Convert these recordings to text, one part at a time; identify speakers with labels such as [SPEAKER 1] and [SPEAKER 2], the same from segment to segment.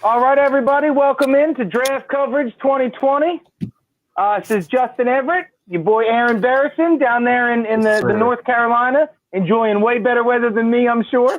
[SPEAKER 1] All right, everybody, welcome in to Draft Coverage 2020. This is Justin Everett, your boy Aaron Barrison down there in the North Carolina, enjoying way better weather than me, I'm sure.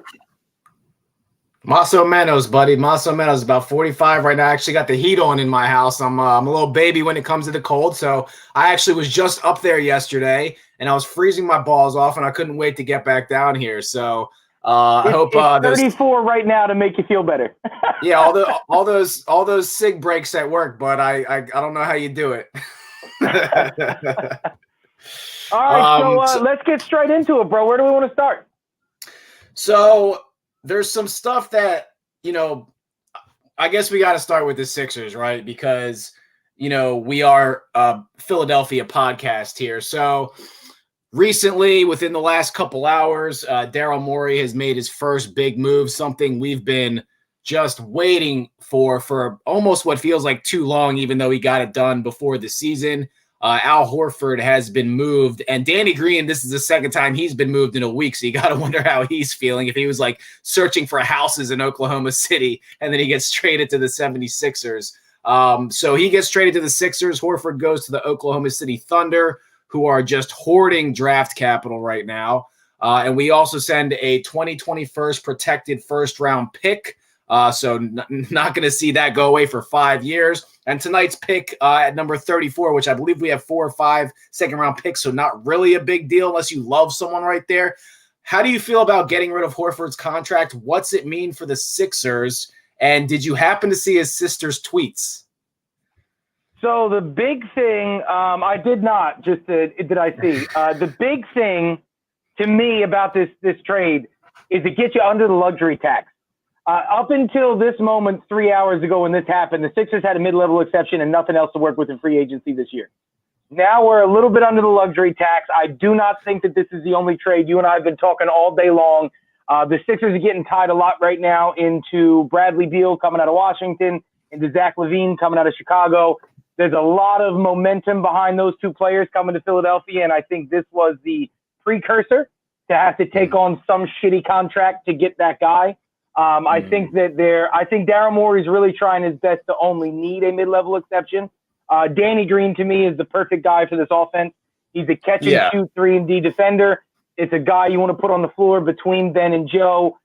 [SPEAKER 2] Maso Menos, buddy. Maso Menos, about 45 right now. I actually got the heat on in my house. I'm a little baby when it comes to the cold, so I actually was just up there yesterday, and I was freezing my balls off, and I couldn't wait to get back down here. So I hope
[SPEAKER 1] it's 34 right now to make you feel better.
[SPEAKER 2] Yeah, all those sig breaks at work, but I don't know how you do it.
[SPEAKER 1] All right, so let's get straight into it, bro. Where do we want to start?
[SPEAKER 2] So there's some stuff that, I guess we got to start with the Sixers, right? Because, we are a Philadelphia podcast here. So recently, within the last couple hours, Daryl Morey has made his first big move, something we've been just waiting for almost what feels like too long, even though he got it done before the season. Al Horford has been moved, and Danny Green, this is the second time he's been moved in a week, so you got to wonder how he's feeling if he was like searching for houses in Oklahoma City, and then he gets traded to the 76ers. So he gets traded to the Sixers. Horford goes to the Oklahoma City Thunder, who are just hoarding draft capital right now. And we also send a 2021 protected first-round pick. So not going to see that go away for 5 years. And tonight's pick at number 34, which I believe we have 4 or 5 second-round picks, so not really a big deal unless you love someone right there. How do you feel about getting rid of Horford's contract? What's it mean for the Sixers? And did you happen to see his sister's tweets?
[SPEAKER 1] So the big thing, I did not, just did I see. The big thing to me about this trade is it gets you under the luxury tax. Up until this moment, 3 hours ago when this happened, the Sixers had a mid-level exception and nothing else to work with in free agency this year. Now we're a little bit under the luxury tax. I do not think that this is the only trade. You and I have been talking all day long. The Sixers are getting tied a lot right now into Bradley Beal coming out of Washington, into Zach LaVine coming out of Chicago. There's a lot of momentum behind those two players coming to Philadelphia, and I think this was the precursor to have to take on some shitty contract to get that guy. I think Daryl Morey's really trying his best to only need a mid-level exception. Danny Green, to me, is the perfect guy for this offense. He's a catch-and-shoot 3-and-D defender. It's a guy you want to put on the floor between Ben and Joe.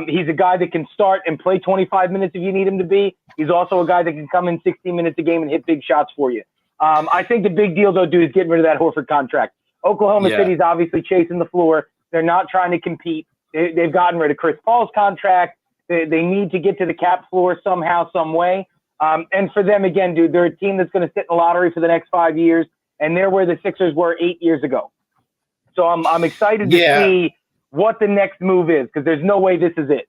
[SPEAKER 1] He's a guy that can start and play 25 minutes if you need him to be. He's also a guy that can come in 60 minutes a game and hit big shots for you. I think the big deal, though, dude, is getting rid of that Horford contract. Oklahoma City's obviously chasing the floor. They're not trying to compete. They've gotten rid of Chris Paul's contract. They need to get to the cap floor somehow, some way. And for them, again, dude, they're a team that's going to sit in the lottery for the next 5 years, and they're where the Sixers were 8 years ago. So I'm excited to see what the next move is, because there's no way this is it.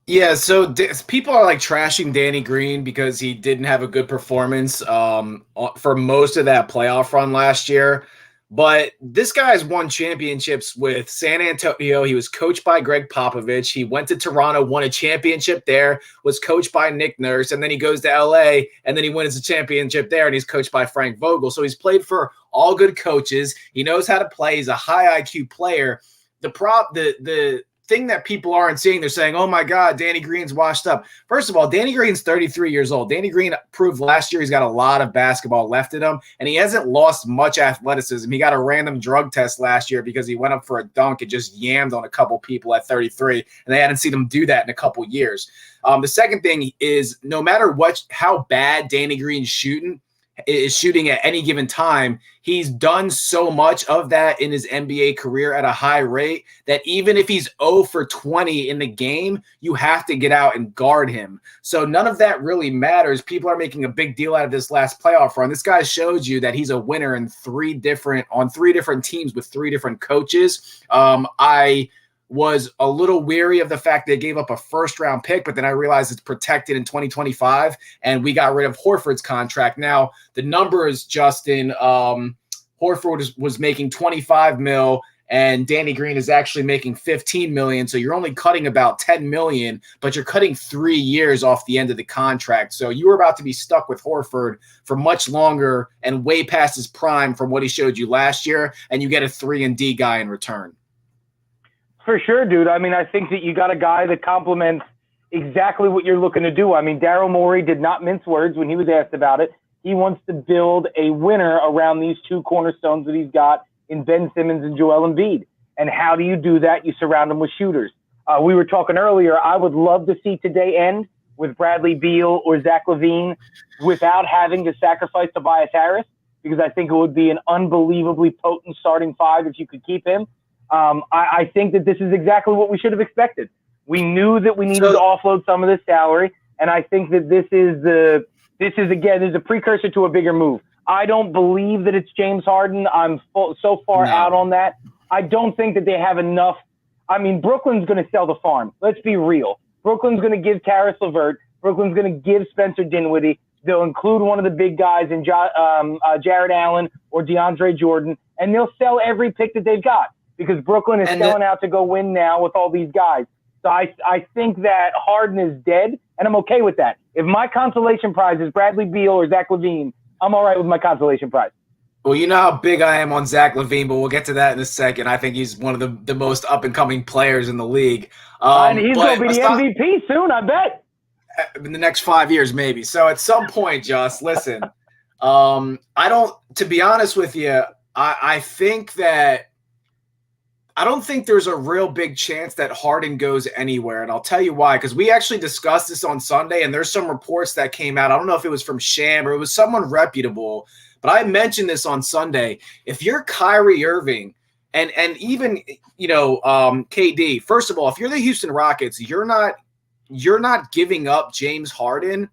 [SPEAKER 2] Yeah, so people are like trashing Danny Green because he didn't have a good performance for most of that playoff run last year. But this guy's won championships with San Antonio. He was coached by Greg Popovich. He went to Toronto, won a championship there, was coached by Nick Nurse, and then he goes to LA, and then he wins a championship there, and he's coached by Frank Vogel. So he's played for all good coaches. He knows how to play. He's a high IQ player. The thing that people aren't seeing, they're saying, oh my God, Danny Green's washed up. First of all, Danny Green's 33 years old. Danny Green proved last year he's got a lot of basketball left in him, and he hasn't lost much athleticism. He got a random drug test last year because he went up for a dunk and just yammed on a couple people at 33, and they hadn't seen him do that in a couple years. The second thing is, no matter how bad Danny Green's shooting at any given time, he's done so much of that in his NBA career at a high rate that even if he's 0 for 20 in the game, you have to get out and guard him. So none of that really matters. People are making a big deal out of this last playoff run. This guy shows you that he's a winner in three different teams with 3 different coaches. I was a little weary of the fact they gave up a first-round pick, but then I realized it's protected in 2025, and we got rid of Horford's contract. Now, the numbers, Justin, Horford was making $25 million, and Danny Green is actually making $15 million, so you're only cutting about $10 million, but you're cutting 3 years off the end of the contract. So you were about to be stuck with Horford for much longer and way past his prime from what he showed you last year, and you get a 3-and-D guy in return.
[SPEAKER 1] For sure, dude. I mean, I think that you got a guy that complements exactly what you're looking to do. I mean, Daryl Morey did not mince words when he was asked about it. He wants to build a winner around these two cornerstones that he's got in Ben Simmons and Joel Embiid. And how do you do that? You surround them with shooters. We were talking earlier, I would love to see today end with Bradley Beal or Zach LaVine without having to sacrifice Tobias Harris, because I think it would be an unbelievably potent starting five if you could keep him. I think that this is exactly what we should have expected. We knew that we needed to offload some of this salary, and I think that this is a precursor to a bigger move. I don't believe that it's James Harden. I'm so far out on that. I don't think that they have enough. I mean, Brooklyn's going to sell the farm. Let's be real. Brooklyn's going to give Karis LeVert. Brooklyn's going to give Spencer Dinwiddie. They'll include one of the big guys in Jared Allen or DeAndre Jordan, and they'll sell every pick that they've got because Brooklyn is selling out to go win now with all these guys. So I think that Harden is dead, and I'm okay with that. If my consolation prize is Bradley Beal or Zach LaVine, I'm all right with my consolation prize.
[SPEAKER 2] Well, you know how big I am on Zach LaVine, but we'll get to that in a second. I think he's one of the most up-and-coming players in the league.
[SPEAKER 1] And he's going to be the MVP soon, I bet.
[SPEAKER 2] In the next 5 years, maybe. So at some point, Just, listen, to be honest with you, I don't think there's a real big chance that Harden goes anywhere, and I'll tell you why, because we actually discussed this on Sunday, and there's some reports that came out. I don't know if it was from Sham or it was someone reputable, but I mentioned this on Sunday. If you're Kyrie Irving and even, KD, first of all, if you're the Houston Rockets, you're not giving up James Harden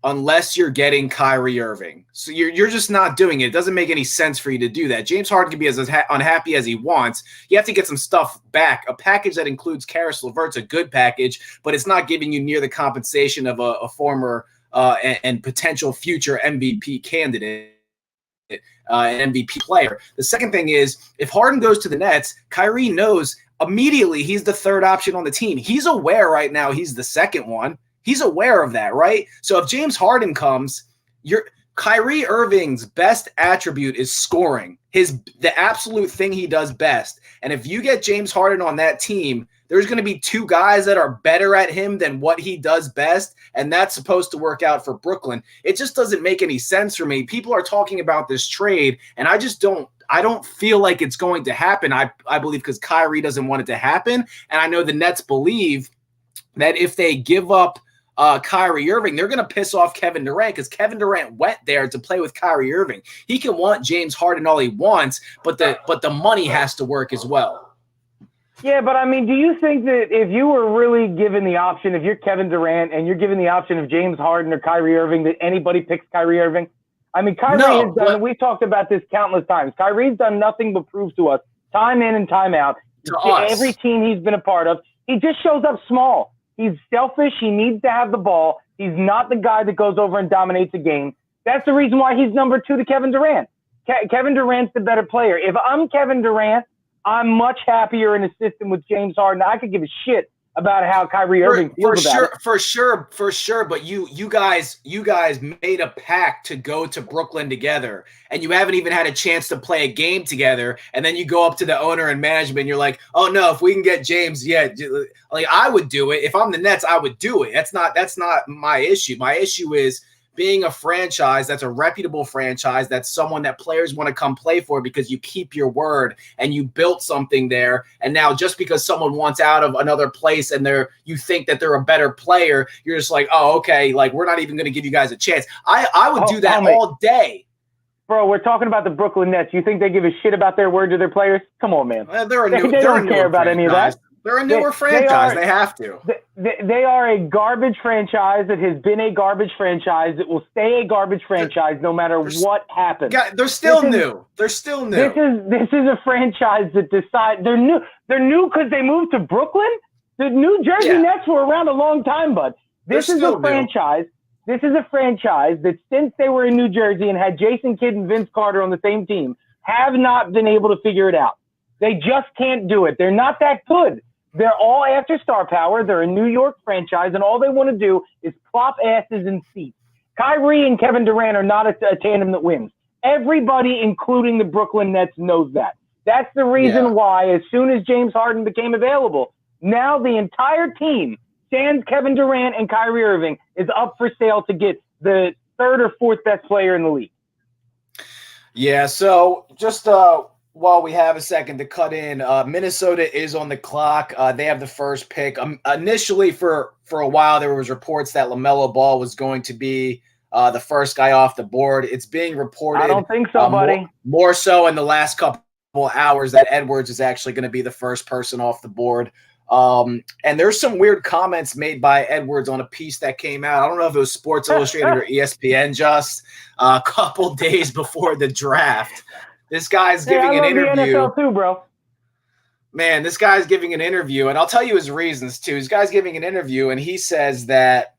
[SPEAKER 2] unless you're getting Kyrie Irving. So you're just not doing it. It doesn't make any sense for you to do that. James Harden can be as unhappy as he wants. You have to get some stuff back. A package that includes Karis LeVert's a good package, but it's not giving you near the compensation of a former and potential future MVP candidate. An MVP player. The second thing is, if Harden goes to the Nets, Kyrie knows immediately he's the third option on the team. He's aware right now he's the second one. He's aware of that, right? So if James Harden comes, Kyrie Irving's best attribute is scoring. The absolute thing he does best. And if you get James Harden on that team, there's going to be two guys that are better at him than what he does best, and that's supposed to work out for Brooklyn. It just doesn't make any sense for me. People are talking about this trade, and I don't feel like it's going to happen. I believe because Kyrie doesn't want it to happen, and I know the Nets believe that if they give up Kyrie Irving, they're going to piss off Kevin Durant because Kevin Durant went there to play with Kyrie Irving. He can want James Harden all he wants, but the money has to work as well.
[SPEAKER 1] Yeah, but I mean, do you think that if you were really given the option, if you're Kevin Durant and you're given the option of James Harden or Kyrie Irving, that anybody picks Kyrie Irving? I mean, Kyrie has done, we've talked about this countless times. Kyrie's done nothing but prove to us, time in and time out, to every team he's been a part of, he just shows up small. He's selfish. He needs to have the ball. He's not the guy that goes over and dominates a game. That's the reason why he's number two to Kevin Durant. Kevin Durant's the better player. If I'm Kevin Durant, I'm much happier in a system with James Harden. I could give a shit about how Kyrie Irving feels about it.
[SPEAKER 2] For sure. But you guys made a pact to go to Brooklyn together, and you haven't even had a chance to play a game together. And then you go up to the owner and management, and you're like, "Oh no, if we can get James, like I would do it. If I'm the Nets, I would do it. That's not my issue. My issue is being a franchise that's a reputable franchise, that's someone that players want to come play for because you keep your word and you built something there. And now just because someone wants out of another place and you think that they're a better player, you're just like, oh, okay, like we're not even going to give you guys a chance. I would do that all day.
[SPEAKER 1] Bro, we're talking about the Brooklyn Nets. You think they give a shit about their word to their players? Come on, man.
[SPEAKER 2] They
[SPEAKER 1] don't care about any of that.
[SPEAKER 2] They're a newer franchise. They have to.
[SPEAKER 1] They are a garbage franchise that has been a garbage franchise that will stay a garbage franchise no matter what happens.
[SPEAKER 2] They're still new. They're still new.
[SPEAKER 1] This is a franchise that decide they're new. They're new because they moved to Brooklyn. The New Jersey Nets were around a long time, bud. This is a franchise. This is a franchise that since they were in New Jersey and had Jason Kidd and Vince Carter on the same team, have not been able to figure it out. They just can't do it. They're not that good. They're all after star power. They're a New York franchise, and all they want to do is plop asses in seats. Kyrie and Kevin Durant are not a tandem that wins. Everybody, including the Brooklyn Nets, knows that. That's the reason why, as soon as James Harden became available, now the entire team Sans Kevin Durant and Kyrie Irving, is up for sale to get the third or fourth best player in the league.
[SPEAKER 2] Yeah, so just while we have a second to cut in, Minnesota is on the clock. They have the first pick. Initially, for a while, there was reports that LaMelo Ball was going to be the first guy off the board. It's being reported.
[SPEAKER 1] I don't think so, buddy.
[SPEAKER 2] More so in the last couple hours that Edwards is actually going to be the first person off the board. And there's some weird comments made by Edwards on a piece that came out. I don't know if it was Sports Illustrated or ESPN just a couple days before the draft. This guy's giving an interview.
[SPEAKER 1] The NFL too, bro.
[SPEAKER 2] Man, this guy's giving an interview, and I'll tell you his reasons too. This guy's giving an interview, and he says that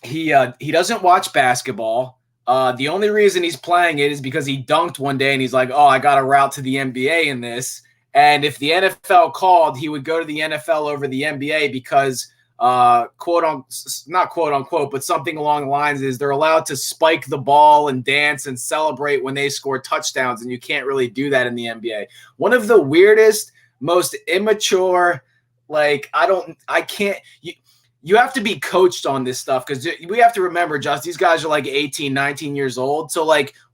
[SPEAKER 2] he doesn't watch basketball. The only reason he's playing it is because he dunked one day, and he's like, "Oh, I got a route to the NBA in this." And if the NFL called, he would go to the NFL over the NBA because, not quote unquote, but something along the lines is they're allowed to spike the ball and dance and celebrate when they score touchdowns, and you can't really do that in the NBA. One of the weirdest, most immature, you have to be coached on this stuff because we have to remember, Just, these guys are like 18, 19 years old. So,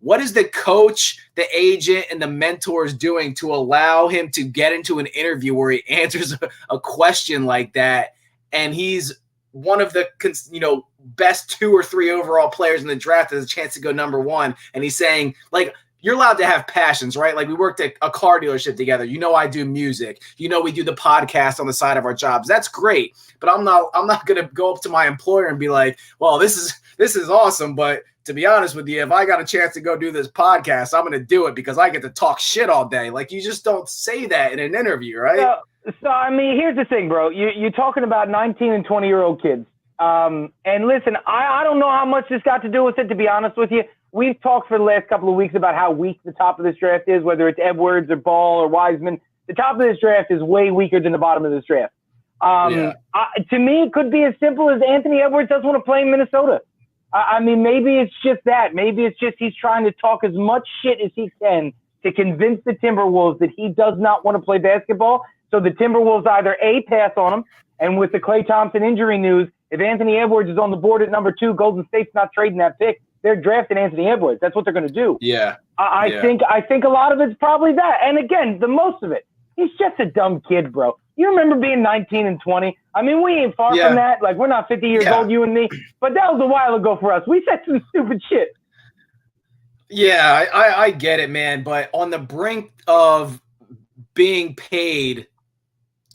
[SPEAKER 2] what is the coach, the agent, and the mentors doing to allow him to get into an interview where he answers a question like that? And he's one of the best 2 or 3 overall players in the draft has a chance to go number 1. And he's saying, you're allowed to have passions, right? We worked at a car dealership together. I do music. We do the podcast on the side of our jobs. That's great. But I'm not going to go up to my employer and be like, well, this is awesome. But to be honest with you, if I got a chance to go do this podcast, I'm going to do it because I get to talk shit all day. You just don't say that in an interview, right?
[SPEAKER 1] So I mean, here's the thing, bro. You're talking about 19 and 20-year-old kids. And listen, I don't know how much this got to do with it, to be honest with you. We've talked for the last couple of weeks about how weak the top of this draft is, whether it's Edwards or Ball or Wiseman. The top of this draft is way weaker than the bottom of this draft. To me, it could be as simple as Anthony Edwards doesn't want to play in Minnesota. I mean, maybe it's just that. Maybe it's just he's trying to talk as much shit as he can to convince the Timberwolves that he does not want to play basketball. So the Timberwolves either A, pass on him, and with the Klay Thompson injury news, if Anthony Edwards is on the board at number 2, Golden State's not trading that pick. They're drafting Anthony Edwards. That's what they're going to do.
[SPEAKER 2] Yeah.
[SPEAKER 1] I think a lot of it's probably that. And again, the most of it, he's just a dumb kid, bro. You remember being 19 and 20? I mean, we ain't far from that. We're not 50 years old, you and me. But that was a while ago for us. We said some stupid shit.
[SPEAKER 2] Yeah, I get it, man. But on the brink of being paid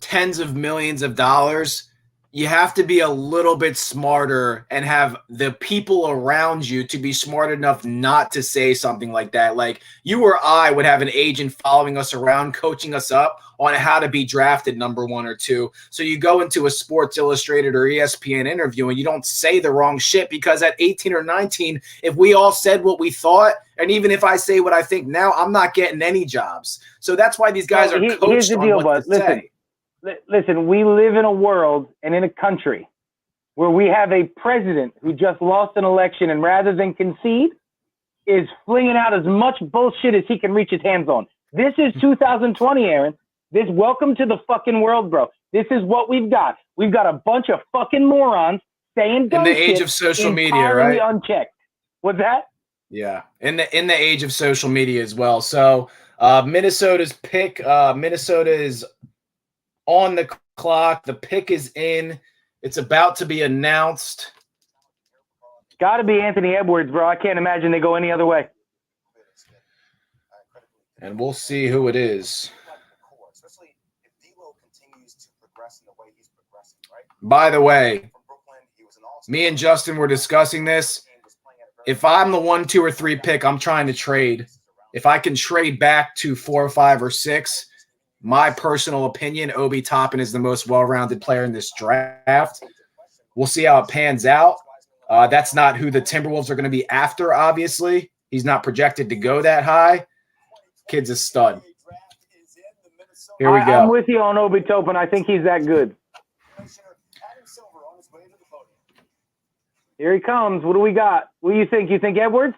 [SPEAKER 2] tens of millions of dollars, you have to be a little bit smarter and have the people around you to be smart enough not to say something like that. You or I would have an agent following us around, coaching us up on how to be drafted number 1 or 2. So you go into a Sports Illustrated or ESPN interview and you don't say the wrong shit because at 18 or 19, if we all said what we thought, and even if I say what I think now, I'm not getting any jobs. So that's why these guys are coached
[SPEAKER 1] here's the deal,
[SPEAKER 2] on what to say.
[SPEAKER 1] Listen, we live in a world and in a country where we have a president who just lost an election and rather than concede is flinging out as much bullshit as he can reach his hands on. This is 2020, Aaron. Welcome to the fucking world, bro. This is what we've got. We've got a bunch of fucking morons saying dumb shit
[SPEAKER 2] in the age of social media, right?
[SPEAKER 1] Unchecked. What's that?
[SPEAKER 2] Yeah, in the age of social media as well. So Minnesota's pick. Minnesota is on the clock. The pick is in. It's about to be announced.
[SPEAKER 1] Got to be Anthony Edwards, bro. I can't imagine they go any other way.
[SPEAKER 2] And we'll see who it is. By the way, me and Justin were discussing this. If I'm the 1, 2, or 3 pick, I'm trying to trade. If I can trade back to 4, 5, or 6, my personal opinion, Obi Toppin is the most well-rounded player in this draft. We'll see how it pans out. That's not who the Timberwolves are going to be after, obviously. He's not projected to go that high. Kid's a stud. Here we go.
[SPEAKER 1] I'm with you on Obi Toppin. I think he's that good. Here he comes. What do we got? What do you think? You think Edwards?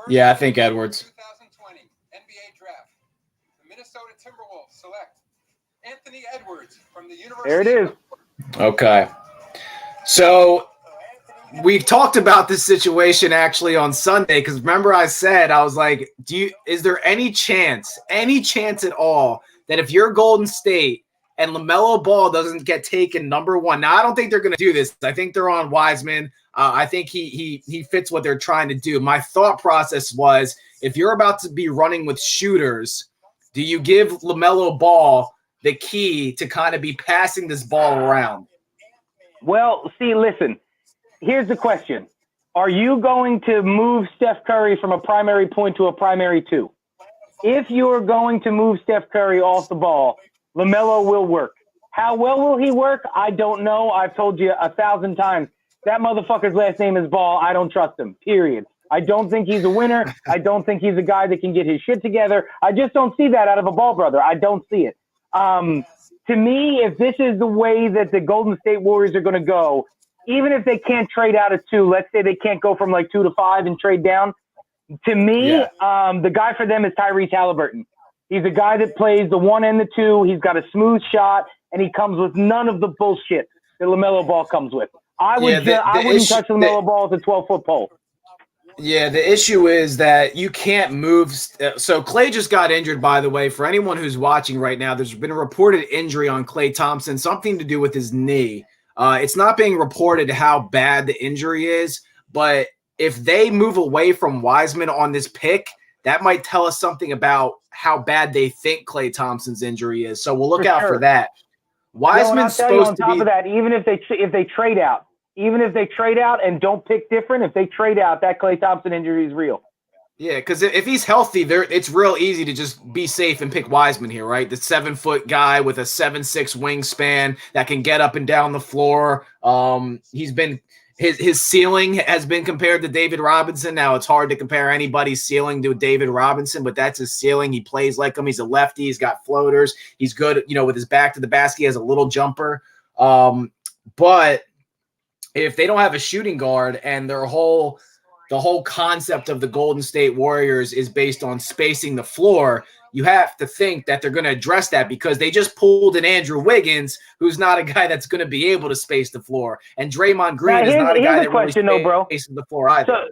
[SPEAKER 2] Yeah, I think Edwards.
[SPEAKER 3] 2020 NBA Draft. The Minnesota Timberwolves select Anthony Edwards from the University.
[SPEAKER 1] There it is.
[SPEAKER 2] Okay. So we talked about this situation actually on Sunday because remember I said I was like, is there any chance at all that if you're Golden State and LaMelo Ball doesn't get taken number one? Now I don't think they're going to do this. I think they're on Wiseman. I think he fits what they're trying to do. My thought process was if you're about to be running with shooters, do you give LaMelo Ball the key to kind of be passing this ball around?
[SPEAKER 1] Well, see, listen. Here's the question. Are you going to move Steph Curry from a primary point to a primary two? If you're going to move Steph Curry off the ball, LaMelo will work. How well will he work? I don't know. I've told you 1,000 times. That motherfucker's last name is Ball. I don't trust him, period. I don't think he's a winner. I don't think he's a guy that can get his shit together. I just don't see that out of a Ball brother. I don't see it. To me, if this is the way that the Golden State Warriors are going to go, even if they can't trade out of 2, let's say they can't go from like 2 to 5 and trade down. To me, the guy for them is Tyrese Halliburton. He's a guy that plays the 1 and the 2. He's got a smooth shot, and he comes with none of the bullshit that LaMelo Ball comes with. I wouldn't touch LaMelo Ball with a 12-foot pole.
[SPEAKER 2] Yeah, the issue is that you can't move. So Klay just got injured, by the way. For anyone who's watching right now, there's been a reported injury on Klay Thompson, something to do with his knee. It's not being reported how bad the injury is, but if they move away from Wiseman on this pick, that might tell us something about how bad they think Klay Thompson's injury is. So we'll look out for that. Wiseman's supposed to be. On top of
[SPEAKER 1] that, even if they trade out, and don't pick different, if they trade out, that Klay Thompson injury is real.
[SPEAKER 2] Yeah, because if he's healthy, it's real easy to just be safe and pick Wiseman here, right? The 7-foot guy with a 7'6" wingspan that can get up and down the floor. He's been his ceiling has been compared to David Robinson. Now it's hard to compare anybody's ceiling to David Robinson, but that's his ceiling. He plays like him. He's a lefty. He's got floaters. He's good, with his back to the basket. He has a little jumper. But if they don't have a shooting guard and the whole concept of the Golden State Warriors is based on spacing the floor, you have to think that they're going to address that because they just pulled in Andrew Wiggins, who's not a guy that's going to be able to space the floor. And Draymond Green is not a guy that really spaces the floor either.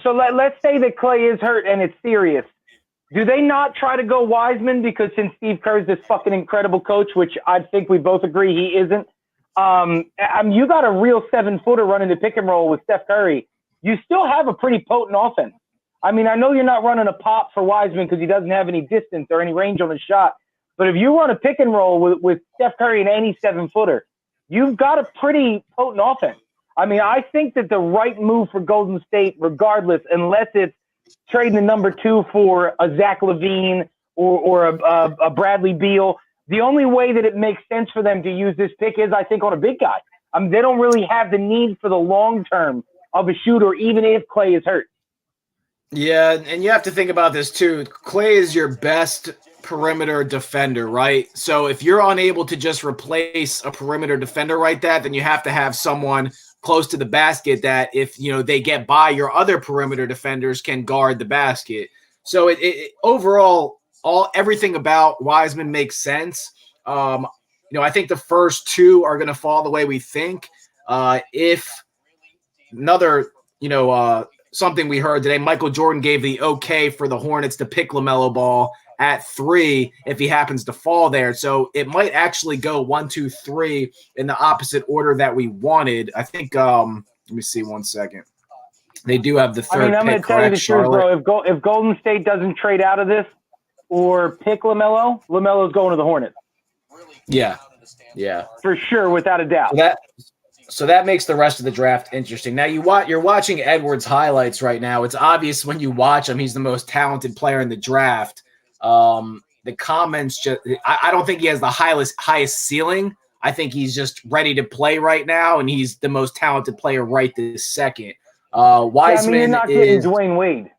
[SPEAKER 1] So let's say that Klay is hurt and it's serious. Do they not try to go Wiseman because since Steve Kerr's this fucking incredible coach, which I think we both agree he isn't, you got a real 7-footer running the pick and roll with Steph Curry. You still have a pretty potent offense. I mean, I know you're not running a pop for Wiseman because he doesn't have any distance or any range on his shot. But if you run a pick and roll with Steph Curry and any 7-footer, you've got a pretty potent offense. I mean, I think that the right move for Golden State, regardless, unless it's trading the number 2 for a Zach LaVine or a Bradley Beal, the only way that it makes sense for them to use this pick is, I think, on a big guy. They don't really have the need for the long term of a shooter, even if Klay is hurt.
[SPEAKER 2] Yeah, and you have to think about this too. Klay is your best perimeter defender, right? So if you're unable to just replace a perimeter defender like that, then you have to have someone close to the basket that if they get by, your other perimeter defenders can guard the basket. So it overall, everything about Wiseman makes sense. I think the first 2 are going to fall the way we think. If another, something we heard today, Michael Jordan gave the okay for the Hornets to pick LaMelo Ball at 3 if he happens to fall there. So it might actually go 1, 2, 3 in the opposite order that we wanted. I think, let me see 1 second. They do have the third
[SPEAKER 1] I'm
[SPEAKER 2] pick,
[SPEAKER 1] going to tell you the
[SPEAKER 2] Charlotte?
[SPEAKER 1] truth, bro. If Golden State doesn't trade out of this or pick LaMelo's going to the Hornets.
[SPEAKER 2] Yeah.
[SPEAKER 1] For sure, without a doubt.
[SPEAKER 2] So that makes the rest of the draft interesting. Now you're watching Edwards highlights right now. It's obvious when you watch him, he's the most talented player in the draft. The comments I don't think he has the highest ceiling. I think he's just ready to play right now, and he's the most talented player right this second. Wiseman
[SPEAKER 1] you're not getting Dwayne Wade.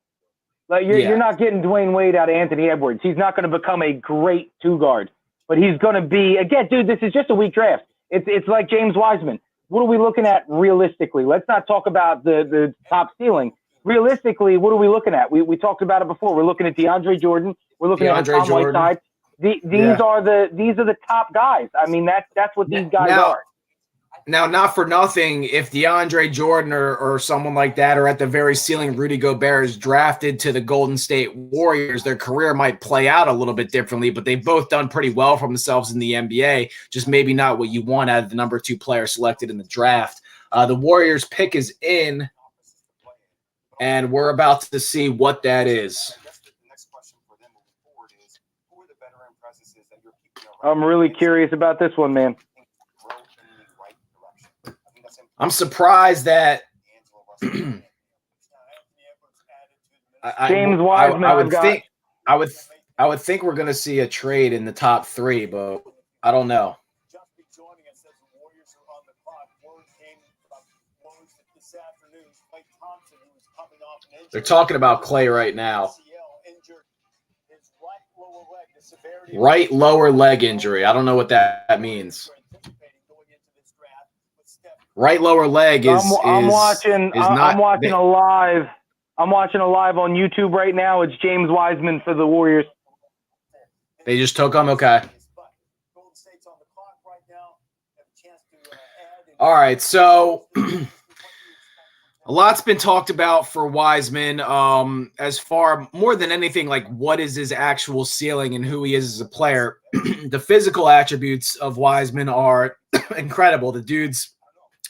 [SPEAKER 1] You're not getting Dwayne Wade out of Anthony Edwards. He's not going to become a great 2 guard, but he's going to be, again, dude, this is just a weak draft. It's like James Wiseman. What are we looking at realistically? Let's not talk about the top ceiling. Realistically, what are we looking at? We talked about it before. We're looking at DeAndre Jordan. We're looking at Tom Whiteside. These are the top guys. I mean, that's what these guys are.
[SPEAKER 2] Now, not for nothing, if DeAndre Jordan or someone like that, or at the very ceiling, Rudy Gobert is drafted to the Golden State Warriors, their career might play out a little bit differently, but they've both done pretty well for themselves in the NBA, just maybe not what you want out of the number 2 player selected in the draft. The Warriors pick is in, and we're about to see what that is.
[SPEAKER 1] I'm really curious about this one, man.
[SPEAKER 2] I'm surprised that
[SPEAKER 1] James Wiseman.
[SPEAKER 2] I would think we're going to see a trade in the top 3, but I don't know. They're talking about Clay right now. Right lower leg injury. I don't know what that means. Right lower leg is.
[SPEAKER 1] I'm watching a live on YouTube right now. It's James Wiseman for the Warriors.
[SPEAKER 2] They just took him. Okay. All right. So a lot's been talked about for Wiseman. As far more than anything, like what is his actual ceiling and who he is as a player. The physical attributes of Wiseman are incredible. The dude's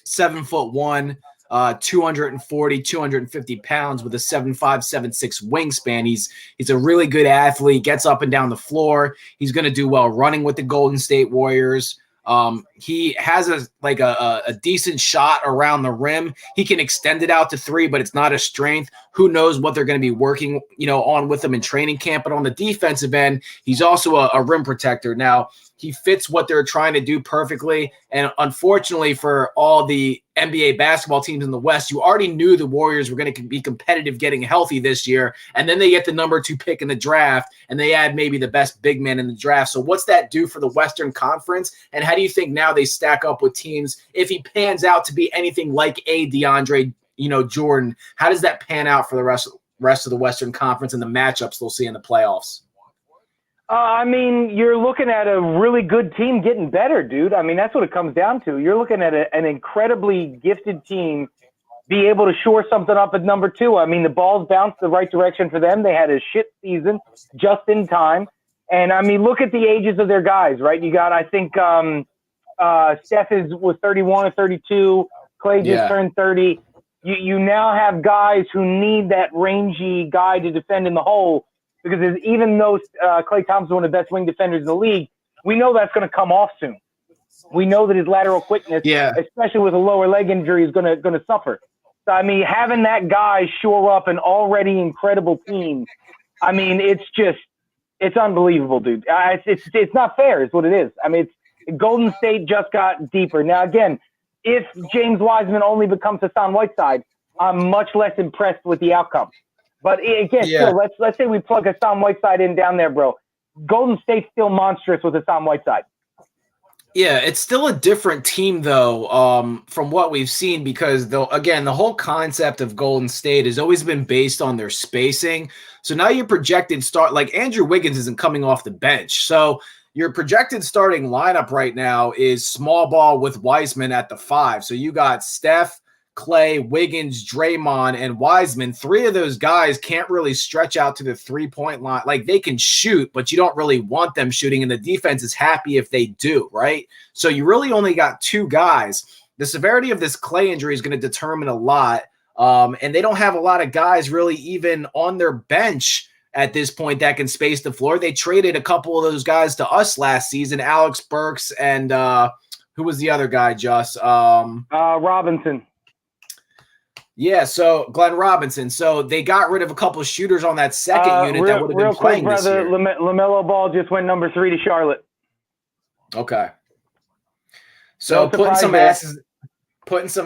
[SPEAKER 2] 7'1", 240, 250 pounds with a 7'5", 7'6" wingspan. He's a really good athlete, gets up and down the floor. He's going to do well running with the Golden State Warriors. He has a decent shot around the rim. He can extend it out to 3, but it's not a strength. Who knows what they're going to be working, on with him in training camp. But on the defensive end, he's also a rim protector. Now, he fits what they're trying to do perfectly. And unfortunately for all the NBA basketball teams in the West, you already knew the Warriors were going to be competitive getting healthy this year. And then they get the number 2 pick in the draft, and they add maybe the best big man in the draft. So what's that do for the Western Conference? And how do you think now they stack up with teams if he pans out to be anything like a DeAndre, Jordan? How does that pan out for the rest of the Western Conference and the matchups they'll see in the playoffs?
[SPEAKER 1] You're looking at a really good team getting better, dude. That's what it comes down to. You're looking at an incredibly gifted team be able to shore something up at number 2. The balls bounced the right direction for them. They had a shit season just in time. And, look at the ages of their guys, right? You got, I think, Steph was 31 or 32. Clay just turned 30. You now have guys who need that rangy guy to defend in the hole. Because even though Klay Thompson is one of the best wing defenders in the league, we know that's going to come off soon. We know that his lateral quickness, especially with a lower leg injury, is going to suffer. So, having that guy shore up an already incredible team, it's unbelievable, dude. It's not fair is what it is. Golden State just got deeper. Now, again, if James Wiseman only becomes Hassan Whiteside, I'm much less impressed with the outcome. But again, still, let's say we plug Hassan Whiteside in down there, bro. Golden State's still monstrous with Hassan Whiteside.
[SPEAKER 2] Yeah, it's still a different team, though, from what we've seen, because, the whole concept of Golden State has always been based on their spacing. So now your projected start, like Andrew Wiggins isn't coming off the bench. So your projected starting lineup right now is small ball with Wiseman at the 5. So you got Steph, Clay, Wiggins, Draymond, and Wiseman. 3 of those guys can't really stretch out to the 3-point line. Like, they can shoot, but you don't really want them shooting, and the defense is happy if they do, right? So you really only got 2 guys. The severity of this Clay injury is going to determine a lot, and they don't have a lot of guys really even on their bench at this point that can space the floor. They traded a couple of those guys to us last season, Alex Burks and who was the other guy, Just?
[SPEAKER 1] Robinson.
[SPEAKER 2] Yeah, so Glenn Robinson. So they got rid of a couple of shooters on that second unit that would have been playing this year.
[SPEAKER 1] LaMelo Ball just went number 3 to Charlotte.
[SPEAKER 2] Okay. So putting some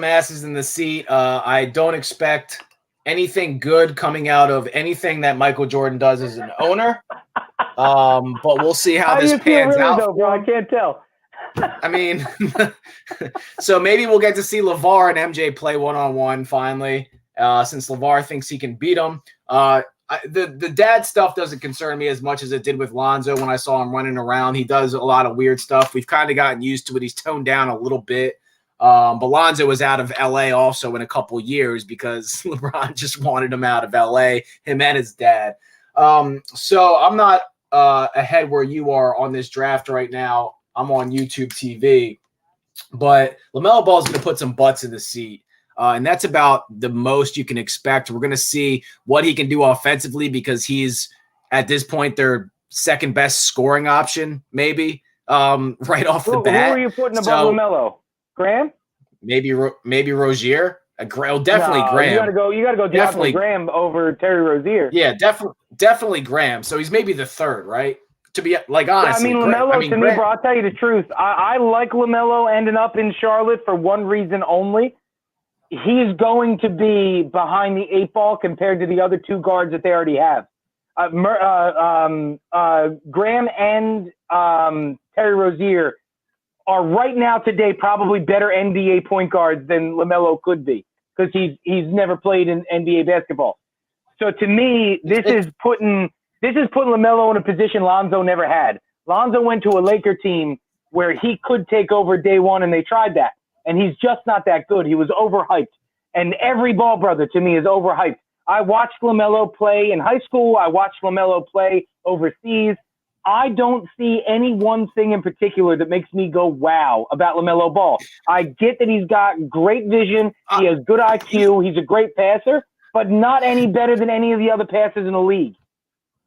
[SPEAKER 2] asses in the seat. I don't expect anything good coming out of anything that Michael Jordan does as an owner. But we'll see how this pans out.
[SPEAKER 1] Though, bro? I can't tell.
[SPEAKER 2] So maybe we'll get to see LeVar and MJ play one-on-one finally, since LeVar thinks he can beat him. The dad stuff doesn't concern me as much as it did with Lonzo when I saw him running around. He does a lot of weird stuff. We've kind of gotten used to it. He's toned down a little bit. But Lonzo was out of LA also in a couple years because LeBron just wanted him out of LA, him and his dad. So I'm not ahead where you are on this draft right now. I'm on YouTube TV. But LaMelo Ball is going to put some butts in the seat. And that's about the most you can expect. We're going to see what he can do offensively because he's, at this point, their second best scoring option, maybe, right off the bat.
[SPEAKER 1] Who are you putting above LaMelo? Graham?
[SPEAKER 2] Maybe Rozier. Definitely
[SPEAKER 1] No,
[SPEAKER 2] Graham.
[SPEAKER 1] You gotta go definitely Graham over Terry Rozier.
[SPEAKER 2] Yeah, definitely Graham. So he's maybe the third, right? To be like honestly,
[SPEAKER 1] LaMelo to me, bro. I'll tell you the truth. I like LaMelo ending up in Charlotte for one reason only. He's going to be behind the 8 ball compared to the other 2 guards that they already have. Graham and Terry Rozier are right now today probably better NBA point guards than LaMelo could be because he's never played in NBA basketball. So to me, this is putting LaMelo in a position Lonzo never had. Lonzo went to a Laker team where he could take over day one, and they tried that. And he's just not that good. He was overhyped. And every ball brother to me is overhyped. I watched LaMelo play in high school. I watched LaMelo play overseas. I don't see any one thing in particular that makes me go, wow, about LaMelo Ball. I get that he's got great vision. He has good IQ. He's a great passer, but not any better than any of the other passers in the league.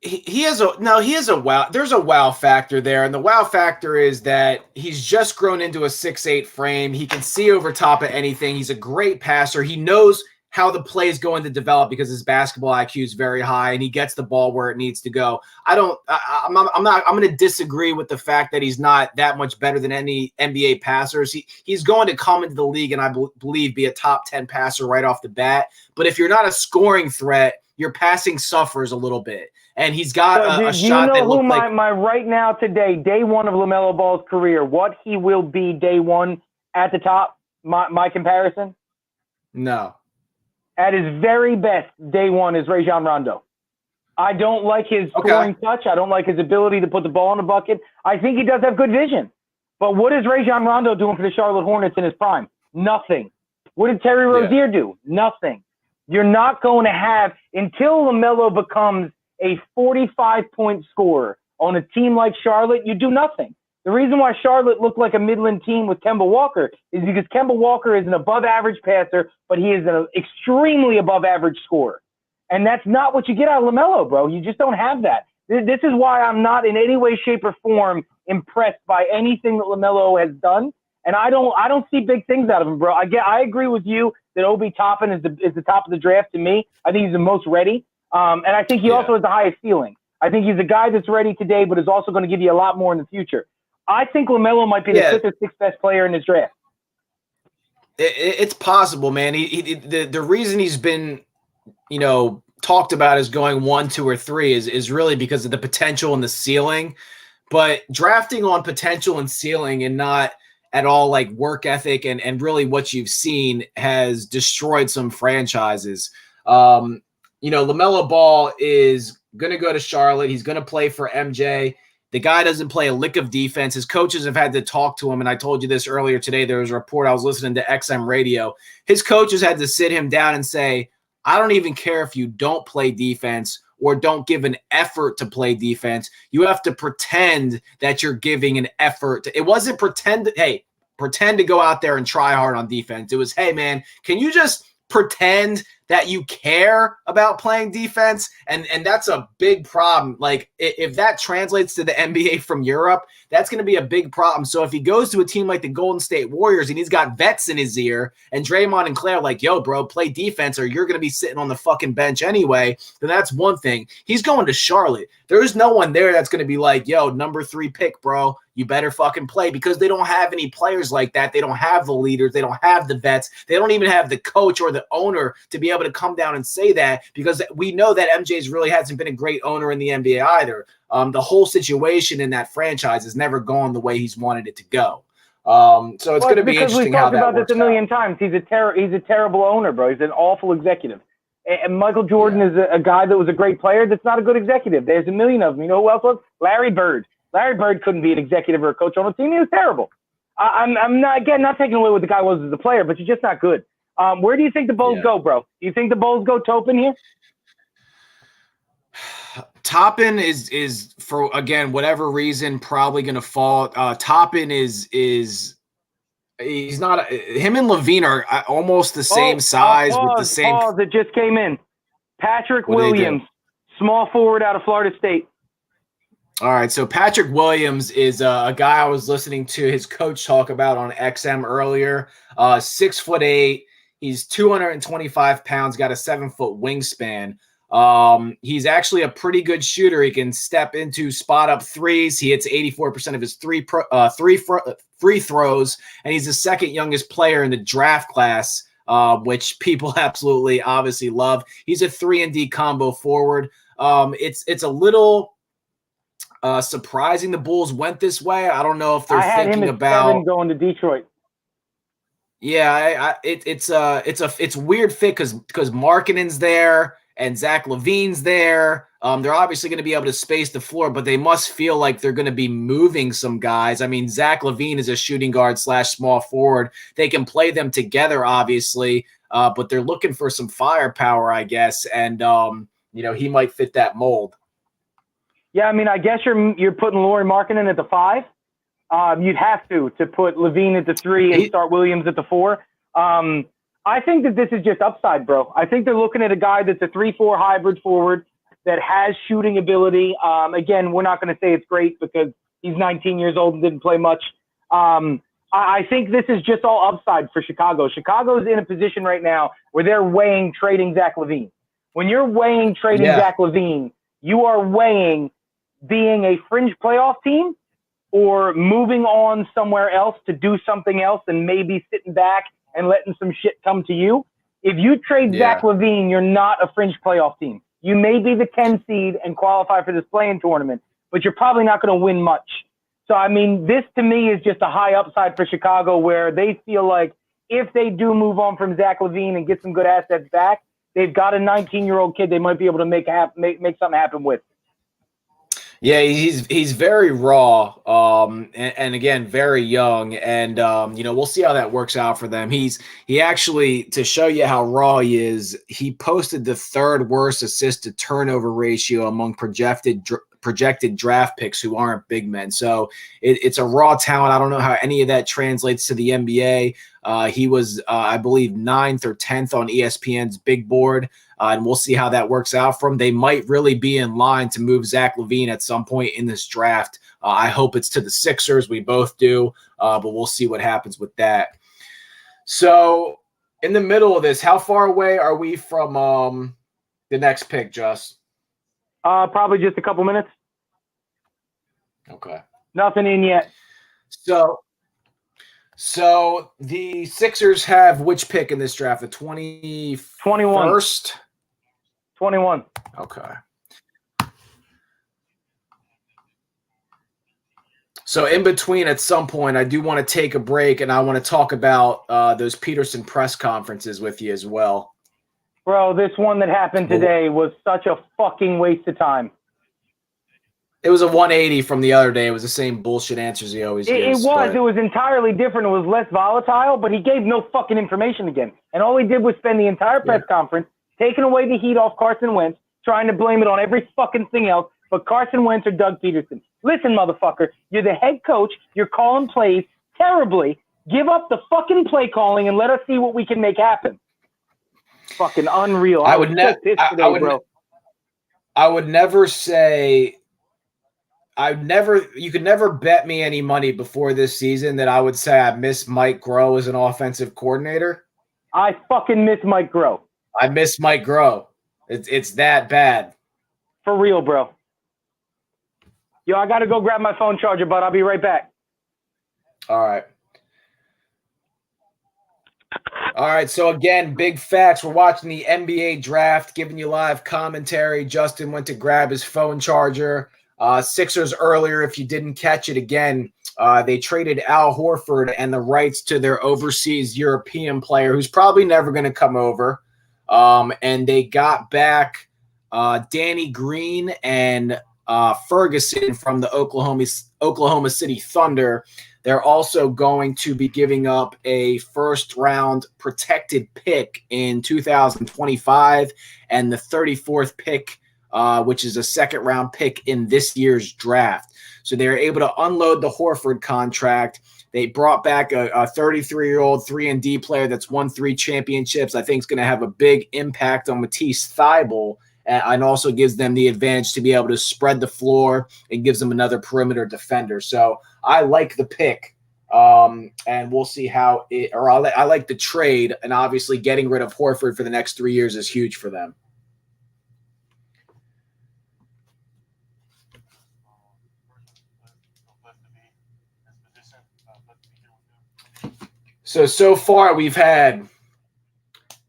[SPEAKER 2] He has a wow. There's a wow factor there, and the wow factor is that he's just grown into a 6'8" frame. He can see over top of anything. He's a great passer. He knows how the play is going to develop because his basketball IQ is very high, and he gets the ball where it needs to go. I'm going to disagree with the fact that he's not that much better than any NBA passers. He's going to come into the league and I believe be a top 10 passer right off the bat. But if you're not a scoring threat, your passing suffers a little bit. And he's got a shot that looks like
[SPEAKER 1] my right now today, day one of LaMelo Ball's career, what he will be day one at the top, my comparison?
[SPEAKER 2] No.
[SPEAKER 1] At his very best, day one is Rajon Rondo. I don't like his scoring touch. I don't like his ability to put the ball in the bucket. I think he does have good vision. But what is Rajon Rondo doing for the Charlotte Hornets in his prime? Nothing. What did Terry Rozier do? Nothing. You're not going to have, until LaMelo becomes a 45-point scorer on a team like Charlotte, you do nothing. The reason why Charlotte looked like a Midland team with Kemba Walker is because Kemba Walker is an above-average passer, but he is an extremely above-average scorer. And that's not what you get out of LaMelo, bro. You just don't have that. This is why I'm not in any way, shape, or form impressed by anything that LaMelo has done. And I don't see big things out of him, bro. I agree with you that Obi Toppin is the top of the draft to me. I think he's the most ready. And I think he also has the highest ceiling. I think he's a guy that's ready today, but is also going to give you a lot more in the future. I think LaMelo might be the 5th or 6th best player in this draft.
[SPEAKER 2] It's possible, man. The reason he's been, talked about as going 1, 2, or 3 is really because of the potential and the ceiling. But drafting on potential and ceiling and not at all like work ethic and really what you've seen has destroyed some franchises. LaMelo Ball is going to go to Charlotte. He's going to play for MJ. The guy doesn't play a lick of defense. His coaches have had to talk to him, and I told you this earlier today. There was a report. I was listening to XM radio. His coaches had to sit him down and say, I don't even care if you don't play defense or don't give an effort to play defense. You have to pretend that you're giving an effort. It wasn't pretend to go out there and try hard on defense. It was, hey, man, can you just pretend that you care about playing defense? And that's a big problem. Like, if that translates to the NBA from Europe, that's going to be a big problem. So if he goes to a team like the Golden State Warriors and he's got vets in his ear and Draymond and Claire like, yo, bro, play defense or you're going to be sitting on the fucking bench anyway, then that's one thing. He's going to Charlotte. There's no one there that's going to be like, yo, number 3 pick, bro, you better fucking play, because they don't have any players like that. They don't have the leaders. They don't have the vets. They don't even have the coach or the owner to be able to come down and say that, because we know that MJ's really hasn't been a great owner in the NBA either. The whole situation in that franchise has never gone the way he's wanted it to go. So it's going to be interesting how that works out. Because we've talked about this a million times. He's a terrible owner, bro. He's an awful executive. And Michael Jordan is a guy that was a great player that's not a good executive. There's a million of them. You know who else was? Larry Bird. Larry Bird couldn't be an executive or a coach on a team. He was terrible.
[SPEAKER 1] I'm not taking away what the guy was as a player, but you're just not good. Where do you think the Bulls go, bro? Do you think the Bulls go Topin here?
[SPEAKER 2] Toppin is for, again, whatever reason, probably going to fall. Toppin is he's not. Him and Levine are almost the same size with the same.
[SPEAKER 1] Pause. It just came in. Patrick Williams, small forward out of Florida State.
[SPEAKER 2] All right, so Patrick Williams is a guy I was listening to his coach talk about on XM earlier. 6'8". He's 225 pounds, got a 7-foot wingspan. He's actually a pretty good shooter. He can step into spot up threes. He hits 84% of his free throws, and he's the second youngest player in the draft class, which people absolutely obviously love. He's a 3-and-D combo forward. It's a little surprising the Bulls went this way. I don't know if they're thinking about
[SPEAKER 1] going to Detroit.
[SPEAKER 2] Yeah, it's a weird fit because Markkanen's there and Zach LaVine's there. They're obviously going to be able to space the floor, but they must feel like they're going to be moving some guys. I mean, Zach LaVine is a shooting guard / small forward. They can play them together, obviously, but they're looking for some firepower, I guess, and he might fit that mold.
[SPEAKER 1] Yeah, I mean, I guess you're putting Lauri Markkanen at the 5. You'd have to put LaVine at the 3 and start Williams at the 4. I think that this is just upside, bro. I think they're looking at a guy that's a 3-4 hybrid forward that has shooting ability. Again, we're not going to say it's great because he's 19 years old and didn't play much. I think this is just all upside for Chicago. Chicago's in a position right now where they're weighing trading Zach LaVine. When you're weighing trading Zach LaVine, you are weighing being a fringe playoff team or moving on somewhere else to do something else and maybe sitting back and letting some shit come to you. If you trade Zach LaVine, you're not a fringe playoff team. You may be the 10 seed and qualify for this play-in tournament, but you're probably not going to win much. So, I mean, this to me is just a high upside for Chicago where they feel like if they do move on from Zach LaVine and get some good assets back, they've got a 19-year-old kid they might be able to make something happen with.
[SPEAKER 2] Yeah, he's very raw, and again, very young, and we'll see how that works out for them. He actually, to show you how raw he is, he posted the 3rd worst assist to turnover ratio among projected draft picks who aren't big men. So it's a raw talent. I don't know how any of that translates to the NBA. He was, I believe, 9th or 10th on ESPN's big board. And we'll see how that works out for him. They might really be in line to move Zach LaVine at some point in this draft. I hope it's to the Sixers. We both do, but we'll see what happens with that. So in the middle of this, how far away are we from the next pick, Just?
[SPEAKER 1] Probably just a couple minutes.
[SPEAKER 2] Okay.
[SPEAKER 1] Nothing in yet.
[SPEAKER 2] So the Sixers have which pick in this draft? The 21st?
[SPEAKER 1] 21.
[SPEAKER 2] Okay. So in between, at some point, I do want to take a break, and I want to talk about those Peterson press conferences with you as well.
[SPEAKER 1] Bro, this one that happened today was such a fucking waste of time.
[SPEAKER 2] It was a 180 from the other day. It was the same bullshit answers he always gives.
[SPEAKER 1] It was entirely different. It was less volatile, but he gave no fucking information again. And all he did was spend the entire press conference taking away the heat off Carson Wentz, trying to blame it on every fucking thing else but Carson Wentz or Doug Peterson. Listen, motherfucker, you're the head coach. You're calling plays terribly. Give up the fucking play calling and let us see what we can make happen. Fucking unreal.
[SPEAKER 2] I would never say you could never bet me any money before this season that I would say I miss Mike Groh as an offensive coordinator.
[SPEAKER 1] I fucking miss Mike Groh.
[SPEAKER 2] I miss Mike Groh. It's that bad.
[SPEAKER 1] For real, bro. Yo, I got to go grab my phone charger, but I'll be right back.
[SPEAKER 2] All right. All right, so again, big facts. We're watching the NBA draft, giving you live commentary. Justin went to grab his phone charger. Sixers earlier, if you didn't catch it again, they traded Al Horford and the rights to their overseas European player who's probably never going to come over. And they got back Danny Green and Ferguson from the Oklahoma City Thunder. They're also going to be giving up a first-round protected pick in 2025 and the 34th pick, which is a second-round pick in this year's draft. So they're able to unload the Horford contract. They brought back a 33-year-old 3-and-D player that's won 3 championships. I think is going to have a big impact on Matisse Thybulle, and also gives them the advantage to be able to spread the floor and gives them another perimeter defender. So I like the pick, and we'll see how it – or I like the trade, and obviously getting rid of Horford for the next 3 years is huge for them. So far we've had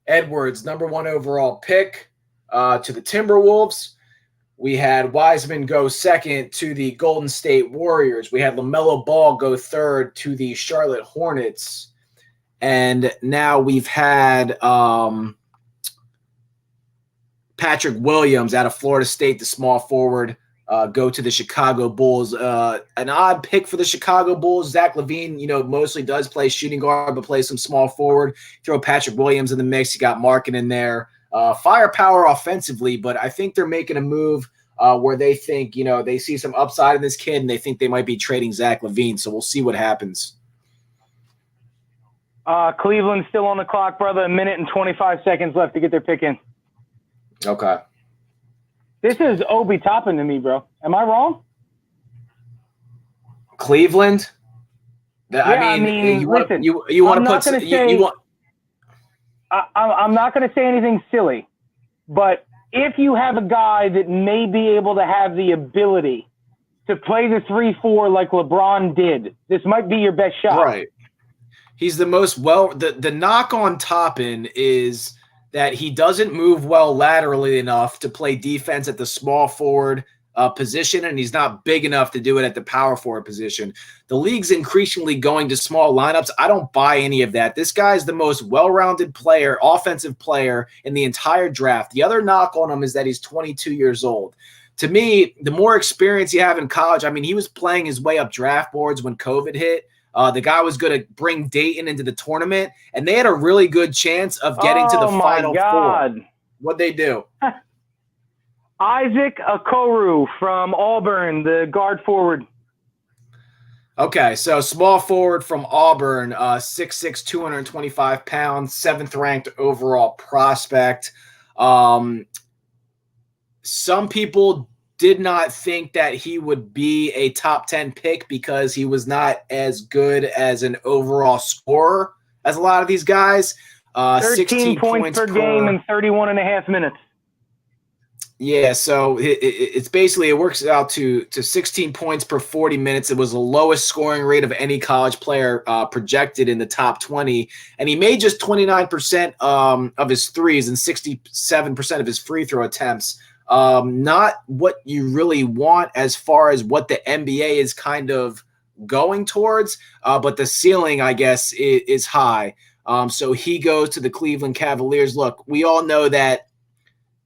[SPEAKER 2] Edwards, number 1 overall pick to the Timberwolves. We had Wiseman go second to the Golden State Warriors. We had LaMelo Ball go third to the Charlotte Hornets. And now we've had Patrick Williams out of Florida State, the small forward, go to the Chicago Bulls. An odd pick for the Chicago Bulls. Zach LaVine, mostly does play shooting guard, but plays some small forward. Throw Patrick Williams in the mix. You got Markin in there. Firepower offensively, but I think they're making a move where they think, they see some upside in this kid, and they think they might be trading Zach LaVine. So we'll see what happens.
[SPEAKER 1] Cleveland's still on the clock, brother. 1 minute and 25 seconds left to get their pick in.
[SPEAKER 2] Okay.
[SPEAKER 1] This is Obi Toppin to me, bro. Am I wrong?
[SPEAKER 2] Cleveland?
[SPEAKER 1] I'm not going to say anything silly, but if you have a guy that may be able to have the ability to play the 3-4 like LeBron did, this might be your best shot.
[SPEAKER 2] Right. He's the most the knock on Toppin is that he doesn't move well laterally enough to play defense at the small forward position, and he's not big enough to do it at the power forward position. The league's increasingly going to small lineups. I don't buy any of that. This guy is the most well-rounded player, offensive player in the entire draft. The other knock on him is that he's 22 years old. To me, the more experience you have in college, he was playing his way up draft boards when COVID hit. The guy was going to bring Dayton into the tournament, and they had a really good chance of getting to the Final Four. What'd they do?
[SPEAKER 1] Isaac Okoro from Auburn, the guard forward.
[SPEAKER 2] Okay, so small forward from Auburn, 6'6", 225 pounds, 7th-ranked overall prospect. Some people did not think that he would be a top 10 pick because he was not as good as an overall scorer as a lot of these guys.
[SPEAKER 1] 13 points per game in 31.5 minutes.
[SPEAKER 2] Yeah, so it's basically, it works out to 16 points per 40 minutes. It was the lowest scoring rate of any college player projected in the top 20. And he made just 29% of his threes and 67% of his free throw attempts. Not what you really want as far as what the NBA is kind of going towards, but the ceiling, I guess, is high. So he goes to the Cleveland Cavaliers. Look, we all know that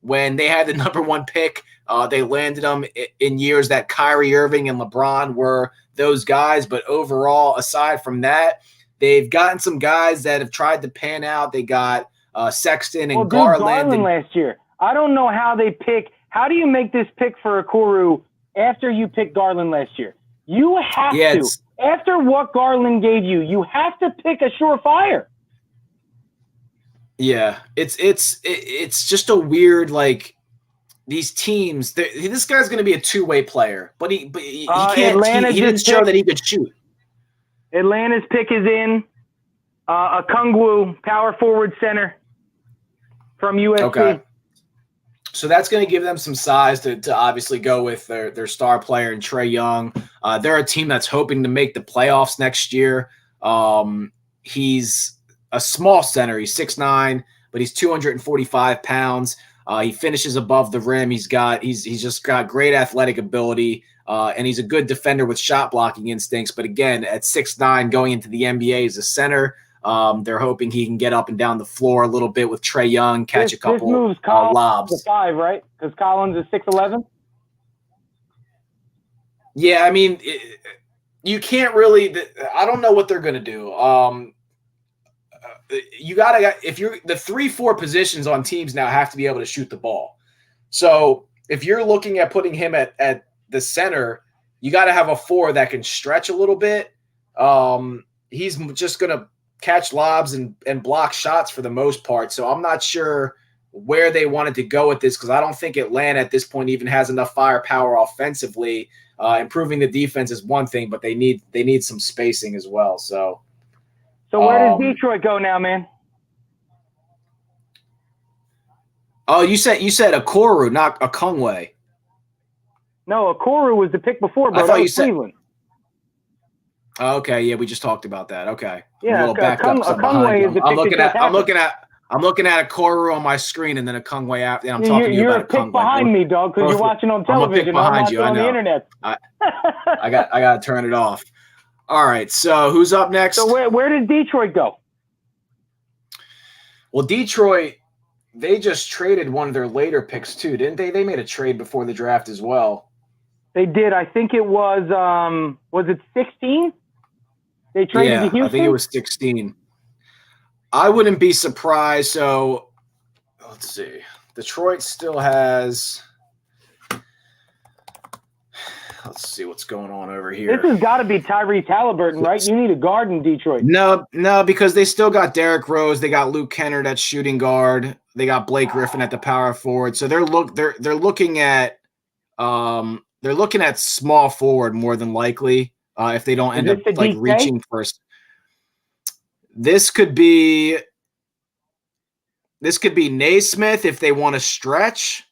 [SPEAKER 2] when they had the number 1 pick, they landed them in years that Kyrie Irving and LeBron were those guys. But overall, aside from that, they've gotten some guys that have tried to pan out. They got Sexton and Garland
[SPEAKER 1] last year. I don't know how they pick. How do you make this pick for Okoro after you picked Garland last year? You have to. After what Garland gave you, you have to pick a surefire.
[SPEAKER 2] Yeah, it's just a weird, like, these teams. This guy's going to be a two-way player, but he can't. He didn't show that he could shoot.
[SPEAKER 1] Atlanta's pick is in. Okongwu, power forward center from USC.
[SPEAKER 2] Okay. So that's going to give them some size to obviously go with their star player and Trae Young. They're a team that's hoping to make the playoffs next year. He's a small center. He's 6'9", but he's 245 pounds. He finishes above the rim. He's just got great athletic ability, and he's a good defender with shot blocking instincts. But again, at 6'9", going into the NBA as a center, they're hoping he can get up and down the floor a little bit with Trae Young, catch a couple lobs.
[SPEAKER 1] To 5, right? Because Collins is 6'11".
[SPEAKER 2] Yeah, I mean, you can't really. I don't know what they're going to do. You gotta if you're the 3-4 positions on teams now have to be able to shoot the ball. So if you're looking at putting him at the center, you got to have a 4 that can stretch a little bit. He's just going to catch lobs and block shots for the most part. So I'm not sure where they wanted to go with this because I don't think Atlanta at this point even has enough firepower offensively. Improving the defense is one thing, but they need some spacing as well. So
[SPEAKER 1] where does Detroit go now, man?
[SPEAKER 2] Oh, you said Okoro, not Okongwe.
[SPEAKER 1] No, Okoro was the pick before, bro.
[SPEAKER 2] I thought
[SPEAKER 1] that
[SPEAKER 2] you
[SPEAKER 1] was
[SPEAKER 2] said
[SPEAKER 1] Cleveland.
[SPEAKER 2] Okay, yeah, we just talked about that. Okay,
[SPEAKER 1] yeah,
[SPEAKER 2] a little backed up.
[SPEAKER 1] Okongwe is the pick.
[SPEAKER 2] I'm looking at Okoro on my screen, and then Okongwe after. And I'm talking to you
[SPEAKER 1] you're
[SPEAKER 2] about
[SPEAKER 1] a pick
[SPEAKER 2] Okongwe.
[SPEAKER 1] behind me, dog, because you're watching on television. I'm watching on the internet.
[SPEAKER 2] I got to turn it off. All right, so who's up next?
[SPEAKER 1] So where did Detroit go?
[SPEAKER 2] Well, Detroit, they just traded one of their later picks too, didn't they? They made a trade before the draft as well.
[SPEAKER 1] They did. I think it was it 16? They traded to Houston?
[SPEAKER 2] I think it was 16. I wouldn't be surprised. So let's see. Detroit still has. Let's see what's going on over here.
[SPEAKER 1] This has got to be Tyrese Halliburton, right? You need a guard in Detroit.
[SPEAKER 2] No, because they still got Derrick Rose. They got Luke Kennard at shooting guard. They got Blake Griffin at the power forward. So they're looking at small forward more than likely if they don't end up like reaching first. This could be Naismith if they want to stretch.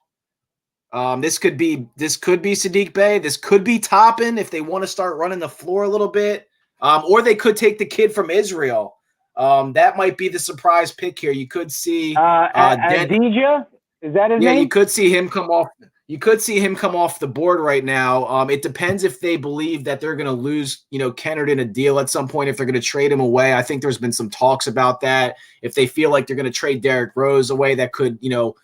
[SPEAKER 2] This could be Sadiq Bey. This could be Toppin if they want to start running the floor a little bit. Or they could take the kid from Israel. That might be the surprise pick here. You could see
[SPEAKER 1] Adija. Is that his name?
[SPEAKER 2] Yeah, you could see him come off. You could see him come off the board right now. It depends if they believe that they're going to lose, Kennard in a deal at some point, if they're going to trade him away. I think there's been some talks about that. If they feel like they're going to trade Derrick Rose away, that could,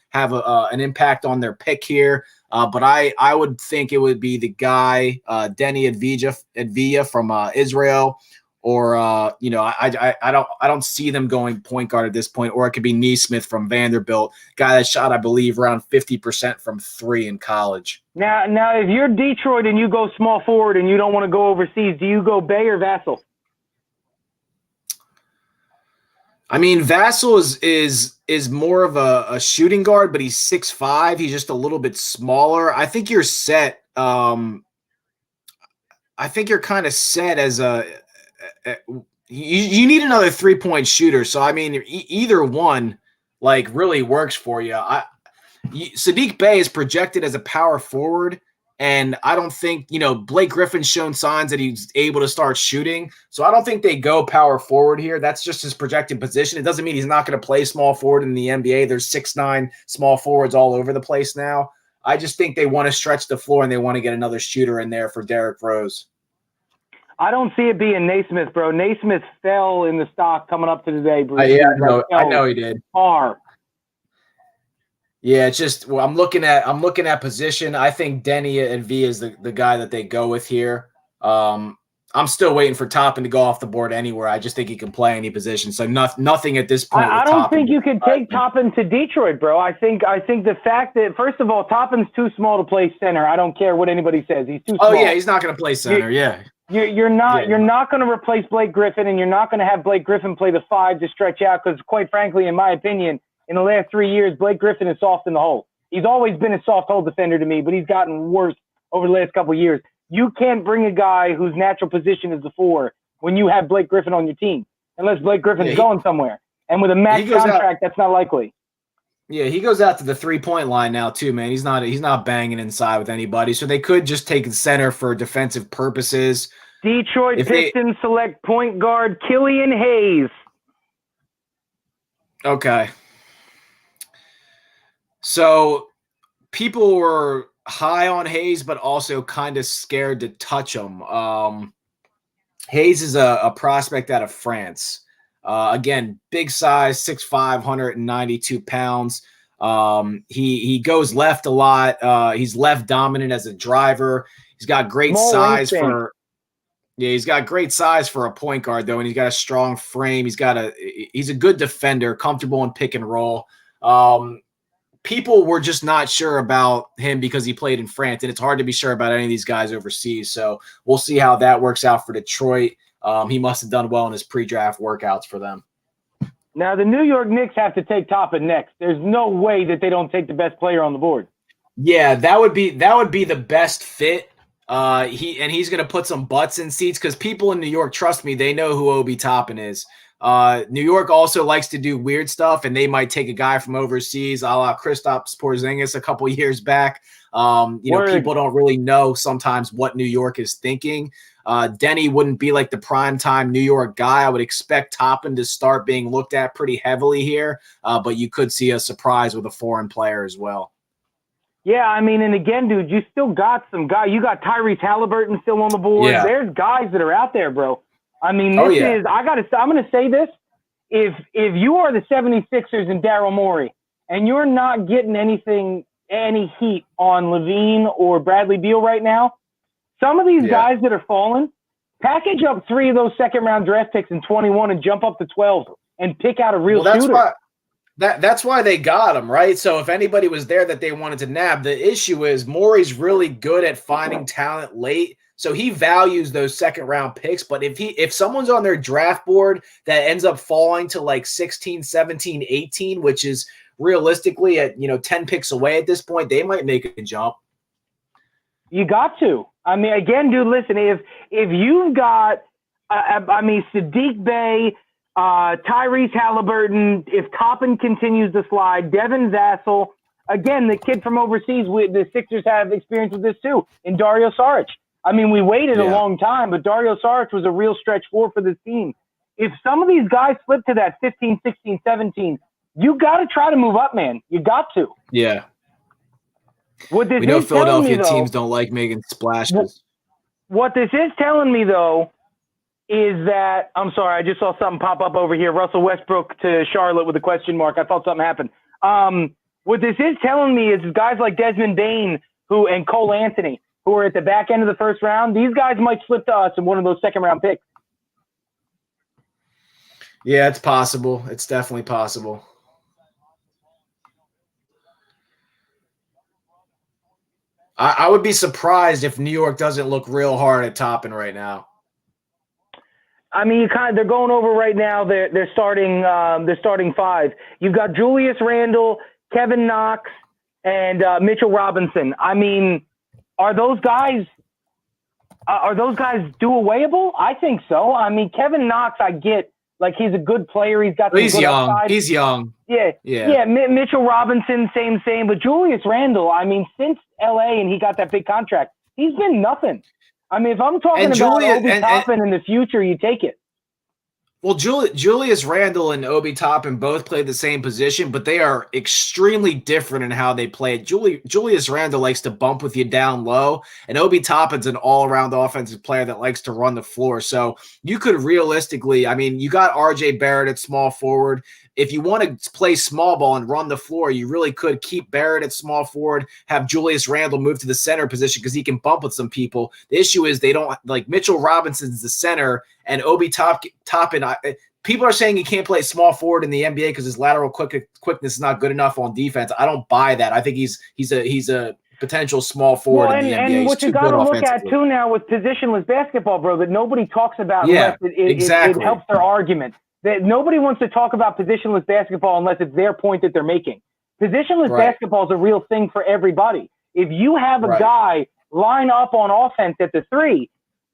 [SPEAKER 2] have an impact on their pick here. But I would think it would be the guy, Denny Advia from Israel. Or I don't see them going point guard at this point. Or it could be Naismith from Vanderbilt, guy that shot, I believe, around 50% from 3 in college.
[SPEAKER 1] Now, if you're Detroit and you go small forward and you don't want to go overseas, do you go Bey or Vassell?
[SPEAKER 2] I mean, Vassell is more of a shooting guard, but he's 6'5". He's just a little bit smaller. I think you're set. I think you're kind of set as you need another 3-point shooter. So, I mean, either one, really works for you. Sadiq Bey is projected as a power forward, and I don't think, Blake Griffin's shown signs that he's able to start shooting. So I don't think they go power forward here. That's just his projected position. It doesn't mean he's not going to play small forward in the NBA. There's 6'9" small forwards all over the place now. I just think they want to stretch the floor and they want to get another shooter in there for Derrick Rose.
[SPEAKER 1] I don't see it being Naismith, bro. Naismith fell in the stock coming up to today, bro.
[SPEAKER 2] I know he did.
[SPEAKER 1] Far.
[SPEAKER 2] Yeah, it's just I'm looking at position. I think Denny and V is the guy that they go with here. I'm still waiting for Toppin to go off the board anywhere. I just think he can play any position. So nothing at this point.
[SPEAKER 1] I don't think you can take Toppin to Detroit, bro. I think the fact that, first of all, Toppin's too small to play center. I don't care what anybody says. He's too small.
[SPEAKER 2] Oh yeah, he's not going to play center.
[SPEAKER 1] You're not going to replace Blake Griffin, and you're not going to have Blake Griffin play the 5 to stretch out because, quite frankly, in my opinion, in the last 3 years, Blake Griffin is soft in the hole. He's always been a soft hole defender to me, but he's gotten worse over the last couple of years. You can't bring a guy whose natural position is the 4 when you have Blake Griffin on your team, unless Blake Griffin's going somewhere. And with a max contract, that's not likely.
[SPEAKER 2] Yeah, he goes out to the 3-point line now too, man. He's not banging inside with anybody. So they could just take the center for defensive purposes.
[SPEAKER 1] Detroit Pistons select point guard Killian Hayes.
[SPEAKER 2] Okay. So people were high on Hayes, but also kind of scared to touch him. Hayes is a prospect out of France. Again, big size, 6'5", 192 pounds. He goes left a lot. He's left dominant as a driver. He's got great size for Yeah, he's got great size for a point guard, though, and he's got a strong frame. He's a good defender, comfortable in pick and roll. People were just not sure about him because he played in France, and it's hard to be sure about any of these guys overseas. So we'll see how that works out for Detroit. He must have done well in his pre-draft workouts for them.
[SPEAKER 1] Now, the New York Knicks have to take Toppin next. There's no way that they don't take the best player on the board.
[SPEAKER 2] Yeah, that would be the best fit. He's going to put some butts in seats because people in New York, trust me, they know who Obi Toppin is. New York also likes to do weird stuff, and they might take a guy from overseas, a la Kristaps Porzingis a couple years back. People don't really know sometimes what New York is thinking. Denny wouldn't be like the primetime New York guy. I would expect Toppin to start being looked at pretty heavily here, but you could see a surprise with a foreign player as well.
[SPEAKER 1] Yeah, I mean, and again, dude, you still got some guy. You got Tyrese Halliburton still on the board.
[SPEAKER 2] Yeah.
[SPEAKER 1] There's guys that are out there, bro. I mean, I'm going to say this. If you are the 76ers and Daryl Morey and you're not getting any heat on Levine or Bradley Beal right now, some of these guys that are falling, package up 3 of those second-round draft picks in 21 and jump up to 12 and pick out a real shooter.
[SPEAKER 2] That's why they got him, right? So if anybody was there that they wanted to nab, the issue is Morey's really good at finding talent late. So he values those second-round picks. But if someone's on their draft board that ends up falling to like 16, 17, 18, which is realistically at 10 picks away at this point, they might make a jump.
[SPEAKER 1] You got to. I mean, again, dude, listen, if you've got, Sadiq Bey, Tyrese Halliburton, if Toppin continues to slide, Devon Vessel, again, the kid from overseas, the Sixers have experience with this too, in Dario Saric. I mean, we waited a long time, but Dario Saric was a real stretch for this team. If some of these guys slip to that 15, 16, 17, you got to try to move up, man. You got to.
[SPEAKER 2] Yeah.
[SPEAKER 1] What this
[SPEAKER 2] we know
[SPEAKER 1] is
[SPEAKER 2] Philadelphia
[SPEAKER 1] me, though,
[SPEAKER 2] teams don't like making splashes.
[SPEAKER 1] What this is telling me, though, is that – I'm sorry, I just saw something pop up over here. Russell Westbrook to Charlotte with a question mark. I thought something happened. What this is telling me is guys like Desmond Bane and Cole Anthony, who are at the back end of the first round, these guys might slip to us in one of those second-round picks.
[SPEAKER 2] Yeah, it's possible. It's definitely possible. I would be surprised if New York doesn't look real hard at Toppin right now.
[SPEAKER 1] I mean, they're going over right now. They're starting 5. You've got Julius Randle, Kevin Knox, and Mitchell Robinson. I mean, are those guys do-awayable? I think so. I mean, Kevin Knox, I get. Like, he's a good player. He's got.
[SPEAKER 2] He's young.
[SPEAKER 1] Upside.
[SPEAKER 2] He's young.
[SPEAKER 1] Yeah. Mitchell Robinson, same. But Julius Randle, I mean, since LA and he got that big contract, he's been nothing. I mean, if I'm talking about Obi Toppin in the future, you take it.
[SPEAKER 2] Well, Julius Randle and Obi Toppin both play the same position, but they are extremely different in how they play it. Julius Randle likes to bump with you down low, and Obi Toppin's an all-around offensive player that likes to run the floor. So you could realistically, I mean, you got R.J. Barrett at small forward. If you want to play small ball and run the floor, you really could keep Barrett at small forward, have Julius Randle move to the center position because he can bump with some people. The issue is they don't like Mitchell Robinson's the center and Obi Toppin. People are saying he can't play small forward in the NBA because his lateral quickness is not good enough on defense. I don't buy that. I think he's a potential small forward in the NBA.
[SPEAKER 1] And what you got to look at too now with positionless basketball, bro, that nobody talks about unless it helps their argument. That nobody wants to talk about positionless basketball unless it's their point that they're making. Positionless basketball is a real thing for everybody. If you have a guy line up on offense at the 3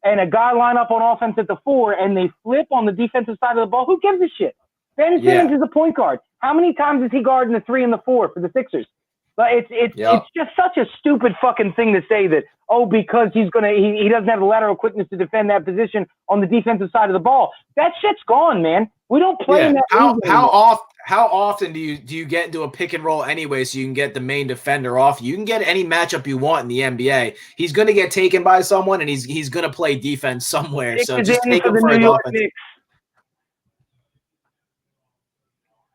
[SPEAKER 1] and a guy line up on offense at the 4 and they flip on the defensive side of the ball, who gives a shit? Ben Simmons is a point guard. How many times is he guarding the 3 and the 4 for the Sixers? But it's just such a stupid fucking thing to say that, because he doesn't have the lateral quickness to defend that position on the defensive side of the ball. That shit's gone, man. We don't play in that.
[SPEAKER 2] How often do you get into a pick and roll anyway so you can get the main defender off? You can get any matchup you want in the NBA. He's going to get taken by someone, and he's going to play defense somewhere. So just take him for an offense.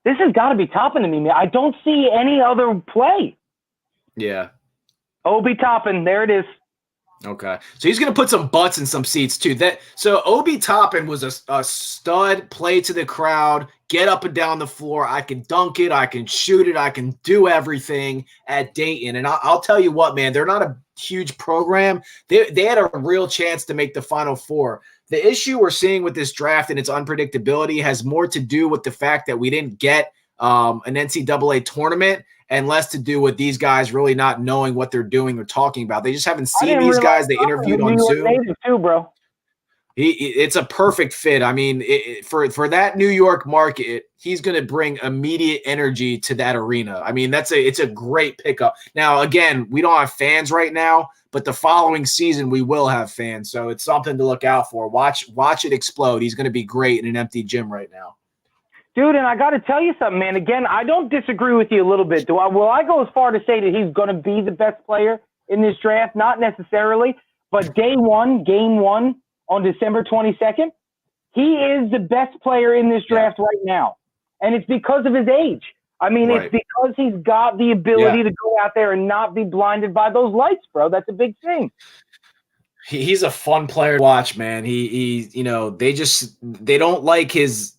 [SPEAKER 1] This has got to be Toppin to me, man. I don't see any other play.
[SPEAKER 2] Yeah.
[SPEAKER 1] Obi Toppin, there it is.
[SPEAKER 2] Okay. So he's going to put some butts in some seats too. So Obi Toppin was a stud, play to the crowd, get up and down the floor. I can dunk it. I can shoot it. I can do everything at Dayton. And I'll tell you what, man, they're not a huge program. They had a real chance to make the Final Four. The issue we're seeing with this draft and its unpredictability has more to do with the fact that we didn't get an NCAA tournament and less to do with these guys really not knowing what they're doing or talking about. They just haven't seen these guys. They interviewed on Zoom.
[SPEAKER 1] Native too, bro.
[SPEAKER 2] It's a perfect fit. I mean, for that New York market, he's going to bring immediate energy to that arena. I mean, it's a great pickup. Now, again, we don't have fans right now, but the following season we will have fans, so it's something to look out for. Watch it explode. He's going to be great in an empty gym right now.
[SPEAKER 1] Dude, and I got to tell you something, man. Again, I don't disagree with you a little bit. Will I go as far to say that he's going to be the best player in this draft? Not necessarily, but game one on December 22nd, he is the best player in this draft right now. And it's because of his age. I mean, It's because he's got the ability to go out there and not be blinded by those lights, bro. That's a big thing.
[SPEAKER 2] He's a fun player to watch, man. They don't like his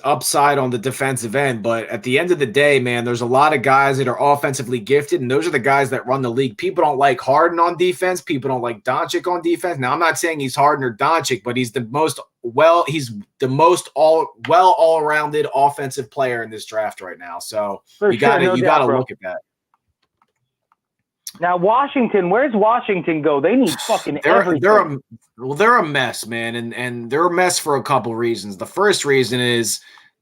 [SPEAKER 2] upside on the defensive end, but at the end of the day, man, there's a lot of guys that are offensively gifted, and those are the guys that run the league. People don't like Harden on defense. People don't like Doncic on defense. Now, I'm not saying he's Harden or Doncic, but he's the most all-rounded offensive player in this draft right now. So you got to look at that.
[SPEAKER 1] Now, Washington, where's Washington go? They need fucking everything.
[SPEAKER 2] They're a mess, man, and they're a mess for a couple reasons. The first reason is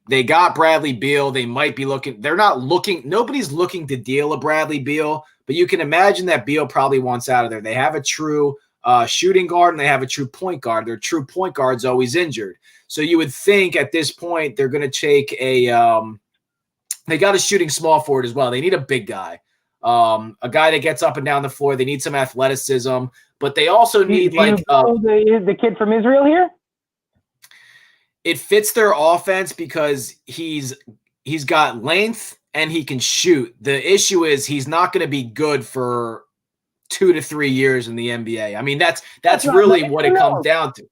[SPEAKER 2] they got Bradley Beal. They might be looking – they're not looking – nobody's looking to deal a Bradley Beal, but you can imagine that Beal probably wants out of there. They have a true shooting guard and they have a true point guard. Their true point guard's always injured. So you would think at this point they're going to take they got a shooting small forward as well. They need a big guy. A guy that gets up and down the floor. They need some athleticism, but they also need
[SPEAKER 1] the kid from Israel here.
[SPEAKER 2] It fits their offense because he's got length and he can shoot. The issue is he's not going to be good for 2 to 3 years in the NBA. I mean, that's really what it comes down to.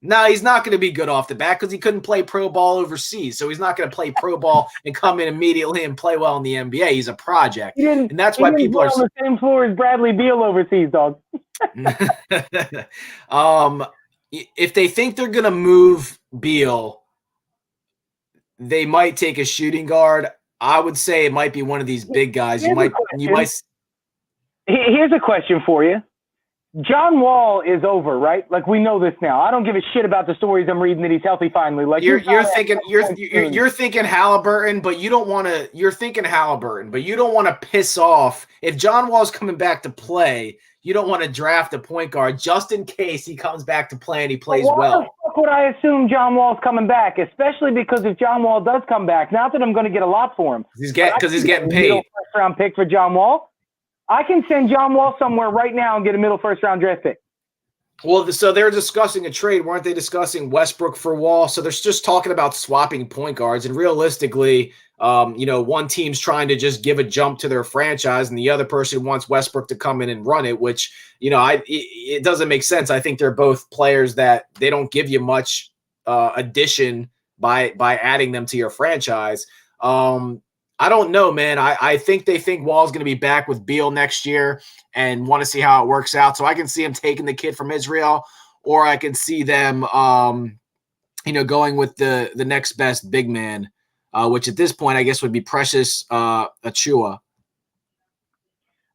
[SPEAKER 2] No, he's not going to be good off the bat because he couldn't play pro ball overseas. So he's not going to play pro ball and come in immediately and play well in the NBA. He's a project. And that's why people are on
[SPEAKER 1] the same floor as Bradley Beal overseas, dog.
[SPEAKER 2] If they think they're going to move Beal, they might take a shooting guard. I would say it might be one of these big guys. Here's
[SPEAKER 1] a question for you. John Wall is over, right? Like, we know this now. I don't give a shit about the stories I'm reading that he's healthy finally. Like,
[SPEAKER 2] you're thinking Halliburton, but you don't want to. You're thinking Halliburton, but you don't want to piss off. If John Wall's coming back to play, you don't want to draft a point guard just in case he comes back to play and he plays well.
[SPEAKER 1] Why the fuck would I assume John Wall's coming back? Especially because if John Wall does come back, not that I'm going to get a lot for him.
[SPEAKER 2] He's getting paid.
[SPEAKER 1] First-round pick for John Wall. I can send John Wall somewhere right now and get a middle first-round draft pick.
[SPEAKER 2] Well, so they're discussing a trade. Weren't they discussing Westbrook for Wall? So they're just talking about swapping point guards. And realistically, one team's trying to just give a jump to their franchise, and the other person wants Westbrook to come in and run it, which, it doesn't make sense. I think they're both players that they don't give you much addition by adding them to your franchise. I don't know, man. I think they think Wall's going to be back with Beal next year and want to see how it works out. So I can see him taking the kid from Israel, or I can see them, going with the next best big man, which at this point I guess would be Precious Achiuwa.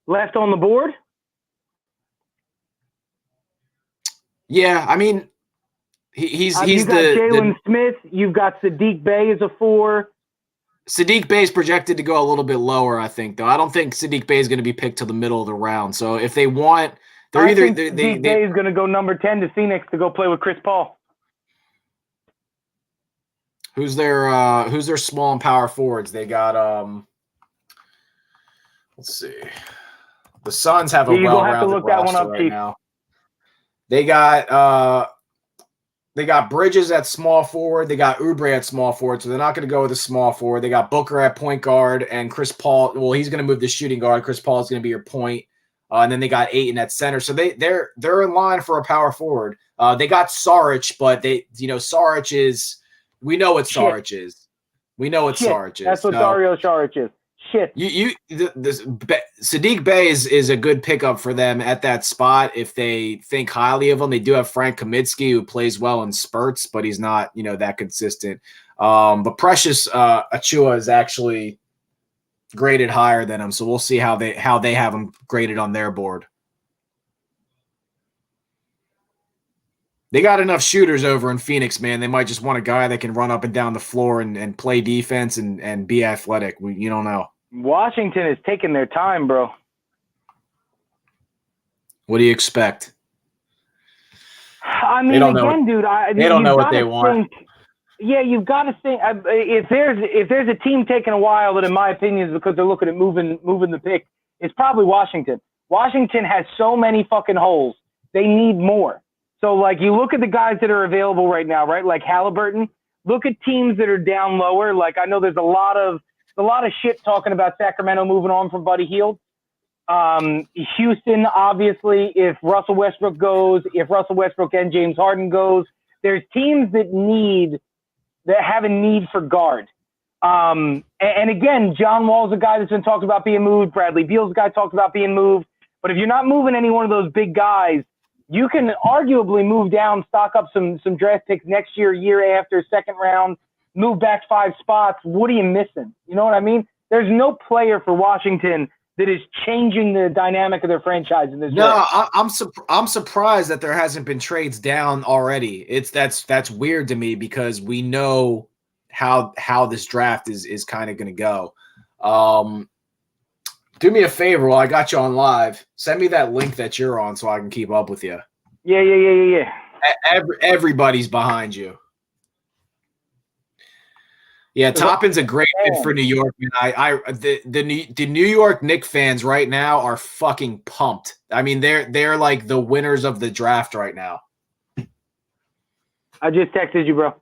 [SPEAKER 1] Left on the board?
[SPEAKER 2] Yeah, I mean, he's
[SPEAKER 1] you've got Jaylen Smith. You've got Saddiq Bey as a 4.
[SPEAKER 2] Saddiq Bey is projected to go a little bit lower, I think, though. I don't think Saddiq Bey is going to be picked to the middle of the round. So if they want,
[SPEAKER 1] Saddiq Bey is going to go number 10 to Phoenix to go play with Chris Paul.
[SPEAKER 2] Who's their small and power forwards? They got let's see. The Suns have a well-rounded roster right now. They got Bridges at small forward. They got Oubre at small forward, so they're not going to go with a small forward. They got Booker at point guard and Chris Paul. Well, he's going to move to shooting guard. Chris Paul is going to be your point. And then they got Ayton at center. So they're in line for a power forward. They got Saric, but Saric is – we know what Saric is. We know what Saric is.
[SPEAKER 1] That's what Dario Saric is. Shit.
[SPEAKER 2] Sadiq Bey is a good pickup for them at that spot if they think highly of him. They do have Frank Kaminsky, who plays well in spurts, but he's not, that consistent. But Precious Achua is actually graded higher than him, so we'll see how they have him graded on their board. They got enough shooters over in Phoenix, man. They might just want a guy that can run up and down the floor and play defense and be athletic. You don't know.
[SPEAKER 1] Washington is taking their time, bro.
[SPEAKER 2] What do you expect?
[SPEAKER 1] I mean, again, dude,
[SPEAKER 2] they don't know what they want.
[SPEAKER 1] Yeah, you've got to think. If there's a team taking a while, that in my opinion is because they're looking at moving the pick, it's probably Washington. Washington has so many fucking holes. They need more. So, like, you look at the guys that are available right now, right? Like Halliburton. Look at teams that are down lower. Like, I know there's a lot of shit talking about Sacramento moving on from Buddy Hield. Houston, obviously, if Russell Westbrook goes, if Russell Westbrook and James Harden goes, there's teams that have a need for guard. And again, John Wall's a guy that's been talked about being moved. Bradley Beal's a guy talked about being moved. But if you're not moving any one of those big guys, you can arguably move down, stock up some draft picks next year after, second round, move back 5 spots. What are you missing? You know what I mean? There's no player for Washington that is changing the dynamic of their franchise in this draft.
[SPEAKER 2] I'm surprised that there hasn't been trades down already. That's weird to me because we know how this draft is kind of going to go. Do me a favor while I got you on live. Send me that link that you're on so I can keep up with you.
[SPEAKER 1] Yeah.
[SPEAKER 2] Everybody's behind you. Yeah, Toppin's a great fit for New York. The New York Knicks fans right now are fucking pumped. I mean, they're like the winners of the draft right now.
[SPEAKER 1] I just texted you, bro.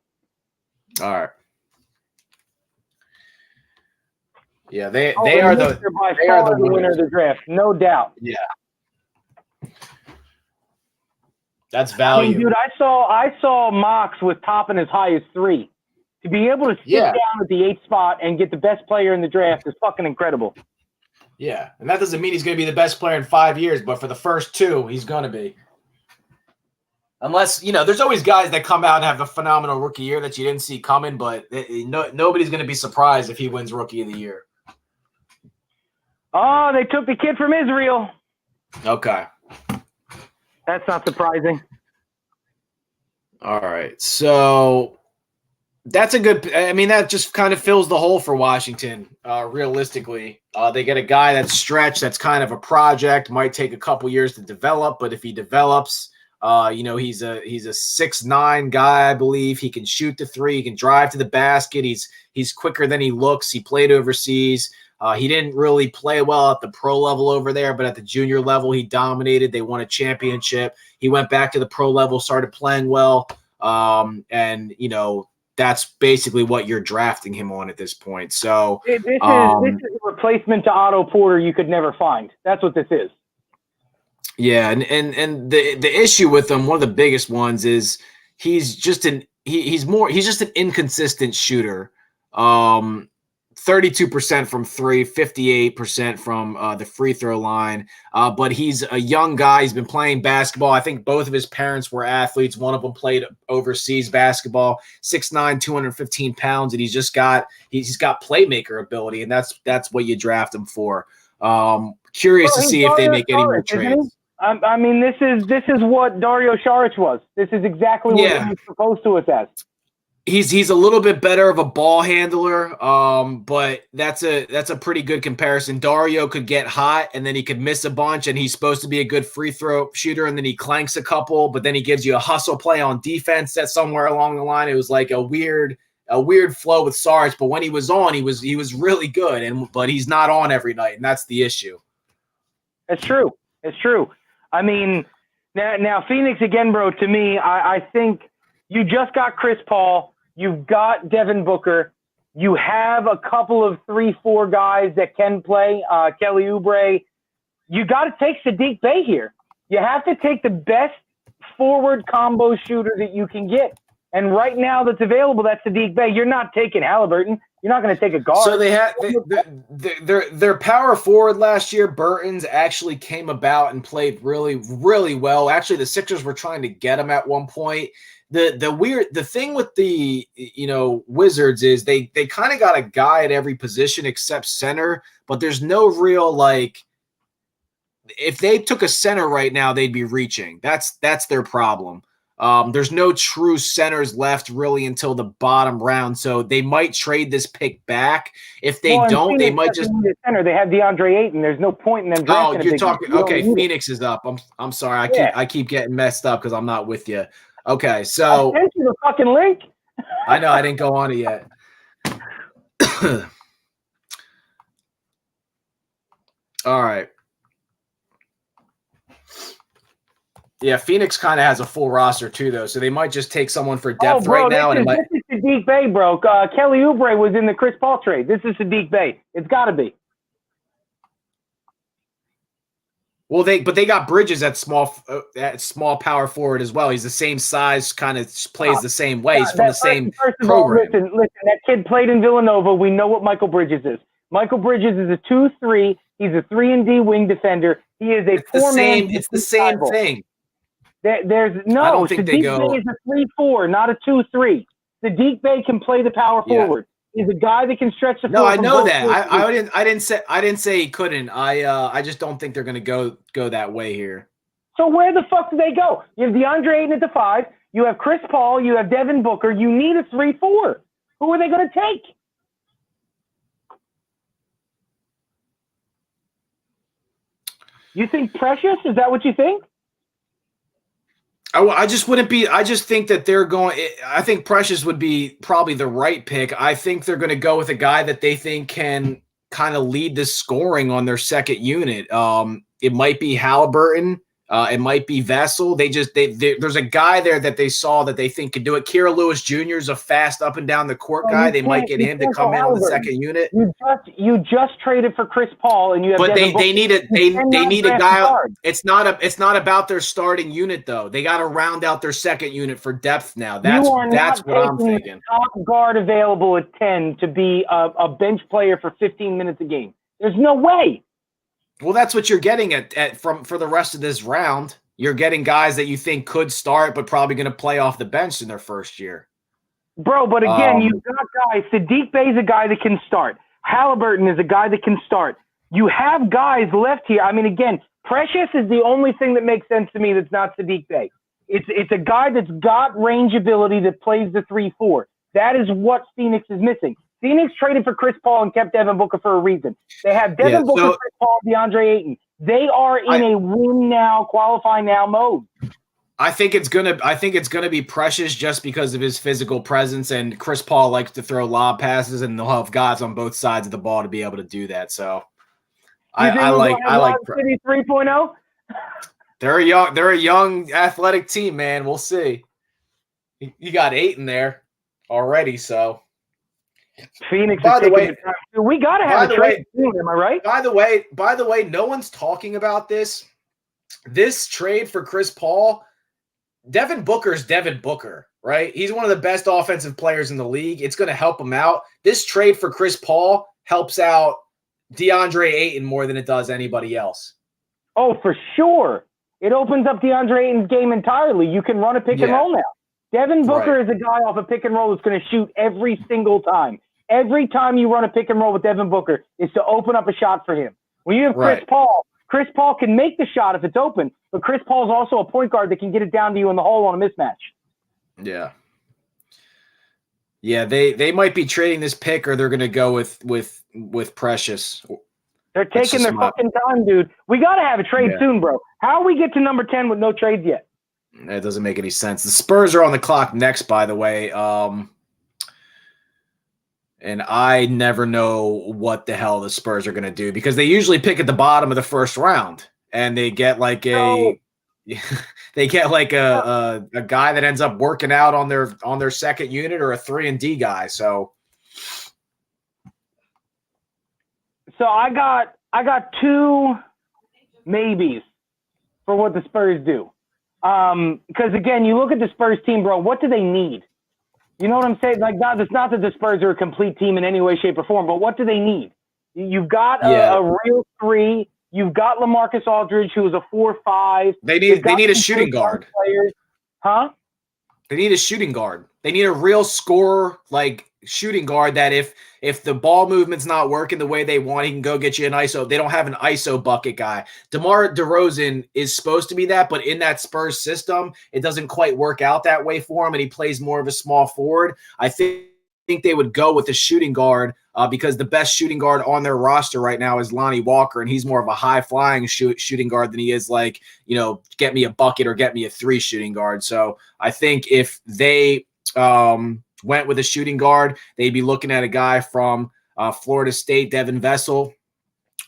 [SPEAKER 2] All right. Yeah, they are the
[SPEAKER 1] winner of the draft, no doubt.
[SPEAKER 2] Yeah, that's value.
[SPEAKER 1] I mean, dude, I saw mocks with Toppin as high as 3. To be able to sit down at the 8th spot and get the best player in the draft is fucking incredible.
[SPEAKER 2] Yeah, and that doesn't mean he's going to be the best player in 5 years, but for the first 2, he's going to be. Unless, there's always guys that come out and have a phenomenal rookie year that you didn't see coming, but nobody's going to be surprised if he wins Rookie of the Year.
[SPEAKER 1] Oh, they took the kid from Israel.
[SPEAKER 2] Okay.
[SPEAKER 1] That's not surprising.
[SPEAKER 2] All right. So that's a good – I mean, that just kind of fills the hole for Washington, realistically. They get a guy that's stretched, that's kind of a project, might take a couple years to develop, but if he develops – he's a 6'9" guy, I believe. He can shoot the 3. He can drive to the basket. He's quicker than he looks. He played overseas. He didn't really play well at the pro level over there, but at the junior level, he dominated. They won a championship. He went back to the pro level, started playing well. That's basically what you're drafting him on at this point. So
[SPEAKER 1] this is a replacement to Otto Porter you could never find. That's what this is.
[SPEAKER 2] Yeah, and the issue with him, one of the biggest ones, is he's just an inconsistent shooter. 32% from 3, 58% from the free throw line. But he's a young guy. He's been playing basketball. I think both of his parents were athletes. One of them played overseas basketball. 6'9", 215 pounds, and he's got playmaker ability, and that's what you draft him for. Curious to see if they make any more trades.
[SPEAKER 1] I mean, this is what Dario Saric was. This is exactly what he was supposed to us as.
[SPEAKER 2] He's a little bit better of a ball handler, but that's a pretty good comparison. Dario could get hot, and then he could miss a bunch, and he's supposed to be a good free throw shooter, and then he clanks a couple, but then he gives you a hustle play on defense. That's somewhere along the line. It was like a weird flow with Saric, but when he was on, he was really good, but he's not on every night, and that's the issue.
[SPEAKER 1] It's true. I mean, now Phoenix again, bro. To me, I think you just got Chris Paul. You've got Devin Booker. You have a couple of 3-4 guys that can play. Kelly Oubre. you got to take Saddiq Bey here. You have to take the best forward combo shooter that you can get. And right now that's available, that's Saddiq Bey. You're not taking Halliburton. You're not going to take a guard.
[SPEAKER 2] So they had their power forward last year, Burton's, actually came about and played really, really well. Actually, the Sixers were trying to get him at one point. The thing with the Wizards is they kind of got a guy at every position except center, but there's no real like. If they took a center right now, they'd be reaching. That's their problem. There's no true centers left really until the bottom round, so they might trade this pick back. If they don't, they might just
[SPEAKER 1] center. They have DeAndre Ayton. There's no point in them drafting.
[SPEAKER 2] Oh, you're talking. Okay, Phoenix is up. I'm sorry. I keep getting messed up because I'm not with you. Okay, so
[SPEAKER 1] I sent you the fucking link.
[SPEAKER 2] I know I didn't go on it yet. All right. Yeah, Phoenix kind of has a full roster too, though, so they might just take someone for depth right now.
[SPEAKER 1] This is Saddiq Bey, bro. Kelly Oubre was in the Chris Paul trade. This is Saddiq Bey. It's got to be.
[SPEAKER 2] Well, they got Bridges at small power forward as well. He's the same size, kind of plays the same way. He's from the same program.
[SPEAKER 1] Listen, that kid played in Villanova. We know what Michael Bridges is. Michael Bridges is a 2-3. He's a 3-and-D wing defender. He is a four-man.
[SPEAKER 2] It's the same thing.
[SPEAKER 1] There's no.
[SPEAKER 2] I don't think they go.
[SPEAKER 1] Saddiq Bey is a 3-4, not a 2-3. Saddiq Bey can play the power forward. He's a guy that can stretch the floor.
[SPEAKER 2] No, I know that. I didn't say he couldn't. I just don't think they're going to go that way here.
[SPEAKER 1] So where the fuck do they go? You have DeAndre Ayton at the 5. You have Chris Paul. You have Devin Booker. You need a 3-4. Who are they going to take? You think Precious? Is that what you think?
[SPEAKER 2] I just wouldn't be. I just think that they're going. I think Precious would be probably the right pick. I think they're going to go with a guy that they think can kind of lead the scoring on their second unit. It might be Halliburton. It might be Vessel. There's a guy there that they saw that they think could do it. Kira Lewis Jr. is a fast up and down the court guy. They might get him to come in on the second unit.
[SPEAKER 1] You just traded for Chris Paul, and you have.
[SPEAKER 2] But they need a guy. It's not about their starting unit though. They got to round out their second unit for depth now. That's what I'm thinking.
[SPEAKER 1] Top guard available at 10 to be a bench player for 15 minutes a game. There's no way.
[SPEAKER 2] Well, that's what you're getting for the rest of this round. You're getting guys that you think could start, but probably going to play off the bench in their first year.
[SPEAKER 1] Bro, but again, you've got guys. Saddiq Bey is a guy that can start. Halliburton is a guy that can start. You have guys left here. I mean, again, Precious is the only thing that makes sense to me that's not Saddiq Bey. It's a guy that's got range ability that plays the 3-4. That is what Phoenix is missing. Phoenix traded for Chris Paul and kept Devin Booker for a reason. They have Devin Booker, Chris Paul, DeAndre Ayton. They are in a win now, qualify now mode.
[SPEAKER 2] I think it's gonna be Precious just because of his physical presence, and Chris Paul likes to throw lob passes, and they'll have guys on both sides of the ball to be able to do that. So I like
[SPEAKER 1] City 3.0.
[SPEAKER 2] They're a young athletic team, man. We'll see. You got Ayton there already, so.
[SPEAKER 1] Phoenix. By the way, we got to have a trade soon. Am I right?
[SPEAKER 2] By the way, no one's talking about this. This trade for Chris Paul, Devin Booker's Devin Booker, right? He's one of the best offensive players in the league. It's going to help him out. This trade for Chris Paul helps out DeAndre Ayton more than it does anybody else.
[SPEAKER 1] Oh, for sure. It opens up DeAndre Ayton's game entirely. You can run a pick and roll now. Devin Booker is a guy off a pick and roll that's going to shoot every single time. Every time you run a pick and roll with Devin Booker, is to open up a shot for him. When you have Chris Paul can make the shot if it's open, but Chris Paul is also a point guard that can get it down to you in the hole on a mismatch.
[SPEAKER 2] Yeah. Yeah, they might be trading this pick, or they're going to go with Precious.
[SPEAKER 1] They're taking their fucking time, dude. We got to have a trade soon, bro. How we get to number 10 with no trades yet?
[SPEAKER 2] That doesn't make any sense. The Spurs are on the clock next, by the way. And I never know what the hell the Spurs are going to do, because they usually pick at the bottom of the first round, and they get like a guy that ends up working out on their second unit, or a 3-and-D guy. So
[SPEAKER 1] I got two maybes for what the Spurs do. Because, again, you look at the Spurs team, bro, what do they need? You know what I'm saying? Like, it's not that the Spurs are a complete team in any way, shape, or form, but what do they need? You've got a real three. You've got LaMarcus Aldridge, who is a 4-5.
[SPEAKER 2] They need a shooting guard.
[SPEAKER 1] Players. Huh?
[SPEAKER 2] They need a shooting guard. They need a real scorer, like shooting guard that if the ball movement's not working the way they want, he can go get you an ISO. They don't have an ISO bucket guy. DeMar DeRozan is supposed to be that, but in that Spurs system, it doesn't quite work out that way for him, and he plays more of a small forward. I think they would go with a shooting guard because the best shooting guard on their roster right now is Lonnie Walker, and he's more of a high-flying shooting guard than he is like, get me a bucket or get me a three shooting guard. So I think if they went with a shooting guard, they'd be looking at a guy from Florida State, Devon Vessel,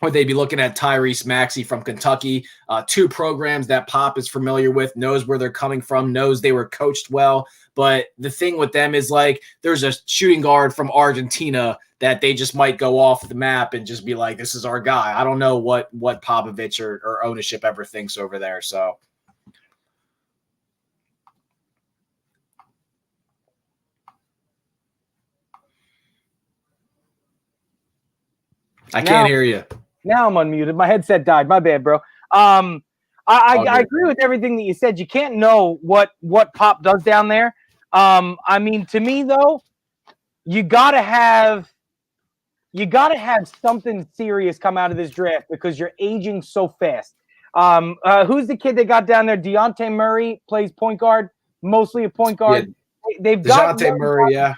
[SPEAKER 2] or they'd be looking at Tyrese Maxey from Kentucky, two programs that Pop is familiar with, knows where they're coming from, knows they were coached well. But the thing with them is like there's a shooting guard from Argentina that they just might go off the map and just be like, this is our guy. I don't know what Popovich or ownership ever thinks over there. So I can't hear you.
[SPEAKER 1] Now I'm unmuted. My headset died. My bad, bro. I agree with everything that you said. You can't know what Pop does down there. I mean, to me though, you gotta have something serious come out of this draft because you're aging so fast. Who's the kid they got down there? Dejounte Murray plays point guard, mostly a point guard.
[SPEAKER 2] Yeah.
[SPEAKER 1] They've got
[SPEAKER 2] Dejounte Murray, yeah.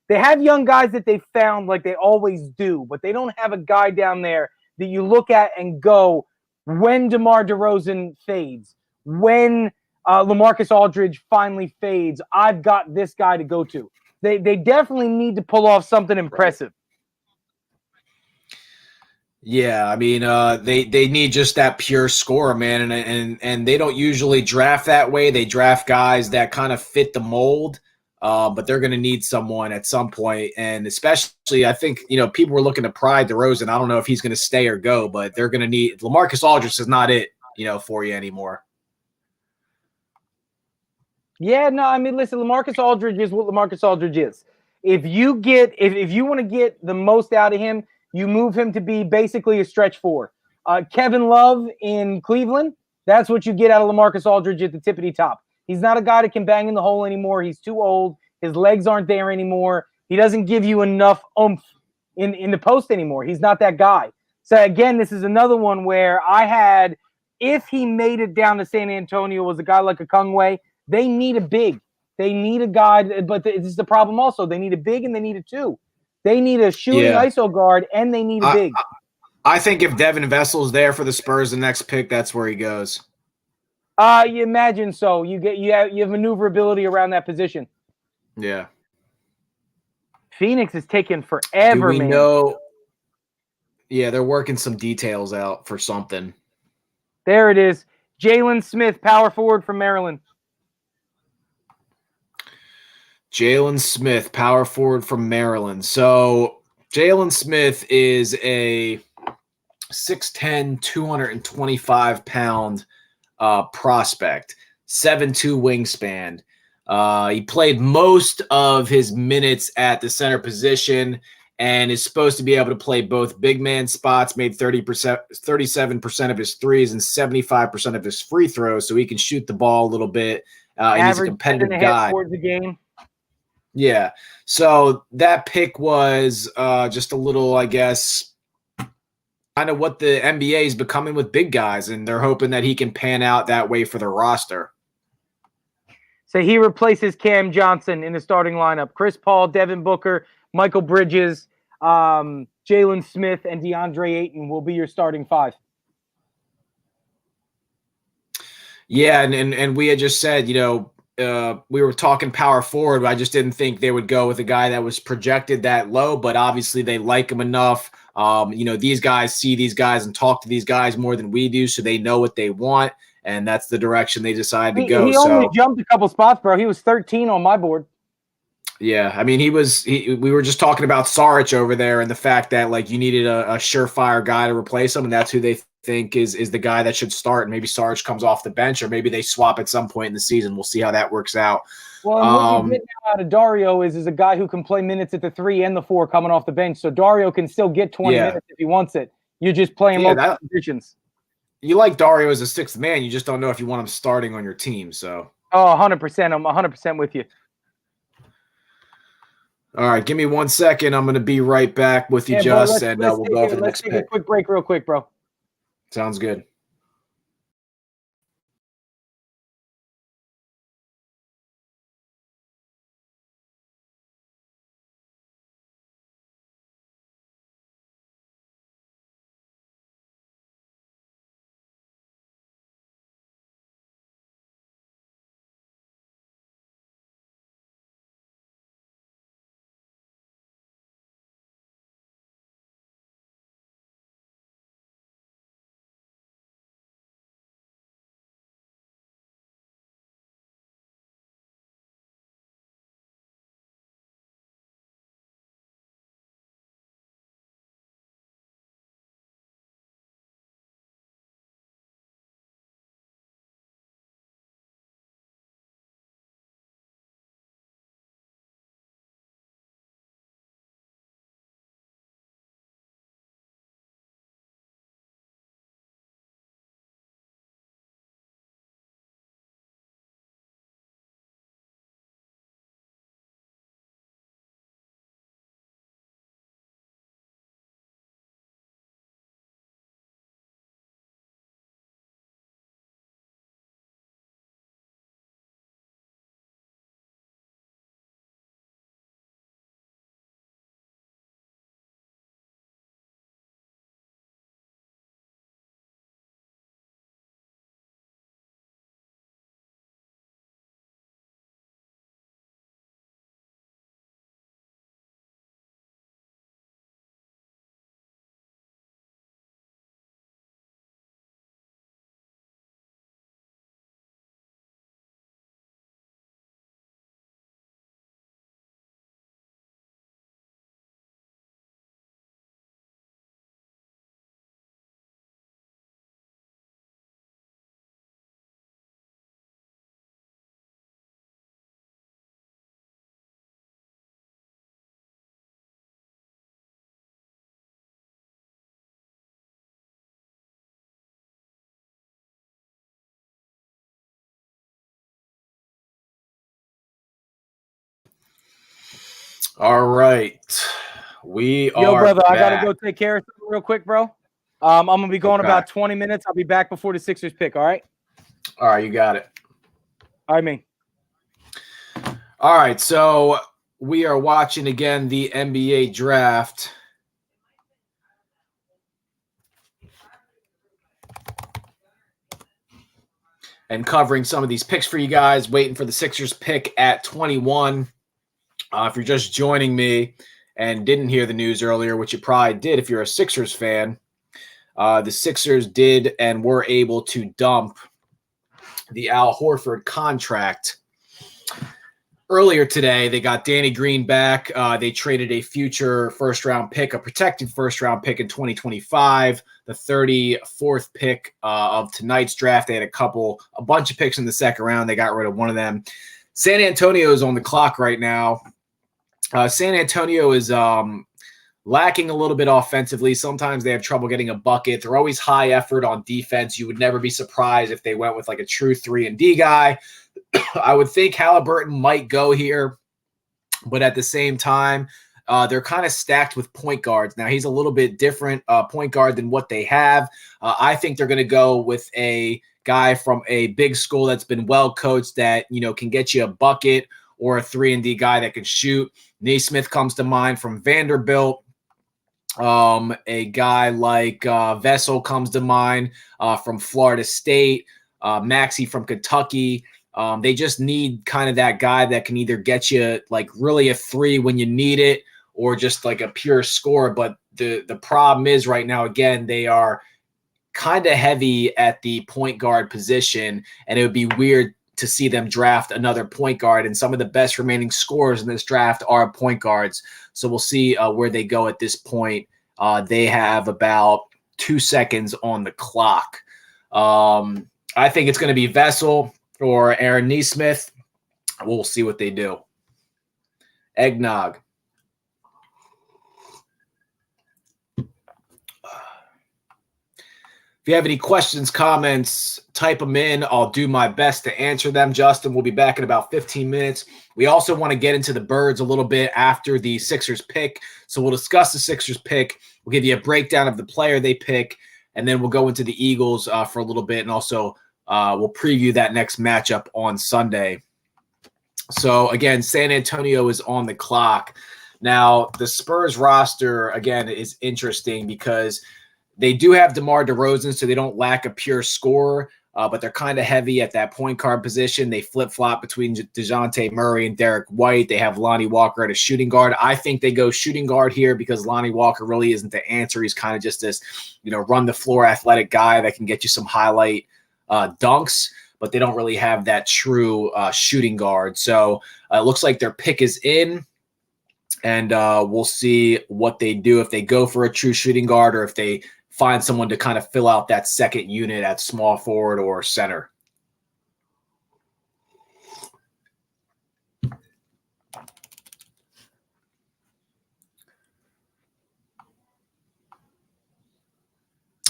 [SPEAKER 1] They have young guys that they found like they always do, but they don't have a guy down there that you look at and go, when DeMar DeRozan fades, when LaMarcus Aldridge finally fades, I've got this guy to go to. They definitely need to pull off something impressive.
[SPEAKER 2] Yeah, I mean, they need just that pure scorer, man, and they don't usually draft that way. They draft guys that kind of fit the mold. But they're going to need someone at some point, and especially I think people were looking to pry DeRozan. I don't know if he's going to stay or go, but they're going to need LaMarcus Aldridge is not it, for you anymore.
[SPEAKER 1] Yeah, no, I mean, listen, LaMarcus Aldridge is what LaMarcus Aldridge is. If you want to get the most out of him, you move him to be basically a stretch four. Kevin Love in Cleveland, that's what you get out of LaMarcus Aldridge at the tippity top. He's not a guy that can bang in the hole anymore. He's too old. His legs aren't there anymore. He doesn't give you enough oomph in the post anymore. He's not that guy. So, again, this is another one where if he made it down to San Antonio, was a guy like a Kungway, they need a big. They need a guy, but this is the problem also. They need a big and they need a two. They need a shooting ISO guard and they need a big.
[SPEAKER 2] I think if Devon Vessel is there for the Spurs, the next pick, that's where he goes.
[SPEAKER 1] You imagine so. You have maneuverability around that position.
[SPEAKER 2] Yeah.
[SPEAKER 1] Phoenix is taking forever, man.
[SPEAKER 2] Know? Yeah, they're working some details out for something.
[SPEAKER 1] There it is. Jaylen Smith, power forward from Maryland.
[SPEAKER 2] Jaylen Smith, power forward from Maryland. So Jaylen Smith is a 6'10", 225-pound prospect, 7'2" wingspan. He played most of his minutes at the center position and is supposed to be able to play both big man spots, made 37% of his threes and 75% of his free throws, so he can shoot the ball a little bit. And he's a competitive guy.
[SPEAKER 1] Towards the game.
[SPEAKER 2] Yeah. So that pick was just a little, I guess, kind of what the NBA is becoming with big guys, and they're hoping that he can pan out that way for their roster.
[SPEAKER 1] So he replaces Cam Johnson in the starting lineup. Chris Paul, Devin Booker, Michael Bridges, Jaylen Smith, and DeAndre Ayton will be your starting five.
[SPEAKER 2] Yeah, and we had just said, we were talking power forward, but I just didn't think they would go with a guy that was projected that low, but obviously they like him enough. These guys see these guys and talk to these guys more than we do, so they know what they want, and that's the direction they decided to go.
[SPEAKER 1] He only jumped a couple spots, bro. He was 13 on my board.
[SPEAKER 2] Yeah, I mean, we were just talking about Saric over there and the fact that, like, you needed a surefire guy to replace him, and that's who they think is the guy that should start. Maybe Sarge comes off the bench, or maybe they swap at some point in the season. We'll see how that works out.
[SPEAKER 1] Well, and what you get now out of Dario is a guy who can play minutes at the 3 and the 4 coming off the bench. So Dario can still get 20 minutes if he wants it. You're just playing multiple positions.
[SPEAKER 2] You like Dario as a sixth man. You just don't know if you want him starting on your team. So.
[SPEAKER 1] Oh, 100%. I'm 100% with you.
[SPEAKER 2] All right, give me 1 second. I'm going to be right back with you,
[SPEAKER 1] bro,
[SPEAKER 2] and we'll go over the next pick.
[SPEAKER 1] Let's take a quick break real quick, bro.
[SPEAKER 2] Sounds good. All right.
[SPEAKER 1] Yo, brother, I got to go take care of something real quick, bro. I'm going to be going about 20 minutes. I'll be back before the Sixers pick, all right?
[SPEAKER 2] All right, you got it.
[SPEAKER 1] All right, man.
[SPEAKER 2] All right, so we are watching again the NBA draft. And covering some of these picks for you guys, waiting for the Sixers pick at 21. If you're just joining me and didn't hear the news earlier, which you probably did if you're a Sixers fan, the Sixers did and were able to dump the Al Horford contract. Earlier today, they got Danny Green back. They traded a future first-round pick, a protected first-round pick in 2025, the 34th pick of tonight's draft. They had a bunch of picks in the second round. They got rid of one of them. San Antonio is on the clock right now. San Antonio is lacking a little bit offensively. Sometimes they have trouble getting a bucket. They're always high effort on defense. You would never be surprised if they went with like a true 3-and-D guy. I would think Halliburton might go here, but at the same time, they're kind of stacked with point guards. Now, he's a little bit different point guard than what they have. I think they're going to go with a guy from a big school that's been well coached that, can get you a bucket, or a 3-and-D guy that can shoot. Naismith comes to mind from Vanderbilt. A guy like Vessel comes to mind from Florida State. Maxey from Kentucky. They just need kind of that guy that can either get you like really a 3 when you need it, or just like a pure score. But the problem is right now, again, they are kind of heavy at the point guard position, and it would be weird to see them draft another point guard. And some of the best remaining scorers in this draft are point guards. So we'll see where they go at this point. They have about 2 seconds on the clock. I think it's going to be Vessel or Aaron Nesmith. We'll see what they do. Eggnog. If you have any questions, comments, type them in. I'll do my best to answer them. Justin will be back in about 15 minutes. We also want to get into the Birds a little bit after the Sixers pick. So we'll discuss the Sixers pick. We'll give you a breakdown of the player they pick, and then we'll go into the Eagles for a little bit, and also we'll preview that next matchup on Sunday. So, again, San Antonio is on the clock. Now, the Spurs roster, again, is interesting because – they do have DeMar DeRozan, so they don't lack a pure scorer, but they're kind of heavy at that point guard position. They flip-flop between DeJounte Murray and Derek White. They have Lonnie Walker at a shooting guard. I think they go shooting guard here because Lonnie Walker really isn't the answer. He's kind of just this, run-the-floor athletic guy that can get you some highlight dunks, but they don't really have that true shooting guard. So it looks like their pick is in. And we'll see what they do, if they go for a true shooting guard or if they find someone to kind of fill out that second unit at small forward or center.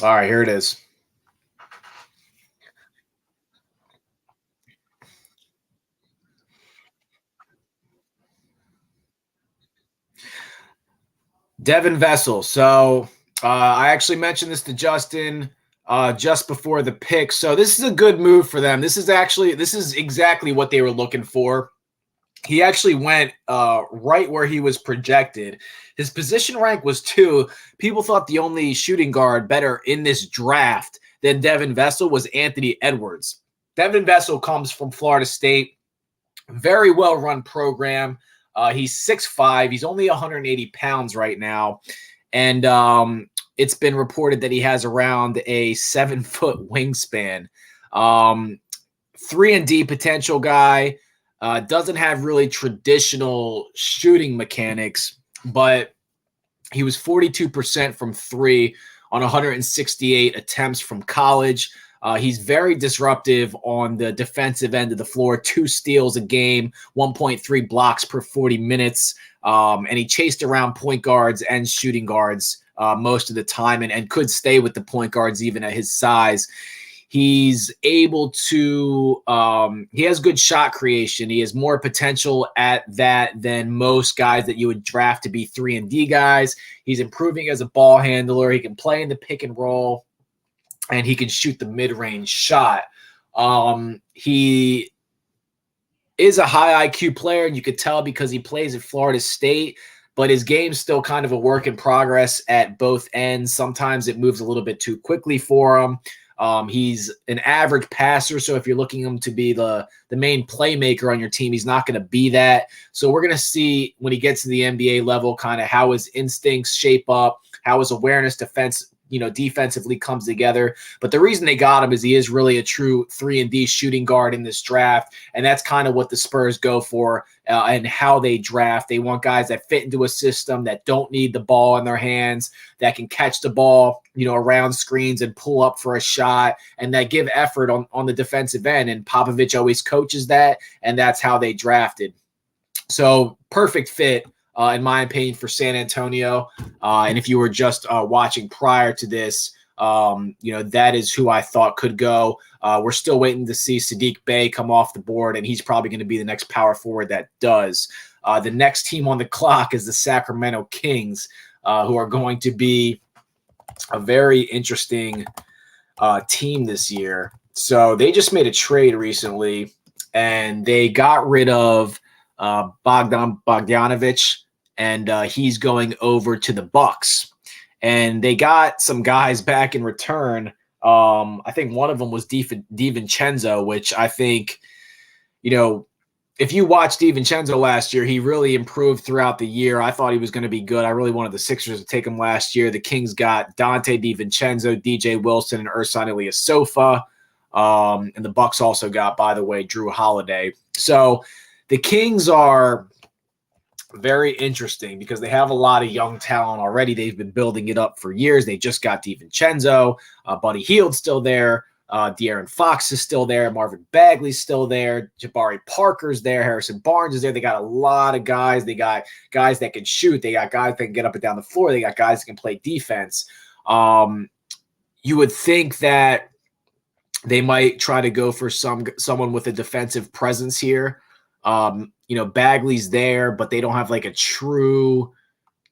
[SPEAKER 2] All right, here it is. Devon Vessel. So I actually mentioned this to Justin just before the pick. So this is a good move for them. This is exactly what they were looking for. He actually went right where he was projected. His position rank was 2. People thought the only shooting guard better in this draft than Devon Vessel was Anthony Edwards. Devon Vessel comes from Florida State. Very well-run program. He's 6'5". He's only 180 pounds right now. And it's been reported that he has around a 7-foot wingspan. 3-and-D potential guy. Doesn't have really traditional shooting mechanics, but he was 42% from 3 on 168 attempts from college. He's very disruptive on the defensive end of the floor, 2 steals a game, 1.3 blocks per 40 minutes. And he chased around point guards and shooting guards most of the time and could stay with the point guards even at his size. He's able to he has good shot creation. He has more potential at that than most guys that you would draft to be 3-and-D guys. He's improving as a ball handler. He can play in the pick and roll, and he can shoot the mid-range shot. He is a high IQ player, and you could tell because he plays at Florida State, but his game's still kind of a work in progress at both ends. Sometimes it moves a little bit too quickly for him. He's an average passer, so if you're looking him to be the main playmaker on your team, he's not going to be that. So we're going to see when he gets to the NBA level kind of how his instincts shape up, how his awareness defensively comes together. But the reason they got him is he is really a true 3-and-D shooting guard in this draft, and that's kind of what the Spurs go for and how they draft. They want guys that fit into a system, that don't need the ball in their hands, that can catch the ball, around screens and pull up for a shot, and that give effort on the defensive end. And Popovich always coaches that, and that's how they drafted. So perfect fit. In my opinion, for San Antonio. And if you were just watching prior to this, that is who I thought could go. We're still waiting to see Sadiq Bey come off the board, and he's probably going to be the next power forward that does. The next team on the clock is the Sacramento Kings, who are going to be a very interesting team this year. So they just made a trade recently, and they got rid of Bogdan Bogdanovic, and he's going over to the Bucks. And they got some guys back in return. I think one of them was DiVincenzo, which I think, if you watched DiVincenzo last year, he really improved throughout the year. I thought he was going to be good. I really wanted the Sixers to take him last year. The Kings got Dante DiVincenzo, DJ Wilson, and Ersan Ilyasova. And the Bucks also got, by the way, Drew Holiday. So the Kings are Very interesting because they have a lot of young talent already. They've been building it up for years. They just got DiVincenzo. Buddy Hield's still there. De'Aaron Fox is still there. Marvin Bagley's still there. Jabari Parker's there. Harrison Barnes is there. They got a lot of guys. They got guys that can shoot. They got guys that can get up and down the floor. They got guys that can play defense. You would think that they might try to go for someone with a defensive presence here. Bagley's there, but they don't have like a true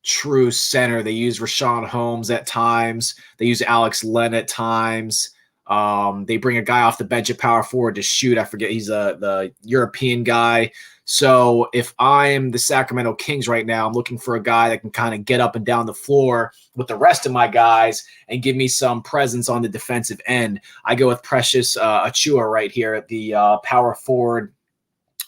[SPEAKER 2] center. They use Rashawn Holmes at times. They use Alex Len at times. They bring a guy off the bench at power forward to shoot. I forget, he's the European guy. So if I'm the Sacramento Kings right now, I'm looking for a guy that can kind of get up and down the floor with the rest of my guys and give me some presence on the defensive end. I go with Precious Achiuwa right here at the power forward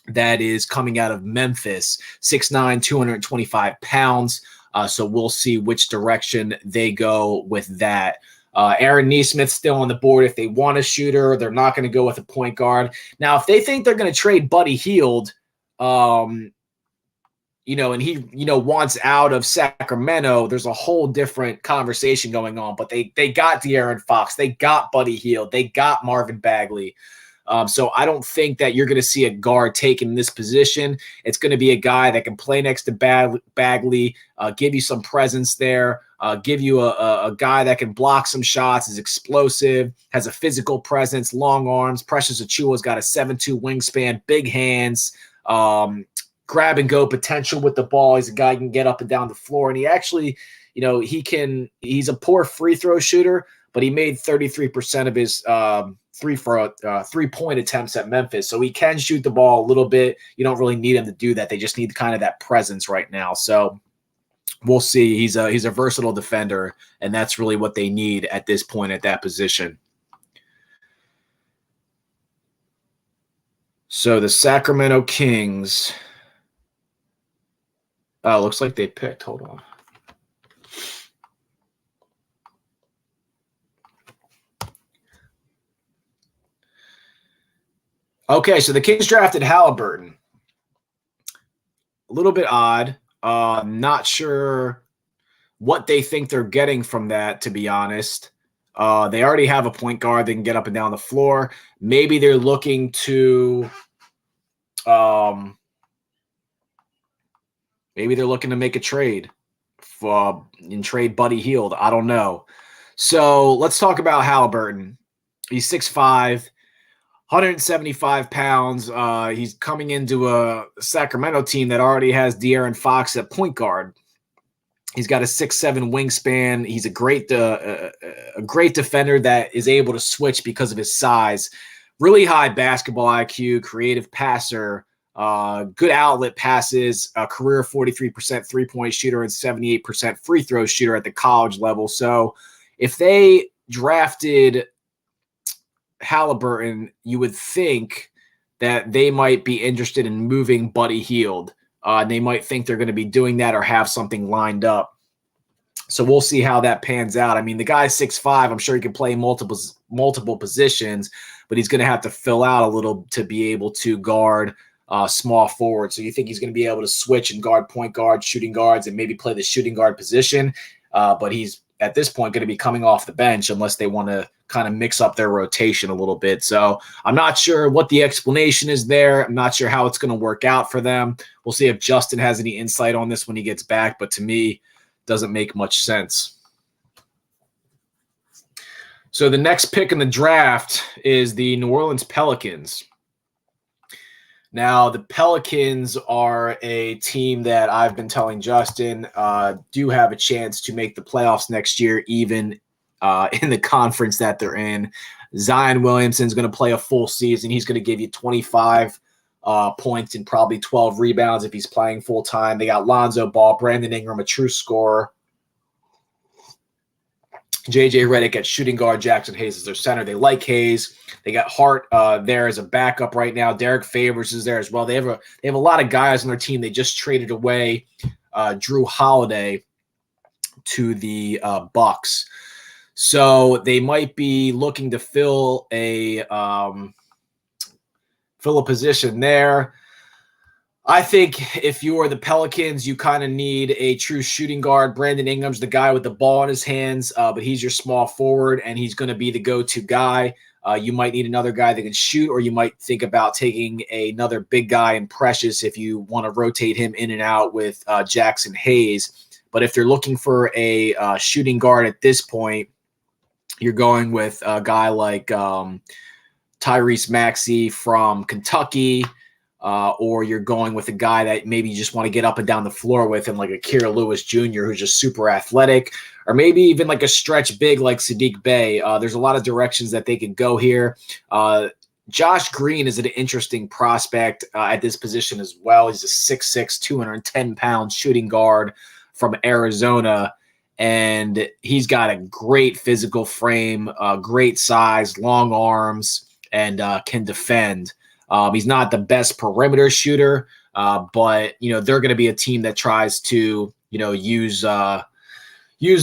[SPEAKER 2] that is coming out of Memphis, 6'9", 225 pounds. So we'll see which direction they go with that. Aaron Nesmith's still on the board if they want a shooter. They're not going to go with a point guard. Now, if they think they're going to trade Buddy Hield, and he, wants out of Sacramento, there's a whole different conversation going on. But they got De'Aaron Fox. They got Buddy Hield. They got Marvin Bagley. So I don't think that you're going to see a guard taking this position. It's going to be a guy that can play next to Bagley, give you some presence there, give you a guy that can block some shots, is explosive, has a physical presence, long arms. Precious Achiuwa's got a 7'2" wingspan, big hands, grab and go potential with the ball. He's a guy who can get up and down the floor. And he actually, he's a poor free throw shooter, but he made 33% of his three-point attempts at Memphis. So he can shoot the ball a little bit. You don't really need him to do that. They just need kind of that presence right now. So we'll see. He's a versatile defender, and that's really what they need at this point at that position. So the Sacramento Kings. Looks like they picked. Hold on. Okay, so the Kings drafted Halliburton. A little bit odd. Not sure what they think they're getting from that, to be honest. They already have a point guard. They can get up and down the floor. Maybe they're looking to make a trade and trade Buddy Hield. I don't know. So let's talk about Halliburton. He's 6'5", 175 pounds. He's coming into a Sacramento team that already has De'Aaron Fox at point guard. He's got a 6'7" wingspan. He's a great defender that is able to switch because of his size. Really high basketball IQ, creative passer, good outlet passes, a career 43% three-point shooter and 78% free throw shooter at the college level. So if they drafted Halliburton, you would think that they might be interested in moving Buddy Hield. They might think they're going to be doing that or have something lined up. So we'll see how that pans out. I mean, the guy's 6'5". I'm sure he can play multiple positions, but he's going to have to fill out a little to be able to guard small forward. So you think he's going to be able to switch and guard point guard, shooting guards, and maybe play the shooting guard position. But he's at this point going to be coming off the bench unless they want to kind of mix up their rotation a little bit. So I'm not sure what the explanation is there. I'm not sure how it's going to work out for them. We'll see if Justin has any insight on this when he gets back, but to me, doesn't make much sense. So the next pick in the draft is the New Orleans Pelicans. Now, the Pelicans are a team that I've been telling Justin do have a chance to make the playoffs next year, even in the conference that they're in. Zion Williamson's going to play a full season. He's going to give you 25 points and probably 12 rebounds if he's playing full time. They got Lonzo Ball, Brandon Ingram, a true scorer. JJ Redick at shooting guard, Jackson Hayes is their center. They like Hayes. They got Hart there as a backup right now. Derek Favors is there as well. They have a lot of guys on their team. They just traded away Drew Holiday to the Bucks. So they might be looking to fill a position there. I think if you're the Pelicans, you kind of need a true shooting guard. Brandon Ingram's the guy with the ball in his hands, but he's your small forward, and he's going to be the go-to guy. You might need another guy that can shoot, or you might think about taking another big guy in Precious if you want to rotate him in and out with Jackson Hayes. But if they're looking for a shooting guard at this point, you're going with a guy like Tyrese Maxey from Kentucky, or you're going with a guy that maybe you just want to get up and down the floor with him, like a Kira Lewis Jr., who's just super athletic, or maybe even like a stretch big like Sadiq Bey. There's a lot of directions that they could go here. Josh Green is an interesting prospect at this position as well. He's a 6'6", 210-pound shooting guard from Arizona, and he's got a great physical frame, great size, long arms, and can defend. He's not the best perimeter shooter, but they're going to be a team that tries to use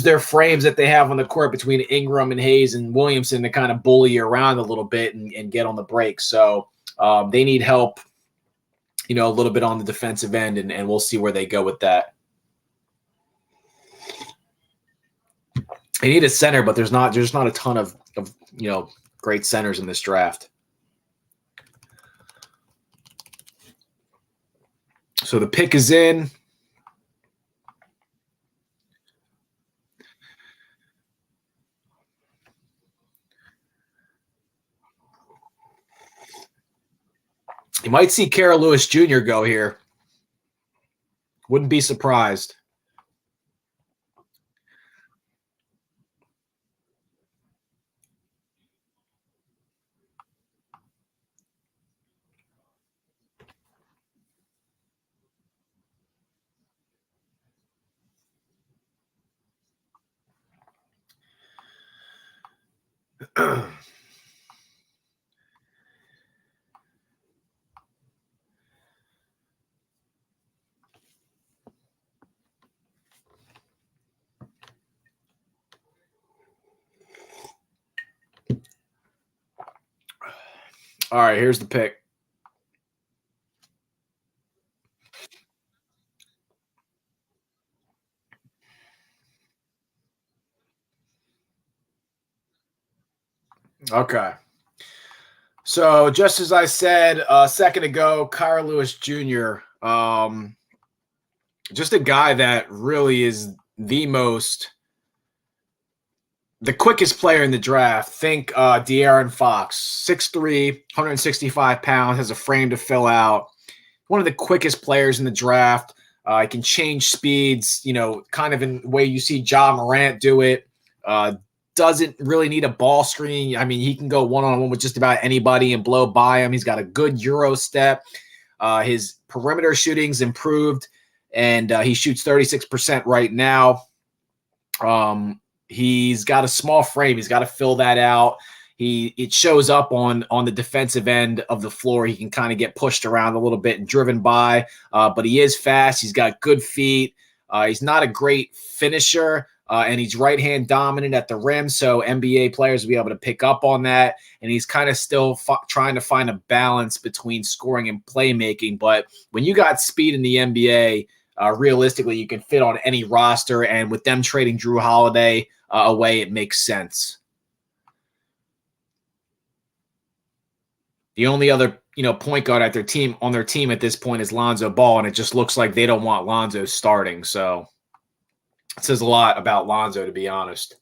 [SPEAKER 2] their frames that they have on the court between Ingram and Hayes and Williamson to kind of bully you around a little bit and get on the break. So they need help, a little bit on the defensive end, and we'll see where they go with that. They need a center, but there's not a ton of great centers in this draft. So the pick is in. You might see Kira Lewis Jr. go here. Wouldn't be surprised. All right, here's the pick. Okay. So just as I said a second ago, Kira Lewis Jr., just a guy that really is the quickest player in the draft. Think De'Aaron Fox, 6'3", 165 pounds, has a frame to fill out. One of the quickest players in the draft. He can change speeds, kind of in the way you see Ja Morant do it. Doesn't really need a ball screen. I mean, he can go one-on-one with just about anybody and blow by him. He's got a good Euro step. His perimeter shooting's improved, and he shoots 36% right now. He's got a small frame. He's got to fill that out. It shows up on the defensive end of the floor. He can kind of get pushed around a little bit and driven by, but he is fast. He's got good feet. He's not a great finisher, and he's right-hand dominant at the rim, so NBA players will be able to pick up on that, and he's kind of still trying to find a balance between scoring and playmaking. But when you got speed in the NBA, realistically, you can fit on any roster, and with them trading Drew Holiday away, it makes sense. The only other point guard at their team at this point is Lonzo Ball, and it just looks like they don't want Lonzo starting. So it says a lot about Lonzo, to be honest.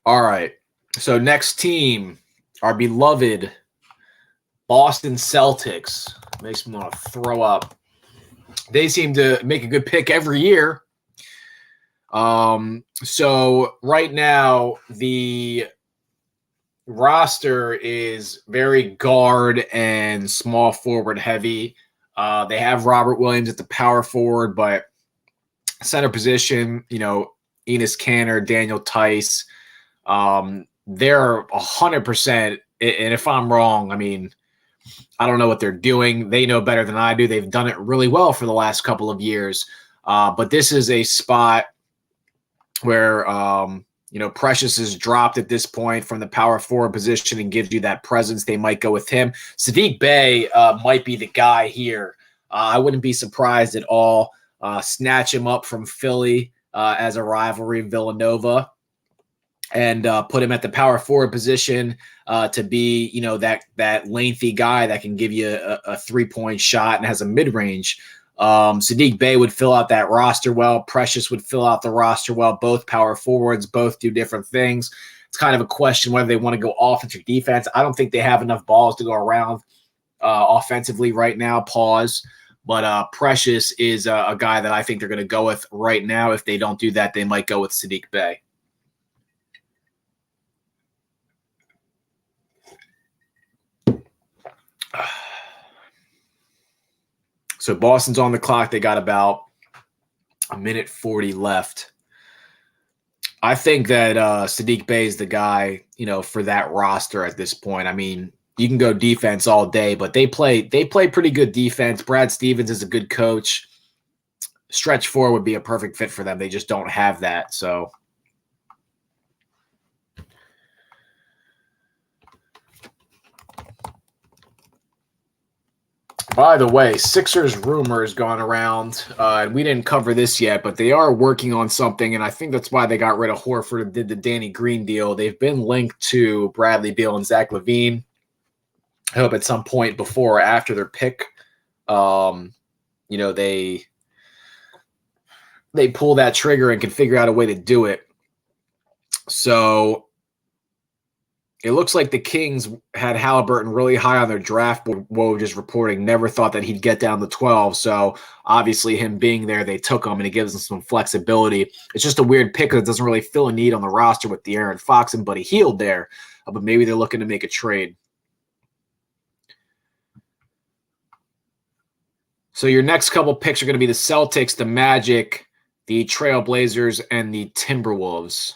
[SPEAKER 2] All right. So next team, our beloved Boston Celtics. Makes me want to throw up. They seem to make a good pick every year. So right now, the roster is very guard and small forward heavy. They have Robert Williams at the power forward, but center position, Enes Kanter, Daniel Tice, they're 100%. And if I'm wrong, I mean, I don't know what they're doing. They know better than I do. They've done it really well for the last couple of years. But this is a spot where Precious is dropped at this point from the power forward position and gives you that presence. They might go with him. Sadiq Bey might be the guy here. I wouldn't be surprised at all. Snatch him up from Philly as a rivalry, Villanova, and put him at the power forward position to be, that lengthy guy that can give you a 3-point shot and has a mid-range. Sadiq Bey would fill out that roster well. Precious would fill out the roster well. Both power forwards, both do different things. It's kind of a question whether they want to go offense or defense. I don't think they have enough balls to go around offensively right now. Pause. But Precious is a guy that I think they're going to go with right now. If they don't do that, they might go with Sadiq Bey. So Boston's on the clock. They got about a minute 40 left. I think that Sadiq Bey is the guy, for that roster at this point. I mean, you can go defense all day, but they play pretty good defense. Brad Stevens is a good coach. Stretch 4 would be a perfect fit for them. They just don't have that. So by the way, Sixers rumors gone around, and we didn't cover this yet, but they are working on something, and I think that's why they got rid of Horford and did the Danny Green deal. They've been linked to Bradley Beal and Zach LaVine. I hope at some point before or after their pick, they pull that trigger and can figure out a way to do it. So it looks like the Kings had Halliburton really high on their draft board. Woj is reporting, never thought that he'd get down to 12. So obviously him being there, they took him, and it gives them some flexibility. It's just a weird pick because it doesn't really fill a need on the roster with De'Aaron Fox and Buddy Hield there. But maybe they're looking to make a trade. So your next couple picks are going to be the Celtics, the Magic, the Trailblazers, and the Timberwolves.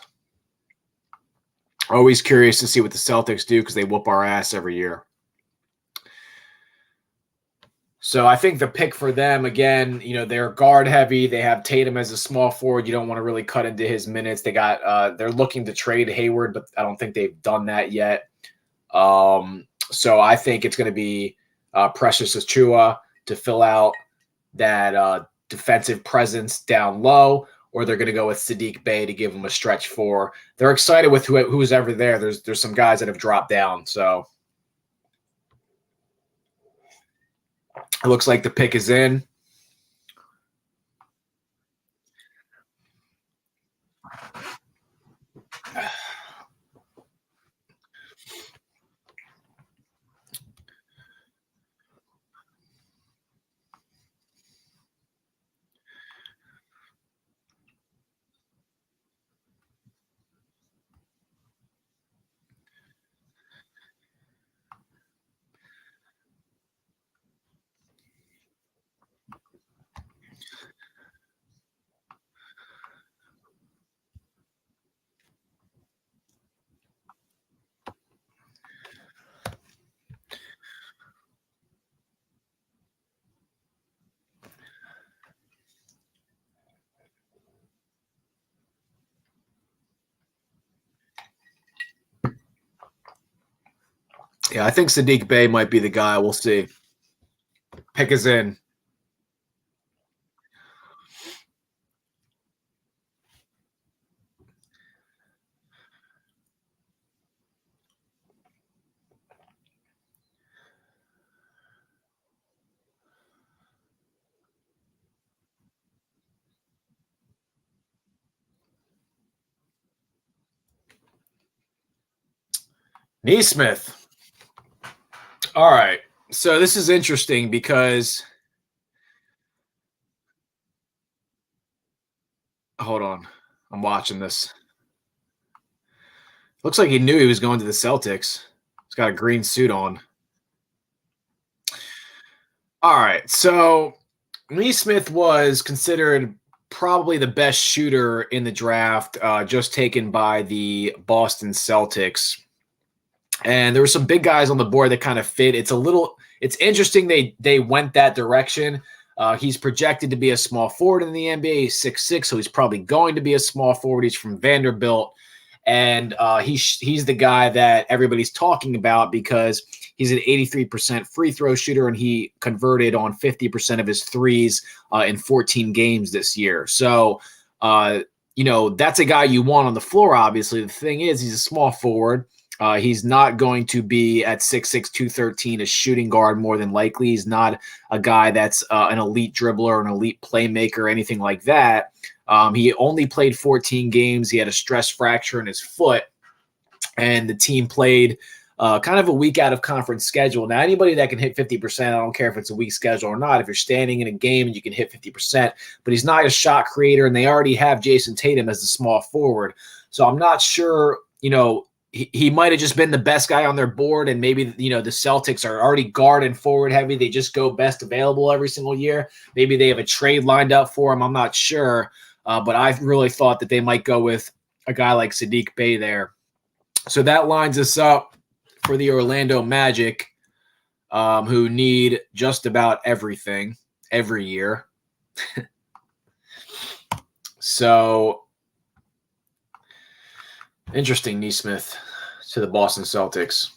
[SPEAKER 2] Always curious to see what the Celtics do because they whoop our ass every year. So I think the pick for them, again, they're guard heavy. They have Tatum as a small forward. You don't want to really cut into his minutes. They're looking to trade Hayward, but I don't think they've done that yet. So I think it's going to be Precious Achiuwa to fill out that defensive presence down low, or they're going to go with Sadiq Bey to give them a stretch 4. They're excited with who's ever there. There's some guys that have dropped down. So it looks like the pick is in. Yeah, I think Sadiq Bey might be the guy. We'll see. Pick is in. Neesmith. All right. So this is interesting because hold on. I'm watching this. Looks like he knew he was going to the Celtics. He's got a green suit on. All right. So Neesmith was considered probably the best shooter in the draft, just taken by the Boston Celtics. And there were some big guys on the board that kind of fit. It's interesting they went that direction. He's projected to be a small forward in the NBA. He's 6'6", so he's probably going to be a small forward. He's from Vanderbilt, and he's the guy that everybody's talking about because he's an 83% free throw shooter, and he converted on 50% of his threes in 14 games this year. So, that's a guy you want on the floor, obviously. The thing is, he's a small forward. He's not going to be at 6'6", 213, a shooting guard more than likely. He's not a guy that's an elite dribbler, an elite playmaker, or anything like that. He only played 14 games. He had a stress fracture in his foot, and the team played kind of a week out of conference schedule. Now, anybody that can hit 50%, I don't care if it's a weak schedule or not, if you're standing in a game and you can hit 50%, but he's not a shot creator, and they already have Jason Tatum as the small forward. So I'm not sure, he might have just been the best guy on their board, and maybe, the Celtics are already guard and forward heavy. They just go best available every single year. Maybe they have a trade lined up for him. I'm not sure, but I really thought that they might go with a guy like Saddiq Bey there. So that lines us up for the Orlando Magic, who need just about everything every year. So, interesting, Nesmith to the Boston Celtics.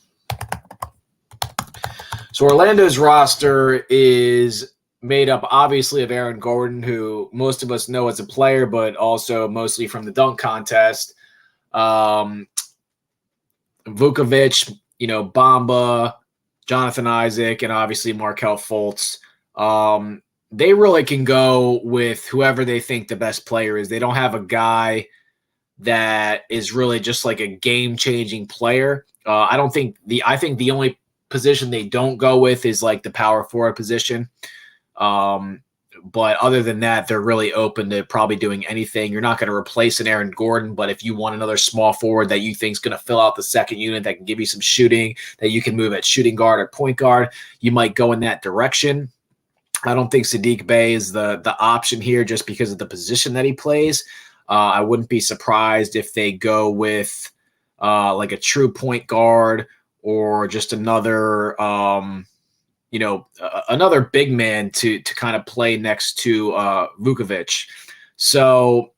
[SPEAKER 2] So Orlando's roster is made up, obviously, of Aaron Gordon, who most of us know as a player, but also mostly from the dunk contest. Vukovic, Bamba, Jonathan Isaac, and obviously Markelle Fultz. They really can go with whoever they think the best player is. They don't have a guy that is really just like a game-changing player. I think the only position they don't go with is like the power forward position. But other than that, they're really open to probably doing anything. You're not going to replace an Aaron Gordon, but if you want another small forward that you think is going to fill out the second unit, that can give you some shooting, that you can move at shooting guard or point guard, you might go in that direction. I don't think Saddiq Bey is the option here just because of the position that he plays. I wouldn't be surprised if they go with like a true point guard or just another another big man to kind of play next to Vukovic. So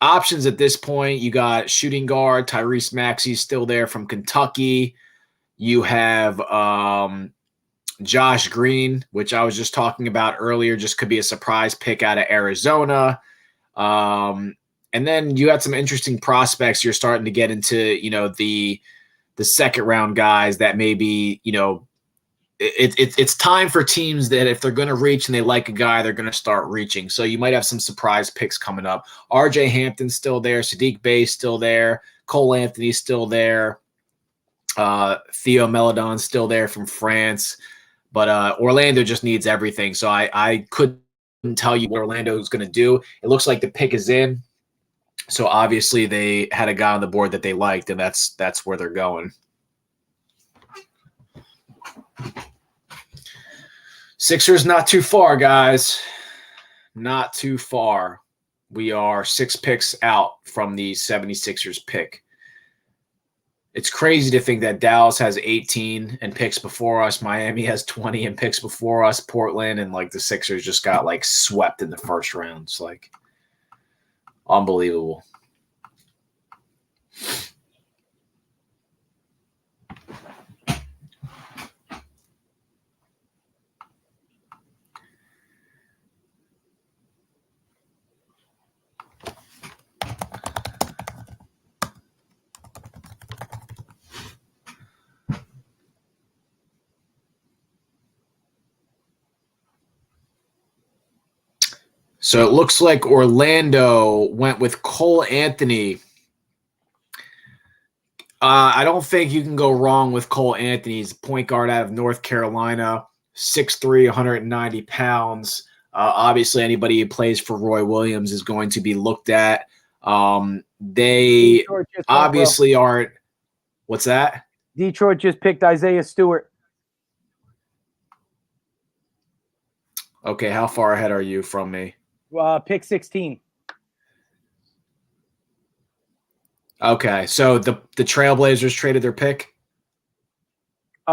[SPEAKER 2] options at this point, you got shooting guard, Tyrese Maxey's still there from Kentucky. You have Josh Green, which I was just talking about earlier, just could be a surprise pick out of Arizona. And then you had some interesting prospects. You're starting to get into, the second round guys that maybe, it's time for teams that if they're going to reach and they like a guy, they're going to start reaching. So you might have some surprise picks coming up. RJ Hampton's still there. Saddiq Bey's still there. Cole Anthony's still there. Theo Meladon's still there from France. But Orlando just needs everything. So I couldn't tell you what Orlando is going to do. It looks like the pick is in. So obviously they had a guy on the board that they liked, and that's where they're going. Sixers not too far, guys. Not too far. We are 6 picks out from the 76ers pick. It's crazy to think that Dallas has 18 and picks before us. Miami has 20 and picks before us. Portland and the Sixers just got swept in the first round. It's unbelievable. So it looks like Orlando went with Cole Anthony. I don't think you can go wrong with Cole Anthony. He's a point guard out of North Carolina, 6'3", 190 pounds. Obviously, anybody who plays for Roy Williams is going to be looked at. They obviously aren't – what's that?
[SPEAKER 1] Detroit just picked Isaiah Stewart.
[SPEAKER 2] Okay, how far ahead are you from me?
[SPEAKER 1] Pick 16.
[SPEAKER 2] Okay, so the Trailblazers traded their pick?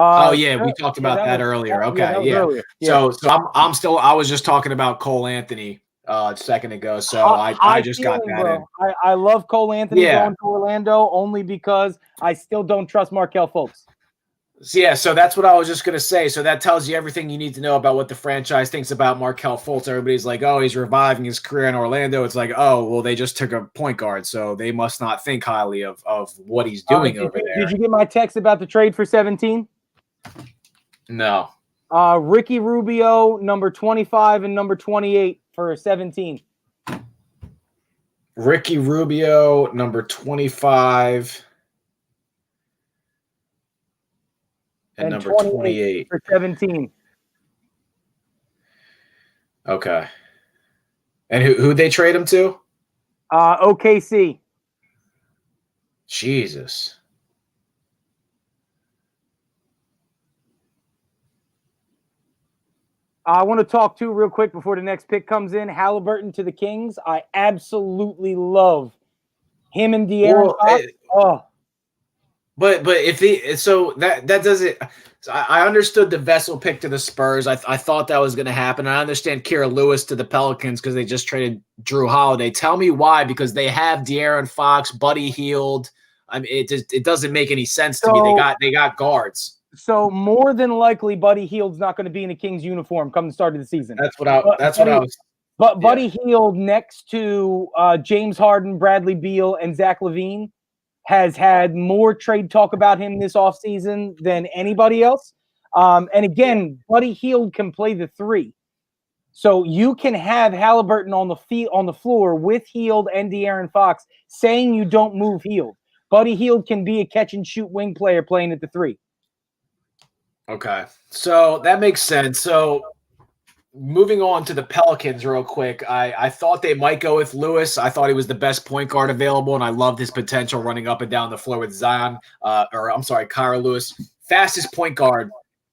[SPEAKER 2] Oh yeah, we
[SPEAKER 1] Sure.
[SPEAKER 2] talked about that earlier.
[SPEAKER 1] Yeah,
[SPEAKER 2] Okay,
[SPEAKER 1] that was
[SPEAKER 2] yeah.
[SPEAKER 1] earlier. Yeah.
[SPEAKER 2] So I'm still. I was just talking about Cole Anthony a second ago. So I
[SPEAKER 1] High
[SPEAKER 2] just got
[SPEAKER 1] ceiling,
[SPEAKER 2] that in.
[SPEAKER 1] bro. I love Cole Anthony
[SPEAKER 2] Yeah.
[SPEAKER 1] going to Orlando only because I still don't trust Markelle Fultz.
[SPEAKER 2] Yeah, so that's what I was just gonna say. So that tells you everything you need to know about what the franchise thinks about Markelle Fultz. Everybody's like, "Oh, he's reviving his career in Orlando." It's like, "Oh, well, they just took a point guard, so they must not think highly of what he's doing over there."
[SPEAKER 1] Did you get my text about the trade for 17?
[SPEAKER 2] No.
[SPEAKER 1] Ricky Rubio, number 25 and number 28 for 17.
[SPEAKER 2] Ricky Rubio, number 25. And number 28
[SPEAKER 1] for 17.
[SPEAKER 2] Okay. And who they trade him to?
[SPEAKER 1] OKC.
[SPEAKER 2] Jesus.
[SPEAKER 1] I want to talk too real quick before the next pick comes in. Halliburton to the Kings. I absolutely love him and De'Aaron Fox.
[SPEAKER 2] But if he that doesn't. I understood the Vessel pick to the Spurs. I thought that was going to happen. I understand Kira Lewis to the Pelicans because they just traded Drew Holiday. Tell me why? Because they have De'Aaron Fox, Buddy Hield. I mean, it doesn't make any sense to me. They got guards.
[SPEAKER 1] So more than likely, Buddy Hield's not going to be in a Kings uniform come the start of the season.
[SPEAKER 2] That's what I was.
[SPEAKER 1] But Buddy Hield next to James Harden, Bradley Beal, and Zach LaVine has had more trade talk about him this offseason than anybody else. And again, Buddy Hield can play the three. So you can have Halliburton on the floor with Hield and De'Aaron Fox saying you don't move Hield. Buddy Hield can be a catch-and-shoot wing player playing at the three.
[SPEAKER 2] Okay. So that makes sense. So moving on to the Pelicans real quick, I thought they might go with Lewis. I thought he was the best point guard available, and I loved his potential running up and down the floor with Kyra Lewis. Fastest point guard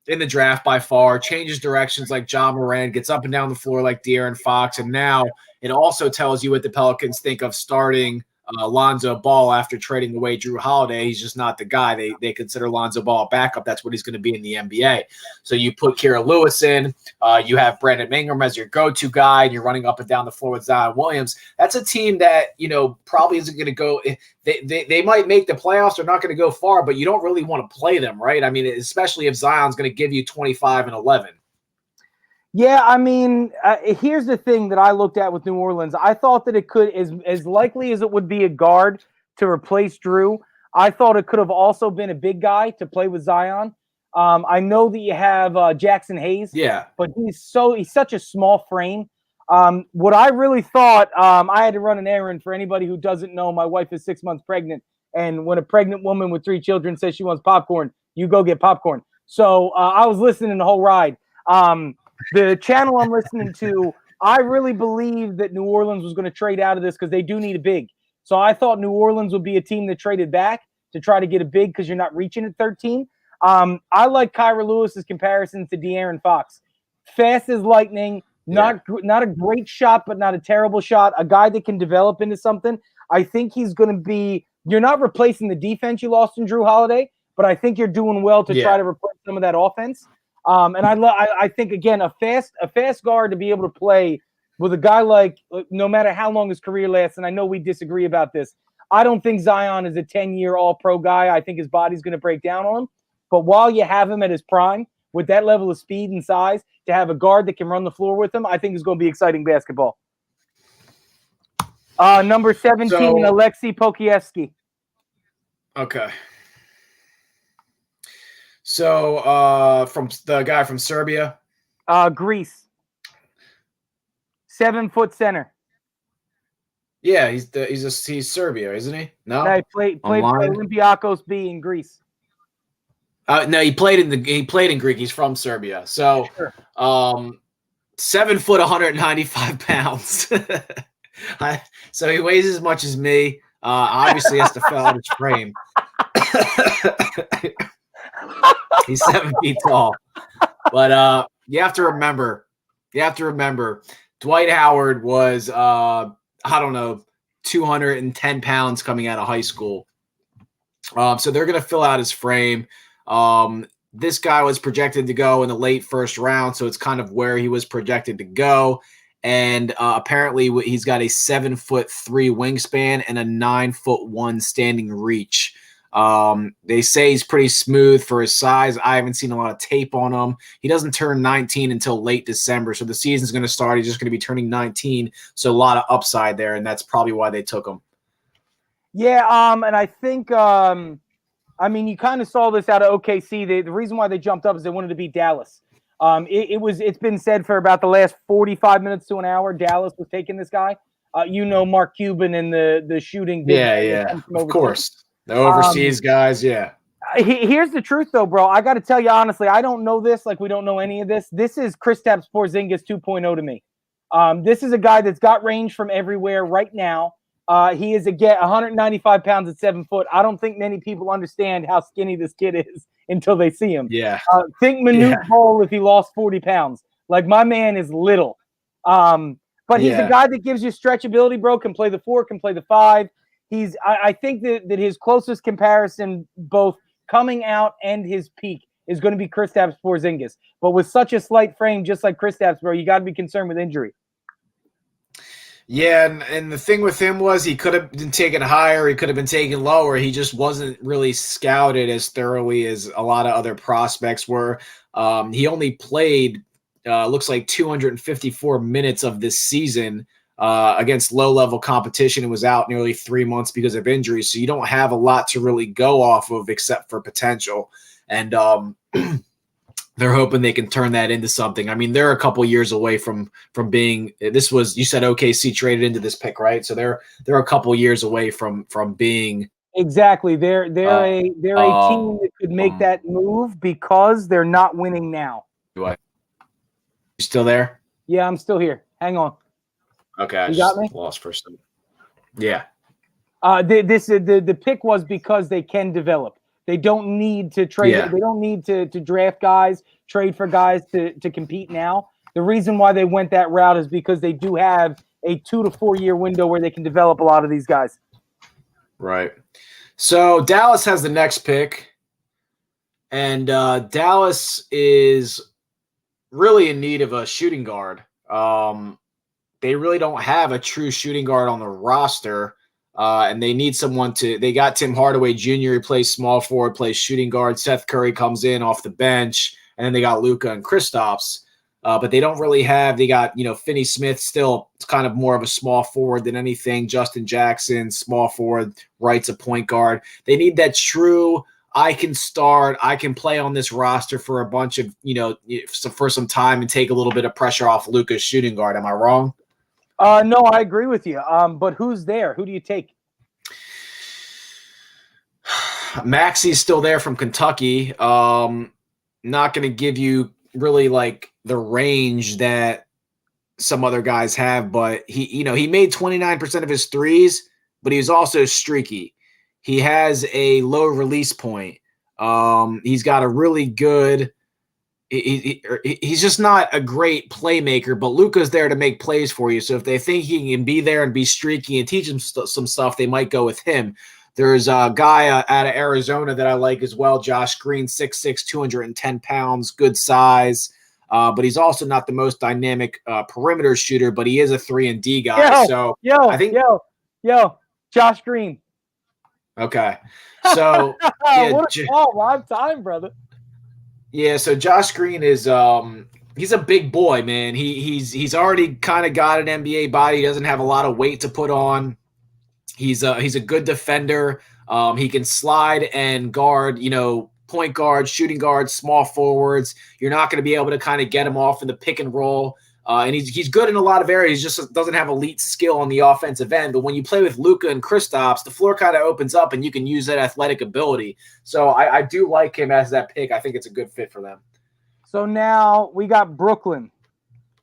[SPEAKER 2] in the draft by far, changes directions like John Moran, gets up and down the floor like De'Aaron Fox, and now it also tells you what the Pelicans think of starting Lonzo Ball after trading away Drew Holiday. He's just not the guy. They consider Lonzo Ball a backup. That's what he's going to be in the NBA. So you put Kira Lewis in. You have Brandon Ingram as your go-to guy, and you're running up and down the floor with Zion Williams. That's a team that, probably isn't going to go – they might make the playoffs. They're not going to go far, but you don't really want to play them, right? I mean, especially if Zion's going to give you 25 and 11.
[SPEAKER 1] Yeah, I mean, here's the thing that I looked at with New Orleans. I thought that it could, as likely as it would be a guard to replace Drew, I thought it could have also been a big guy to play with Zion. I know that you have Jackson Hayes, but he's such a small frame. What I really thought, I had to run an errand for anybody who doesn't know. My wife is 6 months pregnant, and when a pregnant woman with 3 children says she wants popcorn, you go get popcorn. So I was listening the whole ride. The channel I'm listening to, I really believe that New Orleans was going to trade out of this because they do need a big. So I thought New Orleans would be a team that traded back to try to get a big because you're not reaching at 13. I like Kyra Lewis's comparison to De'Aaron Fox. Fast as lightning, not a great shot, but not a terrible shot. A guy that can develop into something. I think he's going to be – you're not replacing the defense you lost in Drew Holiday, but I think you're doing well to try to replace some of that offense. And I think, again, a fast guard to be able to play with a guy like, no matter how long his career lasts, and I know we disagree about this, I don't think Zion is a 10-year all-pro guy. I think his body's going to break down on him. But while you have him at his prime, with that level of speed and size, to have a guard that can run the floor with him, I think is going to be exciting basketball. Number 17, Alexi Pokiewski.
[SPEAKER 2] Okay. So, from the guy from Serbia?
[SPEAKER 1] Greece. 7-foot center.
[SPEAKER 2] Yeah, he's Serbia, isn't he? No,
[SPEAKER 1] he played for Olympiakos B in Greece.
[SPEAKER 2] No, he played in Greek. He's from Serbia. So, 7 foot, 195 pounds. So he weighs as much as me. Obviously has to fill out his frame. He's 7 feet tall. But you have to remember, Dwight Howard was 210 pounds coming out of high school. So they're gonna fill out his frame. this guy was projected to go in the late first round, so it's kind of where he was projected to go. And apparently he's got a 7'3" wingspan and a 9'1" standing reach. They say he's pretty smooth for his size. I haven't seen a lot of tape on him. He doesn't turn 19 until late December, so the season's going to start. He's just going to be turning 19, so a lot of upside there, and that's probably why they took him.
[SPEAKER 1] Yeah, and I think you kind of saw this out of OKC. The reason why they jumped up is they wanted to beat Dallas. It's been said for about the last 45 minutes to an hour, Dallas was taking this guy. Mark Cuban and the shooting.
[SPEAKER 2] Yeah, of course. The overseas guys, yeah.
[SPEAKER 1] Here's the truth, though, bro. I got to tell you honestly, I don't know this. Like, we don't know any of this. This is Kristaps Porzingis 2.0 to me. This is a guy that's got range from everywhere right now. He is 195 pounds at 7 foot. I don't think many people understand how skinny this kid is until they see him.
[SPEAKER 2] Yeah.
[SPEAKER 1] Think Manute Bol if he lost 40 pounds. Like, my man is little. But he's a guy that gives you stretchability, bro. Can play the 4, can play the 5. I think that his closest comparison, both coming out and his peak, is going to be Kristaps Porzingis. But with such a slight frame, just like Kristaps, bro, you got to be concerned with injury.
[SPEAKER 2] Yeah, and the thing with him was he could have been taken higher, he could have been taken lower. He just wasn't really scouted as thoroughly as a lot of other prospects were. He only played, looks like 254 minutes of this season against low-level competition and was out nearly 3 months because of injury. So you don't have a lot to really go off of except for potential. And they're hoping they can turn that into something. I mean, they're a couple years away from being – this was – you said OKC traded into this pick, right? So they're a couple years away from being –
[SPEAKER 1] Exactly. They're a team that could make that move because they're not winning now.
[SPEAKER 2] You still there?
[SPEAKER 1] Yeah, I'm still here. Hang on.
[SPEAKER 2] Okay, I
[SPEAKER 1] you got me?
[SPEAKER 2] Lost for a second. Yeah.
[SPEAKER 1] The pick was because they can develop. They don't need to trade.
[SPEAKER 2] Yeah.
[SPEAKER 1] They don't need to draft guys, trade for guys to compete now. The reason why they went that route is because they do have a 2 to 4 year window where they can develop a lot of these guys. Right.
[SPEAKER 2] So Dallas has the next pick, and Dallas is really in need of a shooting guard. They really don't have a true shooting guard on the roster, and they need someone to – they got Tim Hardaway Jr., who plays small forward, plays shooting guard. Seth Curry comes in off the bench, and then they got Luka and Kristaps. But they don't really have – they got, Finney Smith still kind of more of a small forward than anything. Justin Jackson, small forward, Wright's a point guard. They need that true – I can start, I can play on this roster for a bunch of, for some time and take a little bit of pressure off Luka's shooting guard. Am I wrong?
[SPEAKER 1] No, I agree with you. But who's there? Who do you take?
[SPEAKER 2] Maxi's still there from Kentucky. Not going to give you really like the range that some other guys have, but he made 29% of his threes, but he was also streaky. He has a low release point. He's got a really good he's just not a great playmaker, but Luka's there to make plays for you. So if they think he can be there and be streaky and teach them some stuff, they might go with him. There's a guy out of Arizona that I like as well, Josh Green, 6'6", 210 pounds, good size. But he's also not the most dynamic perimeter shooter, but he is a 3-and-D guy.
[SPEAKER 1] Josh Green.
[SPEAKER 2] Okay. So
[SPEAKER 1] what a call, live time, brother.
[SPEAKER 2] Yeah, so Josh Green is he's a big boy, man. He's already kind of got an NBA body. He doesn't have a lot of weight to put on. He's a good defender. He can slide and guard, point guard, shooting guard, small forwards. You're not going to be able to kind of get him off in the pick and roll. And he's good in a lot of areas. He just doesn't have elite skill on the offensive end. But when you play with Luka and Kristaps, the floor kind of opens up and you can use that athletic ability. So I do like him as that pick. I think it's a good fit for them.
[SPEAKER 1] So now we got Brooklyn.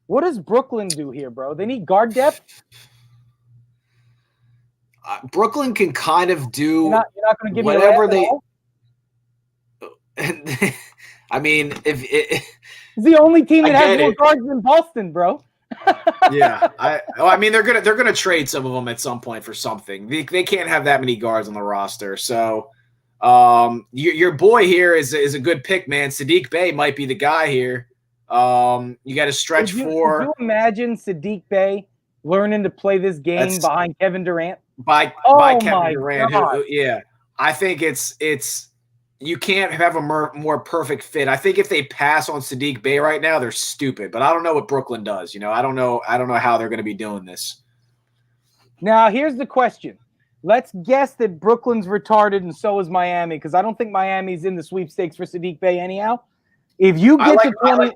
[SPEAKER 1] What does Brooklyn do here, bro? They need guard depth?
[SPEAKER 2] Brooklyn can kind of do
[SPEAKER 1] you're not going to give
[SPEAKER 2] whatever
[SPEAKER 1] me
[SPEAKER 2] I mean, if it –
[SPEAKER 1] it's the only team that has more guards than Boston, bro.
[SPEAKER 2] Yeah, I mean they're gonna trade some of them at some point for something. They can't have that many guards on the roster. So Your boy here is a good pick, man. Sadiq Bey might be the guy here. You got to stretch
[SPEAKER 1] Could
[SPEAKER 2] for.
[SPEAKER 1] you imagine Sadiq Bey learning to play this game behind Kevin Durant?
[SPEAKER 2] By
[SPEAKER 1] Oh
[SPEAKER 2] Kevin
[SPEAKER 1] my
[SPEAKER 2] Durant.
[SPEAKER 1] God.
[SPEAKER 2] Yeah, I think it's you can't have a more perfect fit. I think if they pass on Sadiq Bey right now, they're stupid. But I don't know what Brooklyn does. I don't know how they're going to be doing this.
[SPEAKER 1] Now, here's the question. Let's guess that Brooklyn's retarded and so is Miami, because I don't think Miami's in the sweepstakes for Sadiq Bey anyhow. If you get to 20,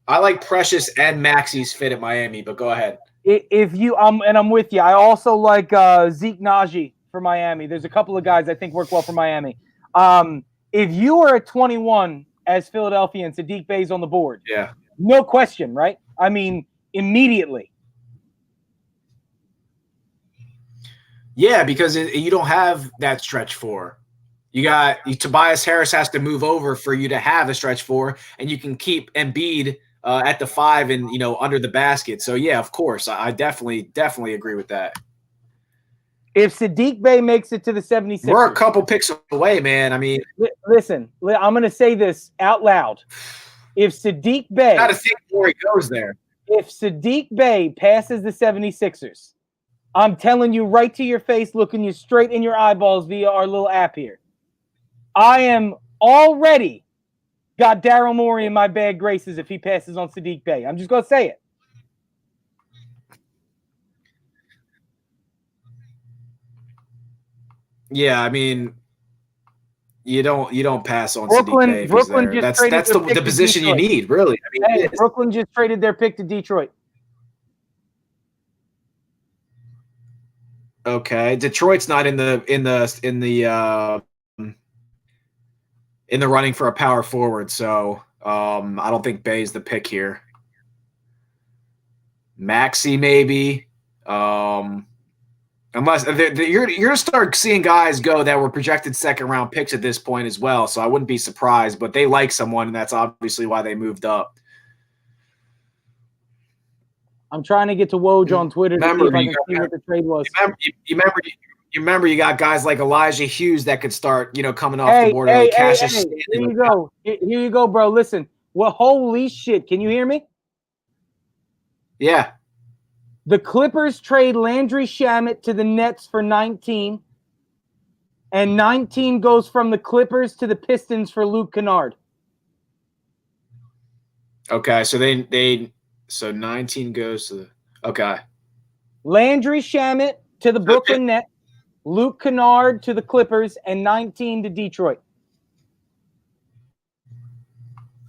[SPEAKER 2] I like Precious and Maxi's fit at Miami, but go ahead.
[SPEAKER 1] If you and I'm with you. I also like Zeke Naji for Miami. There's a couple of guys I think work well for Miami. If you are at 21 as Philadelphia and Sadiq Bey's on the board,
[SPEAKER 2] yeah,
[SPEAKER 1] no question, right? I mean, immediately.
[SPEAKER 2] Yeah, because you don't have that stretch four. Tobias Harris has to move over for you to have a stretch four, and you can keep Embiid at the 5 and under the basket. So yeah, of course, I definitely agree with that.
[SPEAKER 1] If Sadiq Bey makes it to the 76ers,
[SPEAKER 2] we're a couple picks away, man. I mean,
[SPEAKER 1] listen, I'm going to say this out loud. If Sadiq Bey,
[SPEAKER 2] got to think before he goes there.
[SPEAKER 1] If Sadiq Bey passes the 76ers, I'm telling you right to your face, looking you straight in your eyeballs via our little app here. I am already got Daryl Morey in my bad graces if he passes on Sadiq Bey. I'm just going to say it.
[SPEAKER 2] Yeah, I mean, you don't pass on
[SPEAKER 1] Brooklyn.
[SPEAKER 2] Sadiq Bey.
[SPEAKER 1] Brooklyn just
[SPEAKER 2] that's the position you need, really. I mean,
[SPEAKER 1] Brooklyn just traded their pick to Detroit.
[SPEAKER 2] Okay, Detroit's not in the running for a power forward, so I don't think Bay's the pick here. Maxey maybe, unless you're gonna start seeing guys go that were projected second round picks at this point as well. So I wouldn't be surprised, but they like someone, and that's obviously why they moved up.
[SPEAKER 1] I'm trying to get to Woj on Twitter to see if I can see what the trade was.
[SPEAKER 2] You remember you got guys like Elijah Hughes that could start, coming off the board.
[SPEAKER 1] Here you go. Here you go, bro. Listen. Well, holy shit. Can you hear me?
[SPEAKER 2] Yeah.
[SPEAKER 1] The Clippers trade Landry Shamet to the Nets for 19. And 19 goes from the Clippers to the Pistons for Luke Kennard.
[SPEAKER 2] Okay, so so 19 goes to okay.
[SPEAKER 1] Landry Shamet to the Brooklyn Nets, Luke Kennard to the Clippers, and 19 to Detroit.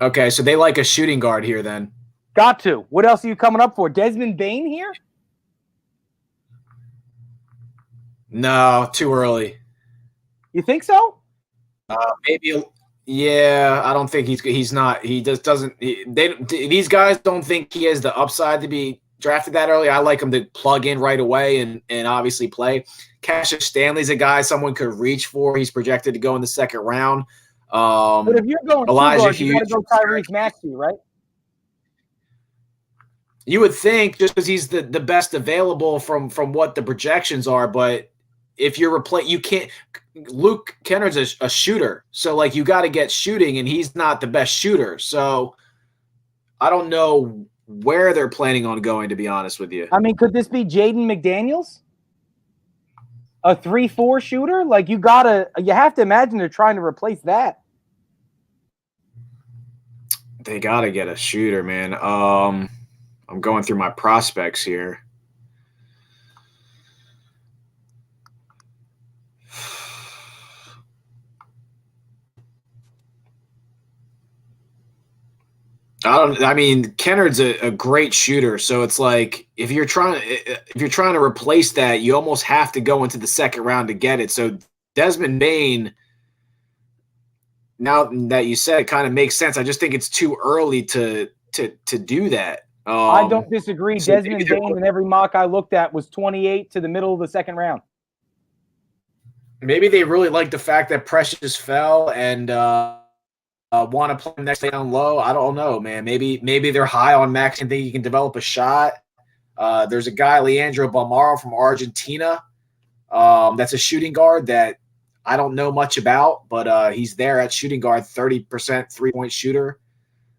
[SPEAKER 2] Okay, so they like a shooting guard here then.
[SPEAKER 1] Got to. What else are you coming up for? Desmond Bane here?
[SPEAKER 2] No, too early.
[SPEAKER 1] You think so?
[SPEAKER 2] Maybe. Yeah, I don't think he's not. He just doesn't. These guys don't think he has the upside to be drafted that early. I like him to plug in right away and obviously play. Cassius Stanley's a guy someone could reach for. He's projected to go in the second round.
[SPEAKER 1] But if you're going Elijah Hughes, you got to go Tyrese Maxey, right?
[SPEAKER 2] You would think just because he's the best available from what the projections are, but if you're you can't. Luke Kennard's a shooter, so like you got to get shooting, and he's not the best shooter. So I don't know where they're planning on going, to be honest with you.
[SPEAKER 1] I mean, could this be Jaden McDaniels, a 3-4 shooter? Like you have to imagine they're trying to replace that.
[SPEAKER 2] They got to get a shooter, man. I'm going through my prospects here. I mean, Kennard's a great shooter, so it's like if you're trying to replace that, you almost have to go into the second round to get it. So Desmond Bane, now that you said it, kind of makes sense. I just think it's too early to do that.
[SPEAKER 1] I don't disagree. So Desmond Bane in every mock I looked at was 28 to the middle of the second round.
[SPEAKER 2] Maybe they really like the fact that Precious fell and want to play him next down low. I don't know, man. Maybe they're high on Max and think he can develop a shot. There's a guy, Leandro Balmaro from Argentina, that's a shooting guard that I don't know much about, but he's there at shooting guard, 30% 3-point shooter.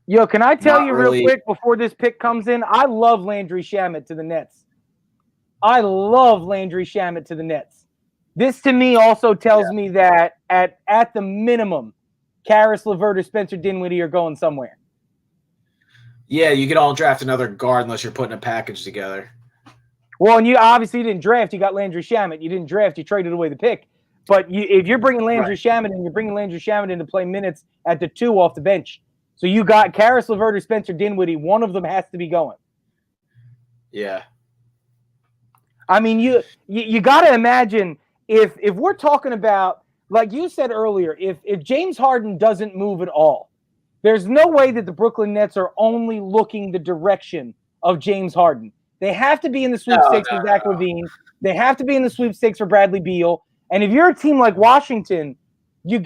[SPEAKER 1] Yo, can I tell
[SPEAKER 2] Not
[SPEAKER 1] you
[SPEAKER 2] really-
[SPEAKER 1] real quick before this pick comes in? I love Landry Shamet to the Nets. I love Landry Shamet to the Nets. This to me also tells me that at the minimum, Karis LeVert or Spencer Dinwiddie are going somewhere.
[SPEAKER 2] Yeah, you could all draft another guard unless you're putting a package together.
[SPEAKER 1] Well, and you obviously didn't draft. You got Landry Shamet. You didn't draft. You traded away the pick. But if you're bringing Landry Shamet in, you're bringing Landry Shamet in to play minutes at the 2 off the bench. So you got Karis LeVert or Spencer Dinwiddie. One of them has to be going.
[SPEAKER 2] Yeah.
[SPEAKER 1] I mean, you got to imagine if we're talking about, like you said earlier, if James Harden doesn't move at all, there's no way that the Brooklyn Nets are only looking the direction of James Harden. They have to be in the sweepstakes for Zach LaVine. They have to be in the sweepstakes for Bradley Beal. And if you're a team like Washington,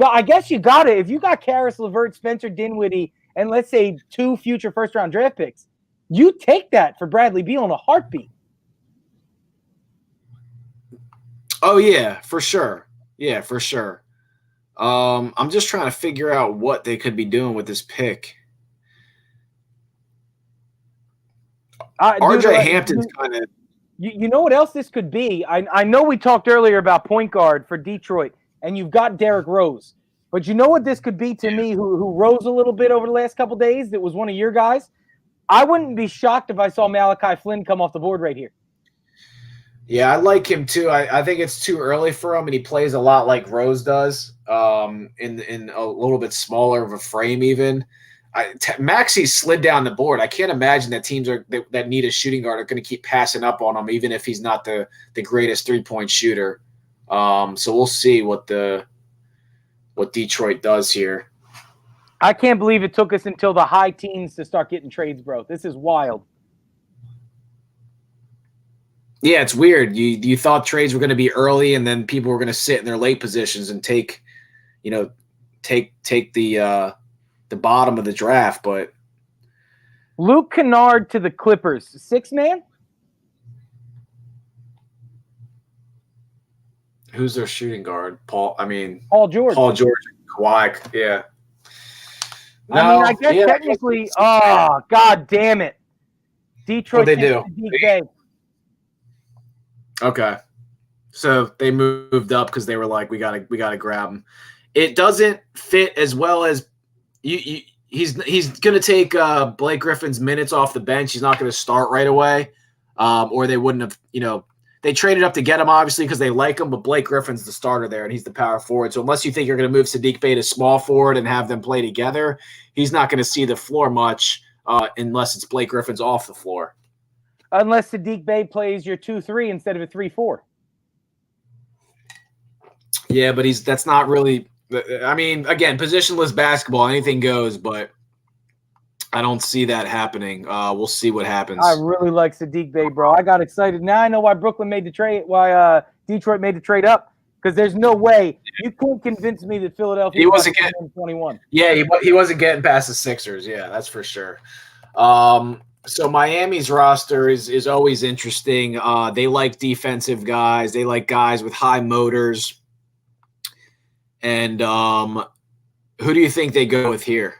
[SPEAKER 1] I guess you got it. If you got Karis LeVert, Spencer Dinwiddie, and let's say 2 future first-round draft picks, you take that for Bradley Beal in a heartbeat.
[SPEAKER 2] Oh, yeah, for sure. Yeah, for sure. I'm just trying to figure out what they could be doing with this pick. RJ Hampton's kind of –
[SPEAKER 1] You know what else this could be? I know we talked earlier about point guard for Detroit, and you've got Derrick Rose. But you know what this could be to me, who rose a little bit over the last couple days, that was one of your guys? I wouldn't be shocked if I saw Malachi Flynn come off the board right here.
[SPEAKER 2] Yeah, I like him too. I think it's too early for him, and he plays a lot like Rose does, in a little bit smaller of a frame even. Maxey slid down the board. I can't imagine that teams that need a shooting guard are going to keep passing up on him, even if he's not the greatest 3-point shooter. So we'll see what Detroit does here.
[SPEAKER 1] I can't believe it took us until the high teens to start getting trades, bro. This is wild.
[SPEAKER 2] Yeah, it's weird. You thought trades were going to be early, and then people were going to sit in their late positions and take the bottom of the draft. But
[SPEAKER 1] Luke Kennard to the Clippers, 6-man.
[SPEAKER 2] Who's their shooting guard? Paul
[SPEAKER 1] George.
[SPEAKER 2] Paul George, Kawhi. Yeah.
[SPEAKER 1] No, I mean, I guess technically. Oh, God damn it! Detroit.
[SPEAKER 2] What they do?
[SPEAKER 1] Bay.
[SPEAKER 2] Okay, so they moved up because they were like, we gotta grab him. It doesn't fit as well as you. He's gonna take Blake Griffin's minutes off the bench. He's not gonna start right away, or they wouldn't have. They traded up to get him obviously because they like him, but Blake Griffin's the starter there and he's the power forward. So unless you think you're gonna move Saddiq Bey to small forward and have them play together, he's not gonna see the floor much unless it's Blake Griffin's off the floor.
[SPEAKER 1] Unless Saddiq Bey plays your 2-3 instead of a 3-4.
[SPEAKER 2] Yeah, but that's not really – I mean, again, positionless basketball, anything goes, but I don't see that happening. We'll see what happens.
[SPEAKER 1] I really like Saddiq Bey, bro. I got excited. Now I know why Brooklyn made the trade, why Detroit made the trade up, because there's no way – you can't convince me that Philadelphia –
[SPEAKER 2] He wasn't getting –
[SPEAKER 1] 21.
[SPEAKER 2] Yeah, he wasn't getting past the Sixers. Yeah, that's for sure. So Miami's roster is always interesting. They like defensive guys. They like guys with high motors. And who do you think they go with here?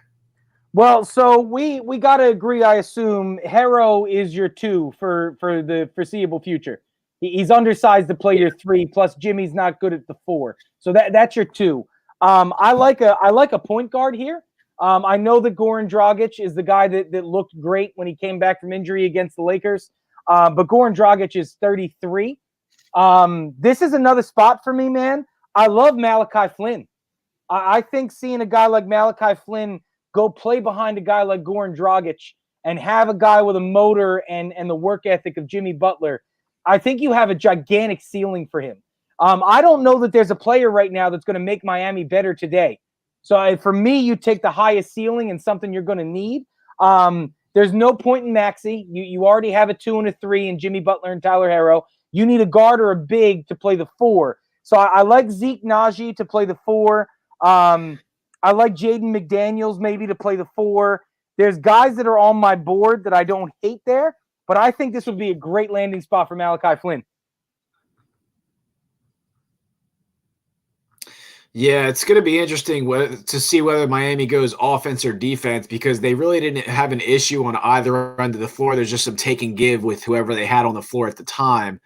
[SPEAKER 1] Well, so we got to agree, I assume, Hero is your 2 for the foreseeable future. He's undersized to play your 3, plus Jimmy's not good at the 4. So that's your 2. I like a point guard here. I know that Goran Dragic is the guy that looked great when he came back from injury against the Lakers. But Goran Dragic is 33. This is another spot for me, man. I love Malachi Flynn. I think seeing a guy like Malachi Flynn go play behind a guy like Goran Dragic and have a guy with a motor and the work ethic of Jimmy Butler, I think you have a gigantic ceiling for him. I don't know that there's a player right now that's going to make Miami better today. So for me, you take the highest ceiling and something you're going to need. There's no point in Maxey. You already have a 2 and a 3 in Jimmy Butler and Tyler Hero. You need a guard or a big to play the 4. So I like Zeke Naji to play the 4. I like Jaden McDaniels maybe to play the 4. There's guys that are on my board that I don't hate there, but I think this would be a great landing spot for Malachi Flynn.
[SPEAKER 2] Yeah, it's going to be interesting to see whether Miami goes offense or defense because they really didn't have an issue on either end of the floor. There's just some take and give with whoever they had on the floor at the time.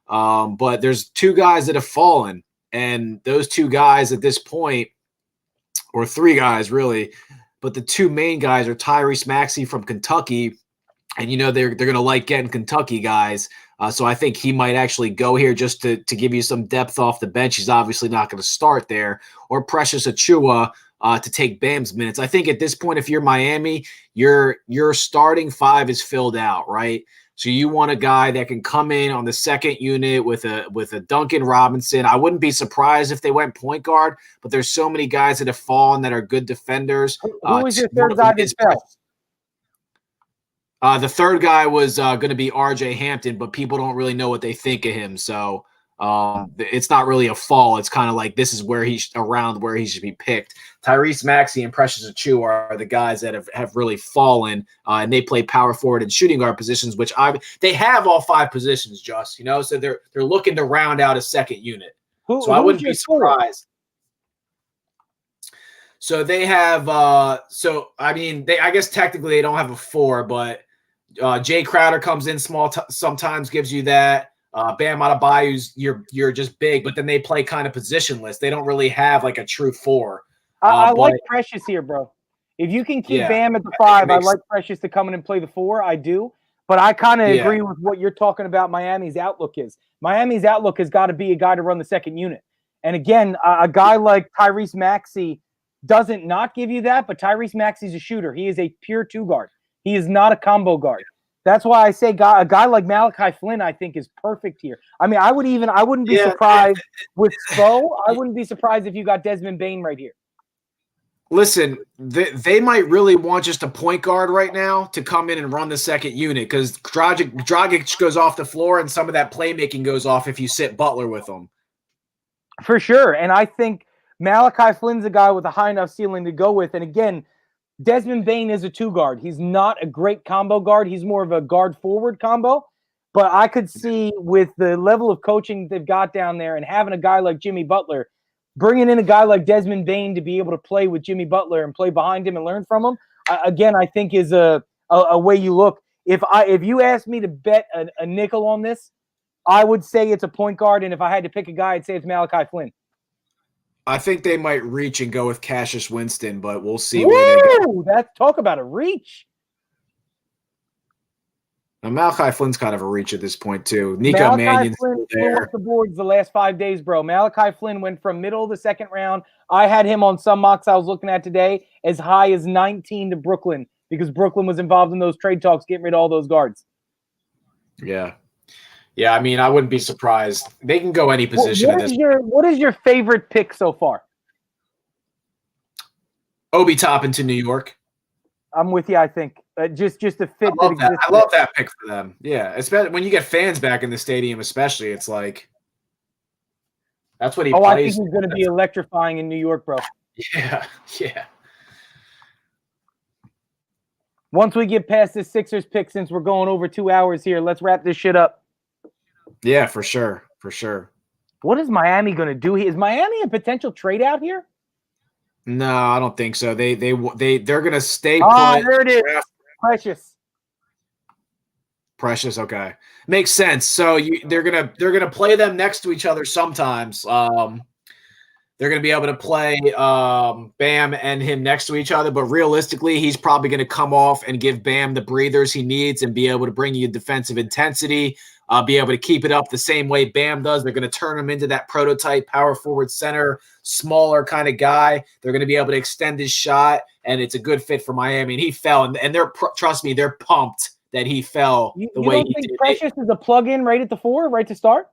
[SPEAKER 2] But there's two guys that have fallen, and those two guys at this point, or three guys really, but the two main guys are Tyrese Maxey from Kentucky, and they're going to like getting Kentucky guys. So I think he might actually go here just to give you some depth off the bench. He's obviously not going to start there. Or Precious Achiuwa to take Bam's minutes. I think at this point, if you're Miami, your starting five is filled out, right? So you want a guy that can come in on the second unit with a Duncan Robinson. I wouldn't be surprised if they went point guard, but there's so many guys that have fallen that are good defenders.
[SPEAKER 1] Who is your third guy that fell?
[SPEAKER 2] The third guy was going to be R.J. Hampton, but people don't really know what they think of him. So it's not really a fall. It's kind of like this is where he's around where he should be picked. Tyrese Maxey and Precious Achiuwa are the guys that have really fallen, and they play power forward and shooting guard positions, which they have all five positions, just so they're looking to round out a second unit. So I wouldn't be surprised. So they have I guess technically they don't have a four, but Jay Crowder comes in small sometimes, gives you that. Bam Adebayo's you're just big, but then they play kind of positionless. They don't really have like a true four.
[SPEAKER 1] I like Precious here, bro. If you can keep Bam at the five, I like Precious to come in and play the four. I do. But I kind of agree with what you're talking about Miami's outlook is. Miami's outlook has got to be a guy to run the second unit. And again, a guy like Tyrese Maxey doesn't not give you that, but Tyrese Maxey's a shooter. He is a pure two guard. He is not a combo guard. That's why I say a guy like Malachi Flynn, I think, is perfect here. I mean, I wouldn't be surprised with Spo. I wouldn't be surprised if you got Desmond Bane right here.
[SPEAKER 2] Listen, they might really want just a point guard right now to come in and run the second unit because Dragic goes off the floor and some of that playmaking goes off if you sit Butler with him.
[SPEAKER 1] For sure. And I think Malachi Flynn's a guy with a high enough ceiling to go with. And again, Desmond Bane is a two guard. He's not a great combo guard. He's more of a guard forward combo. But I could see with the level of coaching they've got down there and having a guy like Jimmy Butler, bringing in a guy like Desmond Bane to be able to play with Jimmy Butler and play behind him and learn from him, again, I think is a way you look. If you asked me to bet a nickel on this, I would say it's a point guard. And if I had to pick a guy, I'd say it's Malachi Flynn.
[SPEAKER 2] I think they might reach and go with Cassius Winston, but we'll see
[SPEAKER 1] where they go. Talk about a reach.
[SPEAKER 2] Now, Malachi Flynn's kind of a reach at this point, too. Nico Mannion's still there.
[SPEAKER 1] Off the boards the last 5 days, bro. Malachi Flynn went from middle of the second round. I had him on some mocks I was looking at today as high as 19 to Brooklyn because Brooklyn was involved in those trade talks, getting rid of all those guards.
[SPEAKER 2] Yeah. Yeah, I mean, I wouldn't be surprised. They can go any position.
[SPEAKER 1] What is your favorite pick so far?
[SPEAKER 2] Obi Toppin to New York.
[SPEAKER 1] I'm with you, I think. Just the fit
[SPEAKER 2] that exists. I love that pick for them. Yeah, especially when you get fans back in the stadium, especially. It's like that's what he plays.
[SPEAKER 1] I think he's going to be electrifying in New York, bro.
[SPEAKER 2] Yeah, yeah.
[SPEAKER 1] Once we get past this Sixers pick, since we're going over 2 hours here, let's wrap this shit up.
[SPEAKER 2] Yeah, for sure. For sure.
[SPEAKER 1] What is Miami going to do? Is Miami a potential trade out here?
[SPEAKER 2] No, I don't think so. They're going to stay
[SPEAKER 1] put. Oh, there it is.
[SPEAKER 2] Precious, okay. Makes sense. So they're gonna play them next to each other sometimes. They're gonna be able to play Bam and him next to each other, but realistically, he's probably gonna come off and give Bam the breathers he needs and be able to bring you defensive intensity, be able to keep it up the same way Bam does. They're gonna turn him into that prototype power forward center, smaller kind of guy. They're gonna be able to extend his shot, and it's a good fit for Miami. And he fell, and trust me, they're pumped that he fell the way he did. You don't think
[SPEAKER 1] Precious is a plug-in right at the four, right to start?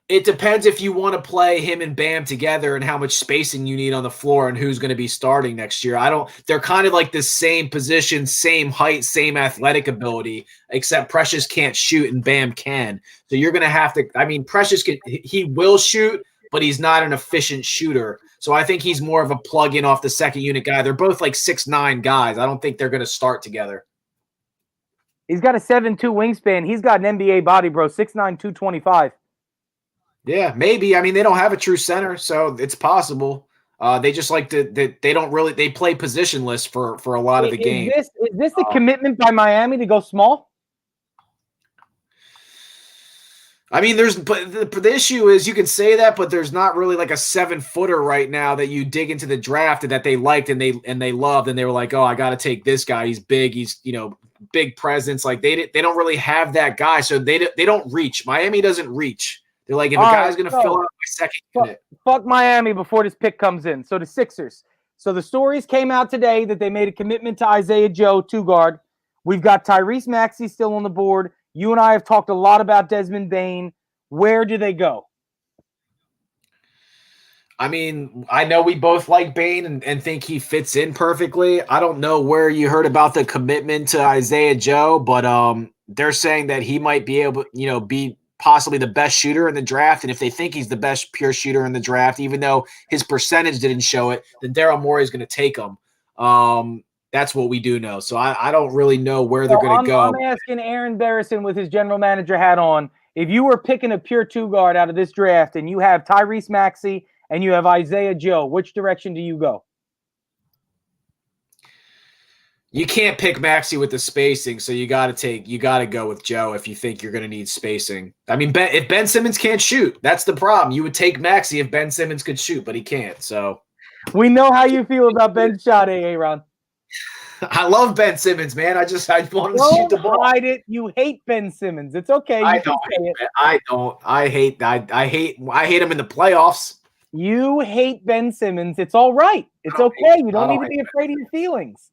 [SPEAKER 2] It depends if you want to play him and Bam together and how much spacing you need on the floor and who's going to be starting next year. They're kind of like the same position, same height, same athletic ability, except Precious can't shoot and Bam can. So you're going to have to, Precious he will shoot, but he's not an efficient shooter. So I think he's more of a plug-in off the second unit guy. They're both like 6'9" guys. I don't think they're going to start together.
[SPEAKER 1] He's got a 7'2" wingspan. He's got an NBA body, bro. 6'9", 225.
[SPEAKER 2] Yeah, maybe. I mean, they don't have a true center, so it's possible. They just like to they don't really they play positionless for a lot of the game.
[SPEAKER 1] Is this a commitment by Miami to go small?
[SPEAKER 2] I mean, but the issue is you can say that, but there's not really like a 7-footer right now that you dig into the draft and that they liked and they loved and they were like, oh, I got to take this guy. He's big. He's big presence. Like they don't really have that guy, so they don't reach. Miami doesn't reach. They're like, if a guy's going to fill out my second unit.
[SPEAKER 1] Fuck Miami before this pick comes in. So the Sixers. So the stories came out today that they made a commitment to Isaiah Joe, 2-guard. We've got Tyrese Maxey still on the board. You and I have talked a lot about Desmond Bane. Where do they go?
[SPEAKER 2] I mean, I know we both like Bane and think he fits in perfectly. I don't know where you heard about the commitment to Isaiah Joe, but they're saying that he might be able, be possibly the best shooter in the draft. And if they think he's the best pure shooter in the draft, even though his percentage didn't show it, then Daryl Morey is going to take him. That's what we do know. So I don't really know where they're going to go.
[SPEAKER 1] I'm asking Aaron Barrison with his general manager hat on, if you were picking a pure 2-guard out of this draft and you have Tyrese Maxey and you have Isaiah Joe, which direction do you go?
[SPEAKER 2] You can't pick Maxey with the spacing, so you got to go with Joe if you think you're going to need spacing. I mean, if Ben Simmons can't shoot, that's the problem. You would take Maxey if Ben Simmons could shoot, but he can't. So
[SPEAKER 1] we know how you feel about Ben's shot, Aaron.
[SPEAKER 2] I love Ben Simmons, man. I want him to shoot the ball.
[SPEAKER 1] Hide it. You hate Ben Simmons. It's okay.
[SPEAKER 2] I don't. I hate him in the playoffs.
[SPEAKER 1] You hate Ben Simmons. It's all right. It's okay. You don't need to be afraid of your feelings.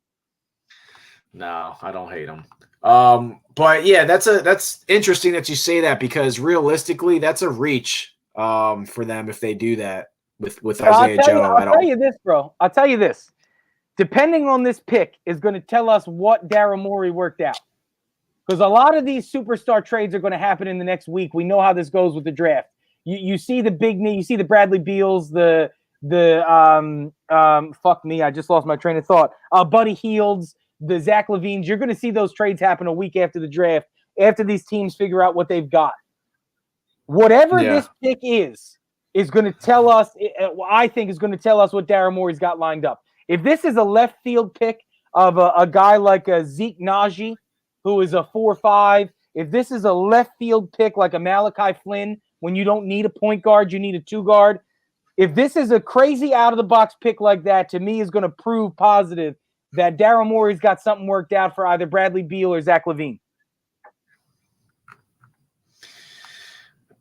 [SPEAKER 2] No, I don't hate him. But yeah, that's interesting that you say that because realistically, that's a reach for them if they do that with Isaiah Joe.
[SPEAKER 1] I'll tell you this, bro. I'll tell you this. Depending on this pick is going to tell us what Daryl Morey worked out. Because a lot of these superstar trades are going to happen in the next week. We know how this goes with the draft. You see the big name, you see the Bradley Beals, fuck me, I just lost my train of thought. Buddy Hields, the Zach LaVines. You're going to see those trades happen a week after the draft, after these teams figure out what they've got. Whatever this pick is going to tell us, I think is going to tell us what Daryl Morey's got lined up. If this is a left field pick of a guy like a Zeke Naji, who is a 4-5, if this is a left field pick like a Malachi Flynn, when you don't need a point guard, you need a 2-guard. If this is a crazy out-of-the-box pick like that, to me is going to prove positive that Daryl Morey's got something worked out for either Bradley Beal or Zach LaVine.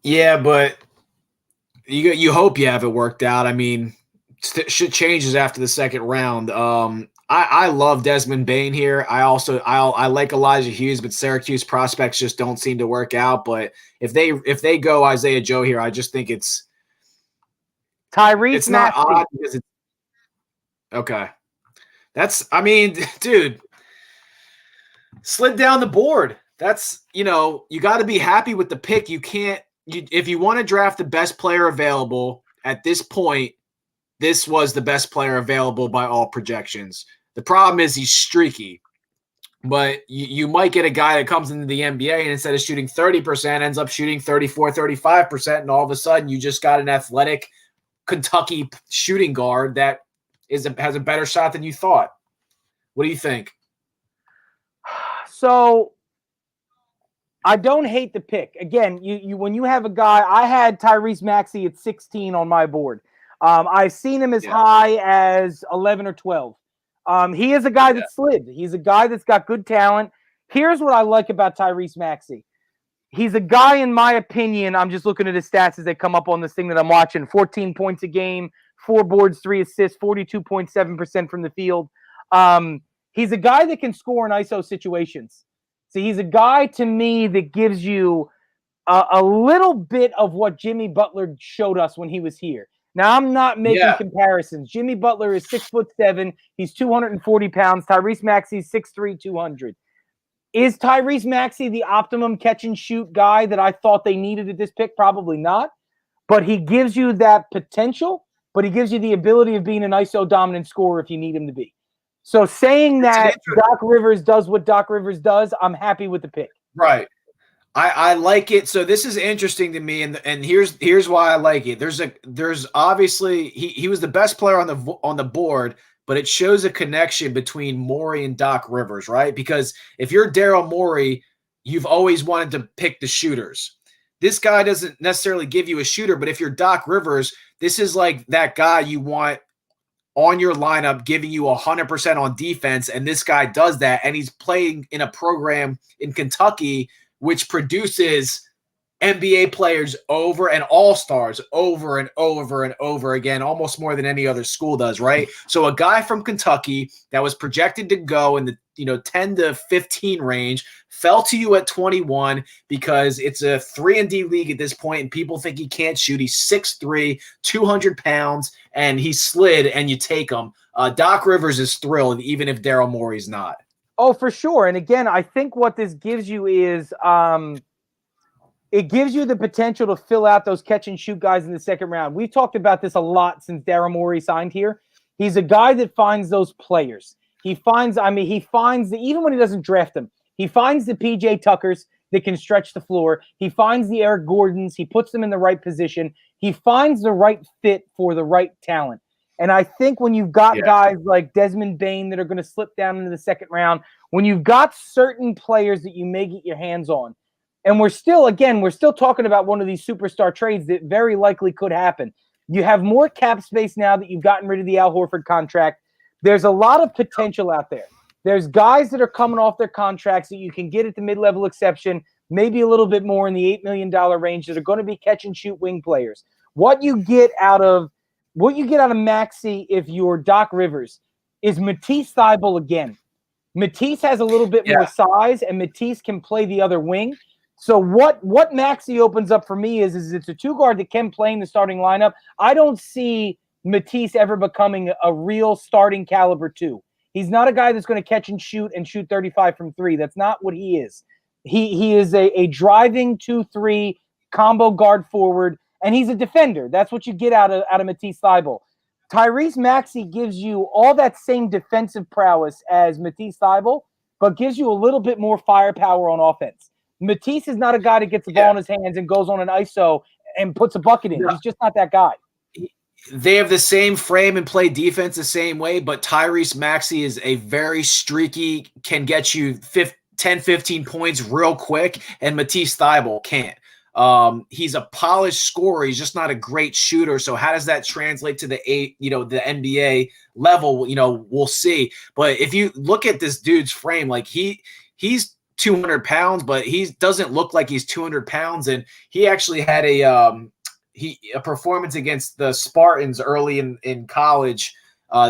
[SPEAKER 2] Yeah, but you hope you have it worked out. I mean, shit changes after the second round. I love Desmond Bane here. I like Elijah Hughes, but Syracuse prospects just don't seem to work out. But if they go Isaiah Joe here, I just think it's
[SPEAKER 1] Tyrese.
[SPEAKER 2] It's not odd because it's okay. Dude, slid down the board. That's you got to be happy with the pick. You can't. If you want to draft the best player available at this point, this was the best player available by all projections. The problem is he's streaky, but you might get a guy that comes into the NBA and instead of shooting 30%, ends up shooting 34, 35%, and all of a sudden you just got an athletic Kentucky shooting guard that has a better shot than you thought. What do you think?
[SPEAKER 1] So I don't hate the pick. Again, you when you have a guy, I had Tyrese Maxey at 16 on my board. I've seen him as high as 11 or 12. He is a guy that slid. He's a guy that's got good talent. Here's what I like about Tyrese Maxey. He's a guy, in my opinion, I'm just looking at his stats as they come up on this thing that I'm watching. 14 points a game, 4 boards, 3 assists, 42.7% from the field. He's a guy that can score in ISO situations. So he's a guy, to me, that gives you a little bit of what Jimmy Butler showed us when he was here. Now, I'm not making comparisons. Jimmy Butler is 6'7". He's 240 pounds. Tyrese Maxey is 6'3", 200. Is Tyrese Maxey the optimum catch and shoot guy that I thought they needed at this pick? Probably not. But he gives you that potential, but he gives you the ability of being an ISO dominant scorer if you need him to be. So saying that Doc Rivers does what Doc Rivers does, I'm happy with the pick.
[SPEAKER 2] Right. I like it. So this is interesting to me, and here's why I like it. There's obviously he was the best player on the board, but it shows a connection between Morey and Doc Rivers, right? Because if you're Daryl Morey, you've always wanted to pick the shooters. This guy doesn't necessarily give you a shooter, but if you're Doc Rivers, this is like that guy you want on your lineup, giving you 100% on defense, and this guy does that, and he's playing in a program in Kentucky which produces NBA players over and all-stars over and over and over again, almost more than any other school does, right? So a guy from Kentucky that was projected to go in the 10 to 15 range fell to you at 21 because it's a 3-and-D league at this point, and people think he can't shoot. He's 6'3", 200 pounds, and he slid, and you take him. Doc Rivers is thrilled, even if Daryl Morey's not.
[SPEAKER 1] Oh, for sure. And again, I think what this gives you is it gives you the potential to fill out those catch-and-shoot guys in the second round. We've talked about this a lot since Daryl Morey signed here. He's a guy that finds those players. He finds even when he doesn't draft them, he finds the P.J. Tuckers that can stretch the floor. He finds the Eric Gordons. He puts them in the right position. He finds the right fit for the right talent. And I think when you've got guys like Desmond Bane that are going to slip down into the second round, when you've got certain players that you may get your hands on, and we're still talking about one of these superstar trades that very likely could happen. You have more cap space now that you've gotten rid of the Al Horford contract. There's a lot of potential out there. There's guys that are coming off their contracts that you can get at the mid-level exception, maybe a little bit more in the $8 million range that are going to be catch-and-shoot wing players. What you get out of Maxey if you're Doc Rivers is Matisse Thybulle again. Matisse has a little bit more size, and Matisse can play the other wing. So what Maxey opens up for me is it's a two-guard that can play in the starting lineup. I don't see Matisse ever becoming a real starting caliber two. He's not a guy that's going to catch and shoot 35 from three. That's not what he is. He is a driving 2-3 combo guard forward, and he's a defender. That's what you get out of Matisse Thybulle. Tyrese Maxey gives you all that same defensive prowess as Matisse Thybulle, but gives you a little bit more firepower on offense. Matisse is not a guy that gets the ball in his hands and goes on an ISO and puts a bucket in. Yeah. He's just not that guy.
[SPEAKER 2] They have the same frame and play defense the same way, but Tyrese Maxey is a very streaky, can get you 10, 15 points real quick, and Matisse Thybulle can't. He's a polished scorer. He's just not a great shooter. So how does that translate to the NBA level? We'll see. But if you look at this dude's frame, like he's 200 pounds, but he doesn't look like he's 200 pounds. And he actually had a performance against the Spartans early in college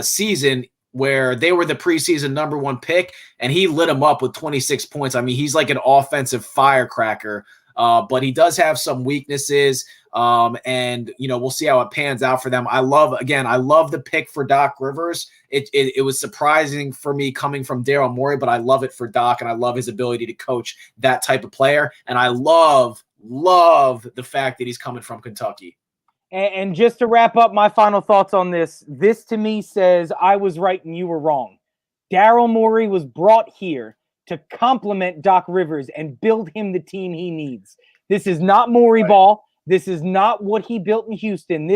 [SPEAKER 2] season where they were the preseason number 1 pick, and he lit them up with 26 points. I mean, he's like an offensive firecracker. But he does have some weaknesses, and we'll see how it pans out for them. I love the pick for Doc Rivers. It was surprising for me coming from Daryl Morey, but I love it for Doc, and I love his ability to coach that type of player, and I love the fact that he's coming from Kentucky.
[SPEAKER 1] And just to wrap up my final thoughts on this to me says I was right and you were wrong. Daryl Morey was brought here to complement Doc Rivers and build him the team he needs. This is not Morey ball. This is not what he built in Houston.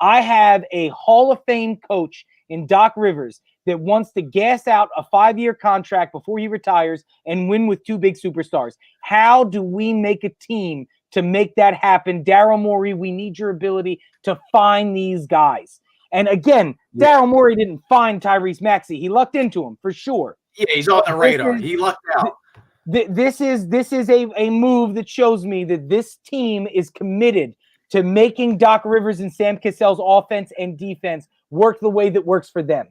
[SPEAKER 1] I have a Hall of Fame coach in Doc Rivers that wants to gas out a 5-year contract before he retires and win with 2 big superstars. How do we make a team to make that happen? Daryl Morey, we need your ability to find these guys. And again, Daryl Morey didn't find Tyrese Maxey. He lucked into him for sure.
[SPEAKER 2] Yeah, he's on the radar. He lucked out.
[SPEAKER 1] This is a move that shows me that this team is committed to making Doc Rivers and Sam Cassell's offense and defense work the way that works for them.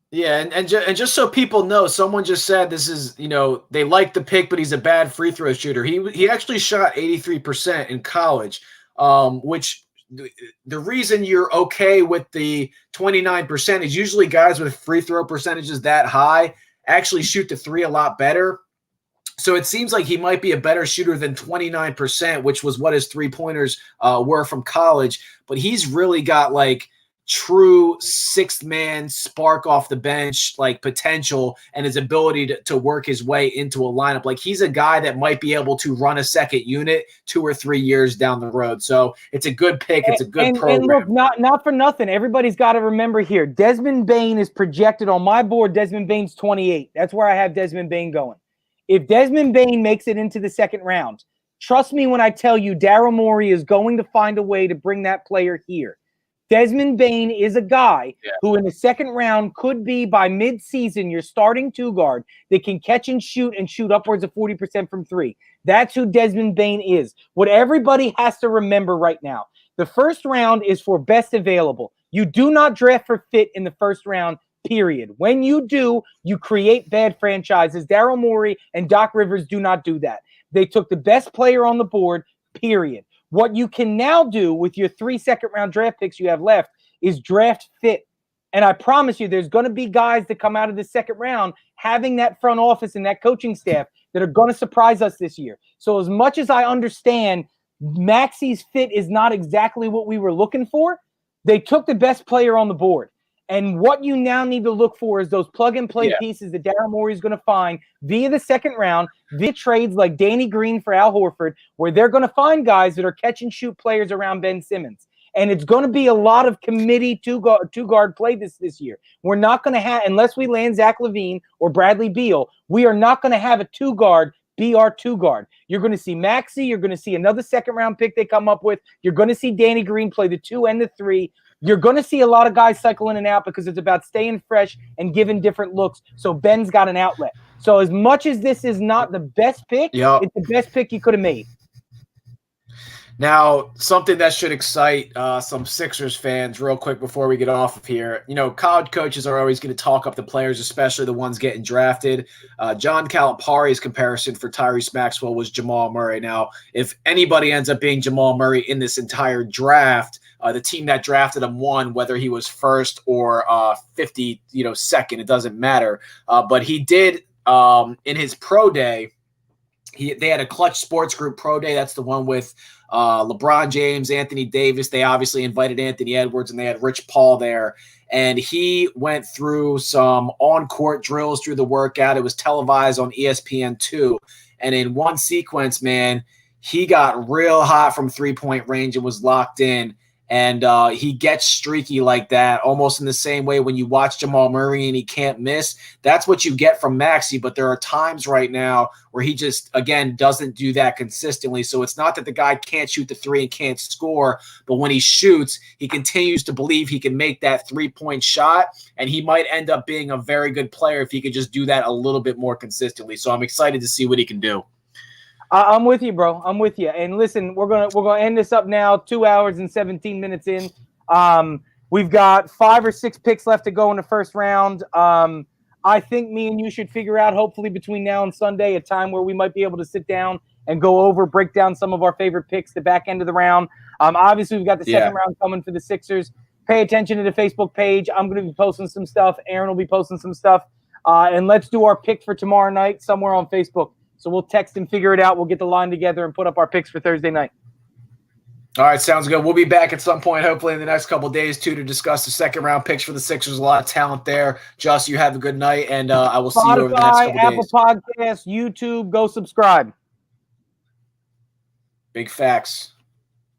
[SPEAKER 2] Yeah, and just so people know, someone just said this is, they like the pick, but he's a bad free throw shooter. He actually shot 83% in college, which the reason you're okay with the 29% is usually guys with free throw percentages that high actually shoot the 3 a lot better. So it seems like he might be a better shooter than 29%, which was what his 3-pointers were from college. But he's really got true sixth man spark off the bench, like potential, and his ability to work his way into a lineup. Like he's a guy that might be able to run a second unit 2 or 3 years down the road. So it's a good pick. It's a good program.
[SPEAKER 1] And look, not for nothing. Everybody's got to remember here. Desmond Bane is projected on my board. Desmond Bane's 28. That's where I have Desmond Bane going. If Desmond Bane makes it into the second round, trust me when I tell you Daryl Morey is going to find a way to bring that player here. Desmond Bane is a guy who in the second round could be by mid-season your starting two guard that can catch and shoot upwards of 40% from three. That's who Desmond Bane is. What everybody has to remember right now, the first round is for best available. You do not draft for fit in the first round, period. When you do, you create bad franchises. Daryl Morey and Doc Rivers do not do that. They took the best player on the board, period. What you can now do with your 3 second-round draft picks you have left is draft fit. And I promise you there's going to be guys that come out of the second round having that front office and that coaching staff that are going to surprise us this year. So as much as I understand Maxi's fit is not exactly what we were looking for, they took the best player on the board. And what you now need to look for is those plug-and-play pieces that Daryl Morey is going to find via the second round, via trades like Danny Green for Al Horford, where they're going to find guys that are catch-and-shoot players around Ben Simmons. And it's going to be a lot of committee two-guard play this year. We're not going to have, unless we land Zach LaVine or Bradley Beal, we are not going to have a two-guard be our two-guard. You're going to see Maxey. You're going to see another second-round pick they come up with. You're going to see Danny Green play the 2 and the 3. You're going to see a lot of guys cycle in and out because it's about staying fresh and giving different looks. So Ben's got an outlet. So as much as this is not the best pick, it's the best pick you could have made.
[SPEAKER 2] Now, something that should excite some Sixers fans real quick before we get off of here. You know, college coaches are always going to talk up the players, especially the ones getting drafted. John Calipari's comparison for Tyrese Maxwell was Jamal Murray. Now, if anybody ends up being Jamal Murray in this entire draft, the team that drafted him won, whether he was first or 52nd, it doesn't matter. But he did in his pro day. They had a Clutch Sports Group pro day. That's the one with LeBron James, Anthony Davis. They obviously invited Anthony Edwards, and they had Rich Paul there. And he went through some on-court drills through the workout. It was televised on ESPN2. And in one sequence, man, he got real hot from three-point range and was locked in. And he gets streaky like that, almost in the same way when you watch Jamal Murray and he can't miss. That's what you get from Maxey, but there are times right now where he just, again, doesn't do that consistently. So it's not that the guy can't shoot the three and can't score, but when he shoots, he continues to believe he can make that three-point shot, and he might end up being a very good player if he could just do that a little bit more consistently. So I'm excited to see what he can do.
[SPEAKER 1] I'm with you, bro. I'm with you. And listen, we're gonna end this up now. 2 hours and 17 minutes in. We've got 5 or 6 picks left to go in the first round. I think me and you should figure out, hopefully between now and Sunday, a time where we might be able to sit down and break down some of our favorite picks, the back end of the round. Obviously, we've got the second round coming for the Sixers. Pay attention to the Facebook page. I'm going to be posting some stuff. Aaron will be posting some stuff. And let's do our pick for tomorrow night somewhere on Facebook. So we'll text and figure it out. We'll get the line together and put up our picks for Thursday night.
[SPEAKER 2] All right, sounds good. We'll be back at some point, hopefully in the next couple of days, too, to discuss the second-round picks for the Sixers. A lot of talent there. Just, you have a good night, and I will see you over the next couple of days.
[SPEAKER 1] Apple Podcasts, YouTube, go subscribe.
[SPEAKER 2] Big facts.